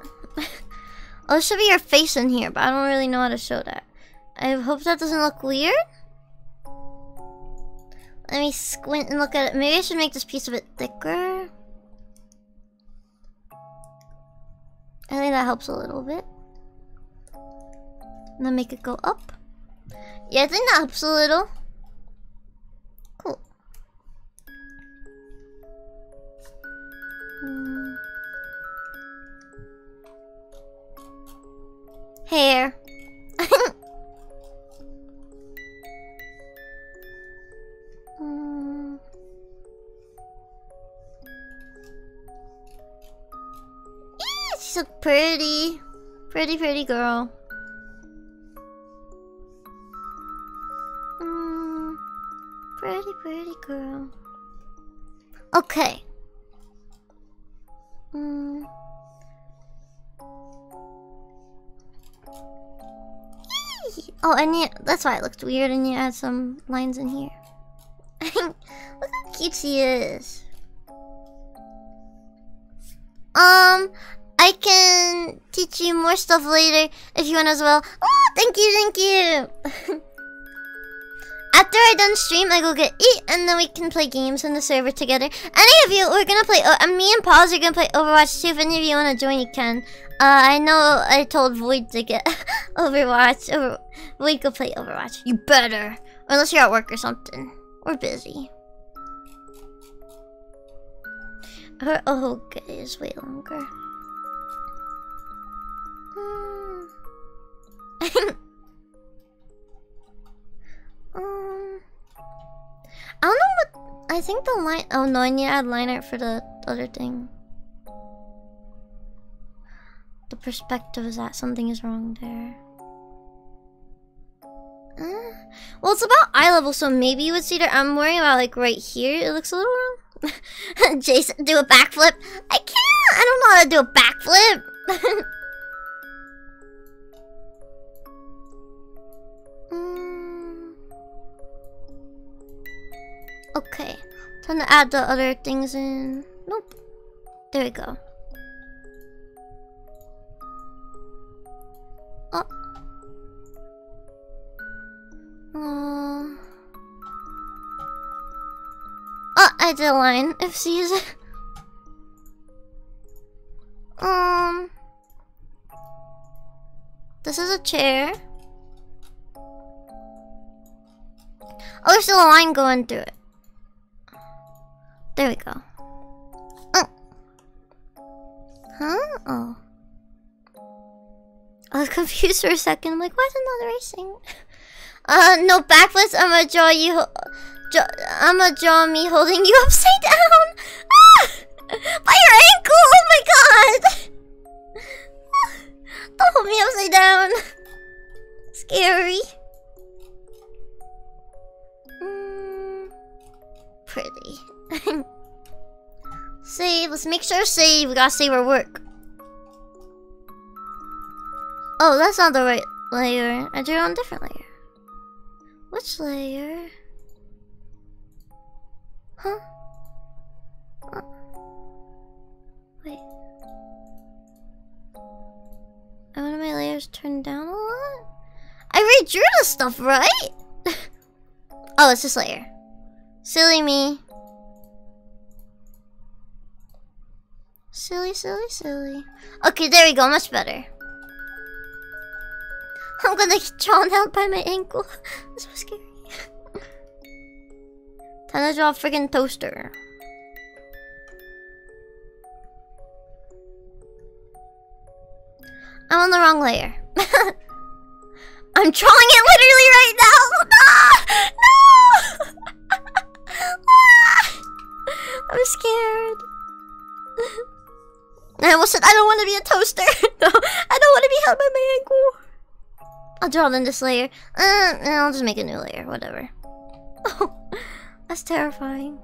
Oh, it should be your face in here, but I don't really know how to show that. I hope that doesn't look weird. Let me squint and look at it. Maybe I should make this piece a bit thicker. I think that helps a little bit. And then make it go up. Yeah, I think that helps a little. Cool. Hair. She's so pretty. Pretty girl. Pretty girl. Okay. Oh, that's why it looked weird. I need to add some lines in here. Look how cute she is. I can teach you more stuff later if you want as well. Oh, thank you. After I done stream, I go get eat, and then we can play games in the server together. Any of you, we're gonna play. Me and Paws are gonna play Overwatch too. If any of you wanna join, you can. I know I told Void to get Overwatch. Void go play Overwatch. You better, unless you're at work or something, or busy. Her okay is way longer. I don't know what. I think the line. Oh no, I need to add line art for the other thing. The perspective is that something is wrong there. Well, it's about eye level, so maybe you would see that. I'm worrying about like right here. It looks a little wrong. Jason, do a backflip. I can't. I don't know how to do a backflip. Okay, time to add the other things in. Nope. There we go. Oh. Oh, I did a line. If she's this is a chair. Oh, there's still a line going through it. There we go. Oh. Huh? Oh. I was confused for a second. I'm like, why is it not racing? No backflips. I'm gonna draw you. I'm gonna draw me holding you upside down. Ah! By your ankle. Oh my god. Don't hold me upside down. Scary. Pretty. Save. Let's make sure save. We gotta save our work. Oh, that's not the right layer. I drew on a different layer. Which layer? Huh? Wait. I wanted my layers turned down a lot? I redrew the stuff, right? Oh, it's this layer. Silly me. Silly. Okay, there we go. Much better. I'm gonna get drawn out by my ankle. That's so scary. Time to draw a friggin' toaster. I'm on the wrong layer. I'm drawing it literally right now. No! I'm scared. I almost said I don't want to be a toaster. No, I don't want to be held by my ankle. I'll draw in this layer. I'll just make a new layer. Whatever. Oh, that's terrifying.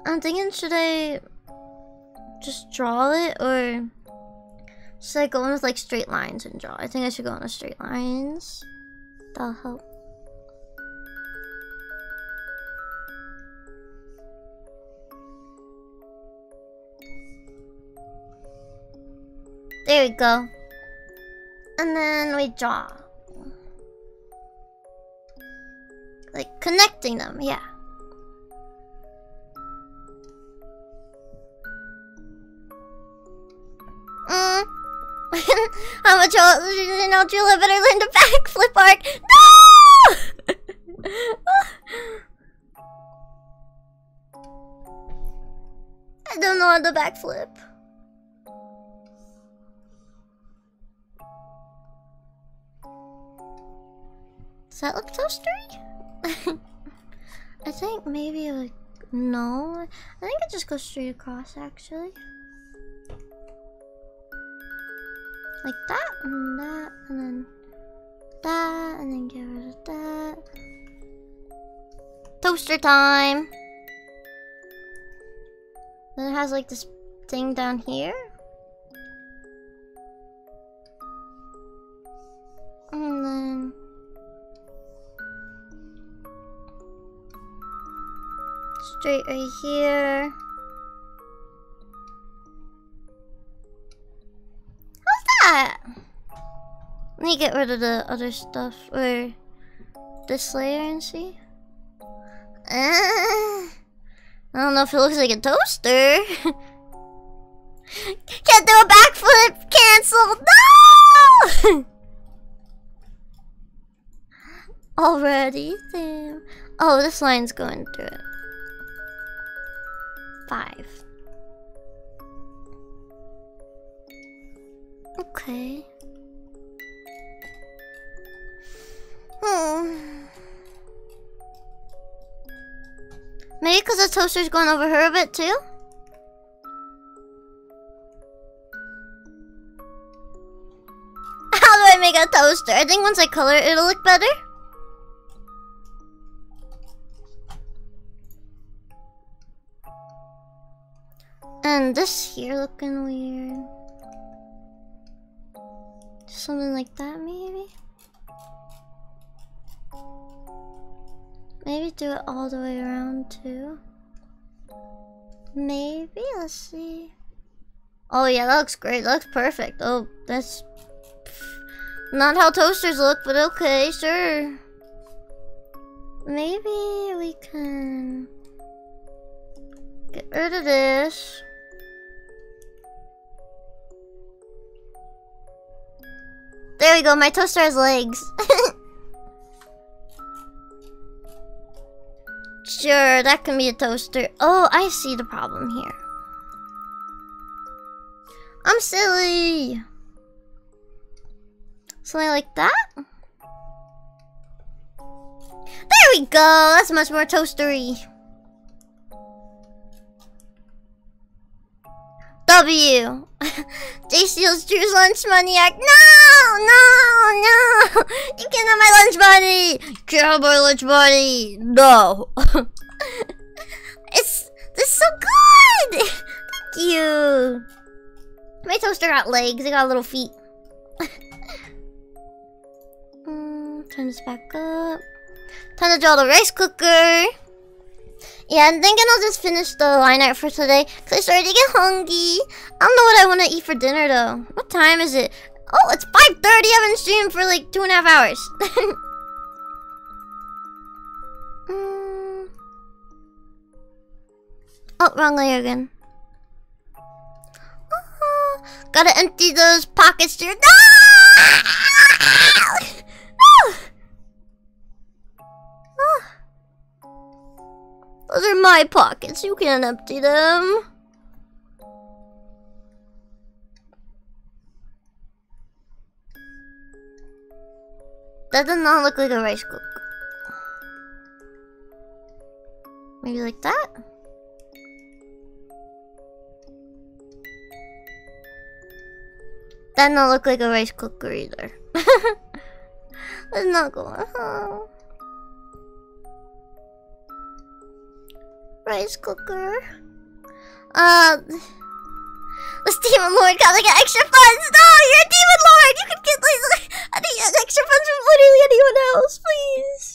I'm thinking, should I just draw it, or should I go in with like straight lines and draw? I think I should go on with straight lines. That'll help. There we go. And then we draw. Like, connecting them, yeah. How much drill better learn the backflip arc? No! I don't know how to backflip. Does that look toastery? I think maybe like no. I think it just goes straight across actually. Like that, and then that, and then get rid of that. Toaster time! Then it has like this thing down here. And then... straight right here. That? Let me get rid of the other stuff or this layer and see. I don't know if it looks like a toaster. Can't do a backflip! Cancel! No! Already? Damn. Oh, this line's going through it. 5. Okay. Maybe because the toaster's going over her a bit too? How do I make a toaster? I think once I color it, it'll look better. And this here looking weird. Something like that, maybe? Maybe do it all the way around, too. Maybe? Let's see. Oh, yeah, that looks great. That looks perfect. Oh, that's... not how toasters look, but okay, sure. Maybe we can... get rid of this. There we go, my toaster has legs. Sure, that can be a toaster. Oh, I see the problem here. I'm silly. Something like that? There we go, that's much more toastery. W. Jay steals Drew's lunch money. No! You can't have my lunch money! You can't have my lunch money! No! This is so good! Thank you! My toaster got legs, it got little feet. Turn this back up. Time to draw the rice cooker. Yeah, I'm thinking I'll just finish the line art for today because I started to get hungry. I don't know what I want to eat for dinner though. What time is it? Oh, it's 5:30. I haven't streamed for like 2.5 hours. Oh, wrong layer again. Gotta empty those pockets here. Those are my pockets. You can't empty them. That does not look like a rice cooker. Maybe like that? That does not look like a rice cooker either. It's not going home. Rice cooker. The Demon Lord got like extra funds. No, you're a Demon Lord. You can get like extra funds from literally anyone else, please.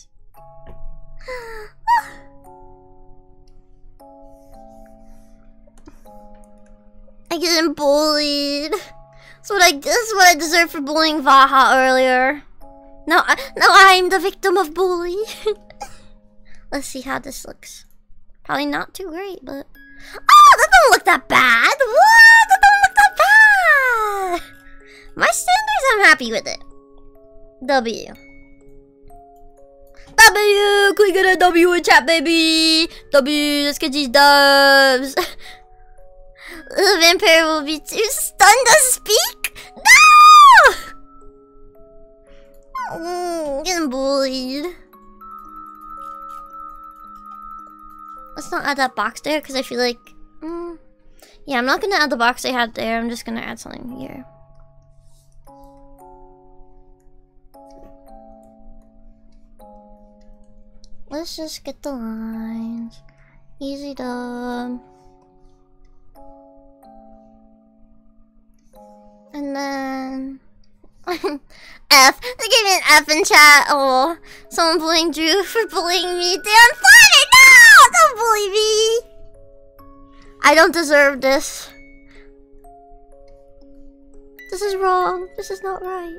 I getting bullied. That's what I deserve for bullying Vaha earlier. Now I'm the victim of bully. Let's see how this looks. Probably not too great, but... Oh, that don't look that bad! What? That don't look that bad! My standards, I'm happy with it. W. W! Can we get a W in chat, baby? W, let's get these dubs. The vampire will be too stunned to speak? No! Getting bullied. Let's not add that box there because I feel like... yeah, I'm not going to add the box I had there. I'm just going to add something here. Let's just get the lines. Easy dub. And then... F. They gave me an F in chat. Oh, someone bullying Drew for bullying me. Damn funny! No! Don't bully me! I don't deserve this. This is wrong. This is not right.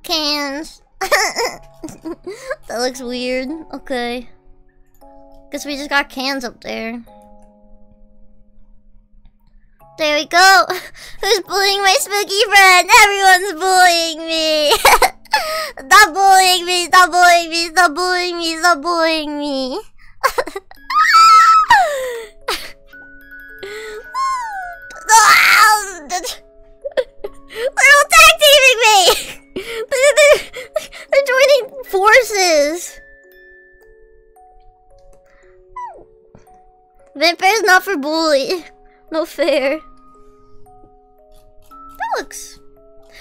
Cans. That looks weird. Okay. Guess we just got cans up there. There we go. Who's bullying my spooky friend? Everyone's bullying me. Stop bullying me. Stop bullying me. Stop bullying me. Stop bullying me. They're all tag teaming me! They're joining forces! Vampire's not for bully. No fair. That looks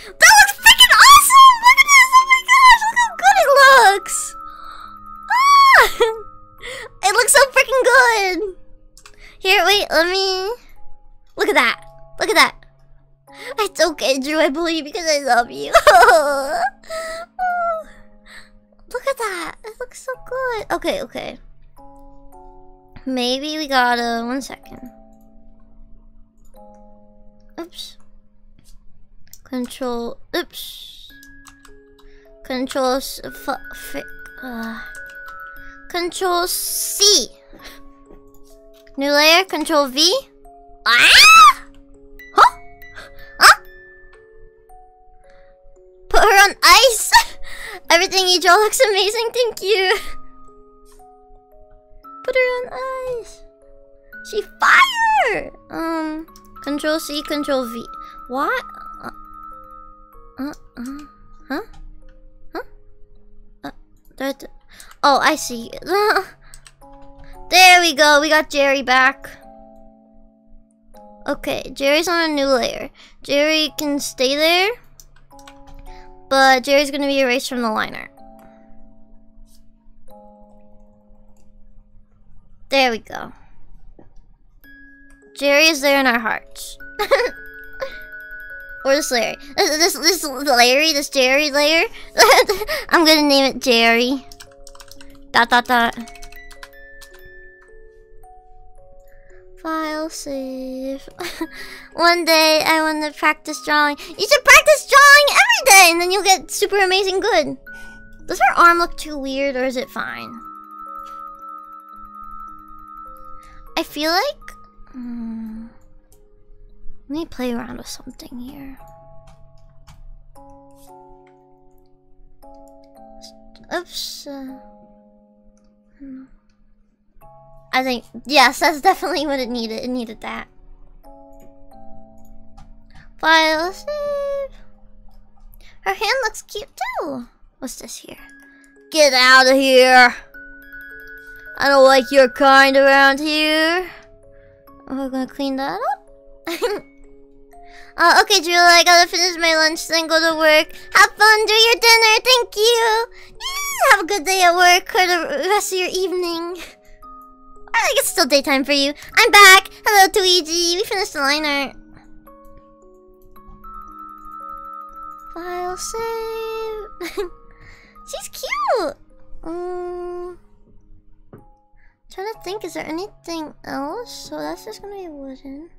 freaking awesome! Look at this! Oh my gosh! Look how good it looks! Ah! It looks so freaking good! Here, wait, let me... Look at that! Look at that! It's okay, Drew. I bully you because I love you. Look at that. It looks so good. Okay, okay. Maybe we gotta... 1 second. Oops. Control... Oops. Control... Control C. New layer. Control V. Ah! Huh? Huh? Put her on ice. Everything you draw looks amazing. Thank you. Put her on ice. She fire. Control C, Control V. What? Huh? Oh, I see. There we go. We got Jerry back. Okay, Jerry's on a new layer. Jerry can stay there, but Jerry's gonna be erased from the liner. There we go. Jerry is there in our hearts. Or this layer. This Larry, this Jerry layer. I'm gonna name it Jerry. ... File save. One day I want to practice drawing. You should practice drawing every day and then you'll get super amazing good. Does her arm look too weird or is it fine? I feel like... let me play around with something here. Oops. I think, yes, that's definitely what it needed. It needed that. File save. Her hand looks cute too. What's this here? Get out of here. I don't like your kind around here. Oh, we're gonna clean that up. Okay, Drew, I gotta finish my lunch, then go to work. Have fun, do your dinner, thank you. Yeah, have a good day at work or the rest of your evening. I think it's still daytime for you. I'm back. Hello, Luigi. We finished the line art. File save. She's cute. Trying to think, is there anything else? So that's just gonna be wooden.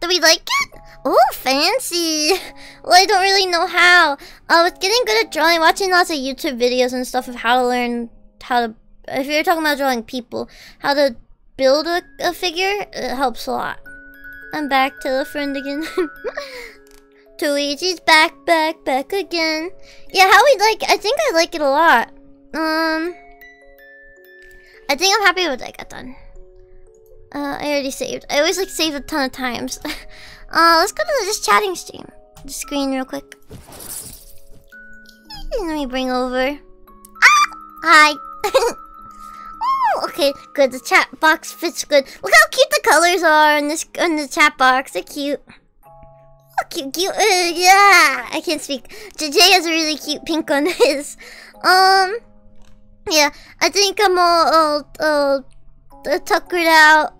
Do we like it? Oh, fancy. Well, I don't really know how. I was getting good at drawing, watching lots of YouTube videos and stuff of how to learn how to, if you're talking about drawing people, how to build a figure, it helps a lot. I'm back, tell a friend again. Luigi's back again. Yeah, how we like, I think I like it a lot. I think I'm happy with what I got done. I already saved. I always like save a ton of times. Let's go to this chatting stream. The screen real quick. Let me bring over. Ah! Hi. Oh, okay, good. The chat box fits good. Look how cute the colors are in the chat box. They're cute. Oh, cute. Yeah, I can't speak. JJ has a really cute pink on his. Yeah, I think I'm all tuckered out.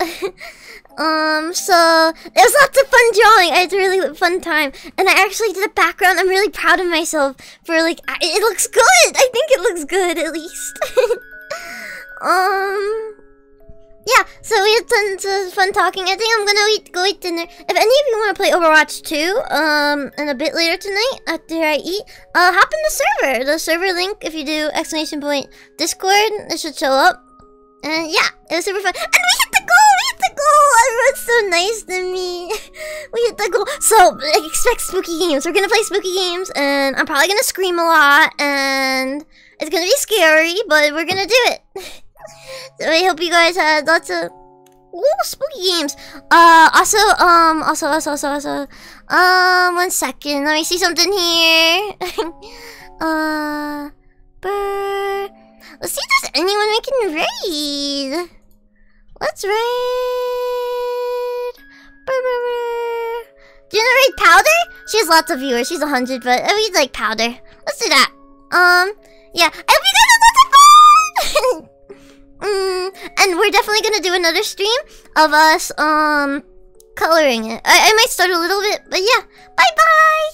So it was lots of fun drawing. I had a really fun time, and I actually did a background. I'm really proud of myself for like it looks good. I think it looks good at least. Yeah. So we had tons of fun talking. I think I'm gonna go eat dinner. If any of you want to play Overwatch 2, and a bit later tonight after I eat, hop in the server. The server link, if you do !Discord, it should show up. And yeah, it was super fun. And we hit the goal! Everyone's so nice to me. We hit the goal. So, expect spooky games. We're gonna play spooky games, and I'm probably gonna scream a lot, and it's gonna be scary, but we're gonna do it. So I hope you guys had lots of spooky games. Also, 1 second. Let me see something here. Let's see if there's anyone we can raid. Let's raid. Do you want to raid Powder? She has lots of viewers. She's 100, but we like Powder. Let's do that. Yeah. I hope you guys had lots of fun. And we're definitely gonna do another stream of us coloring it. I might start a little bit, but yeah. Bye bye.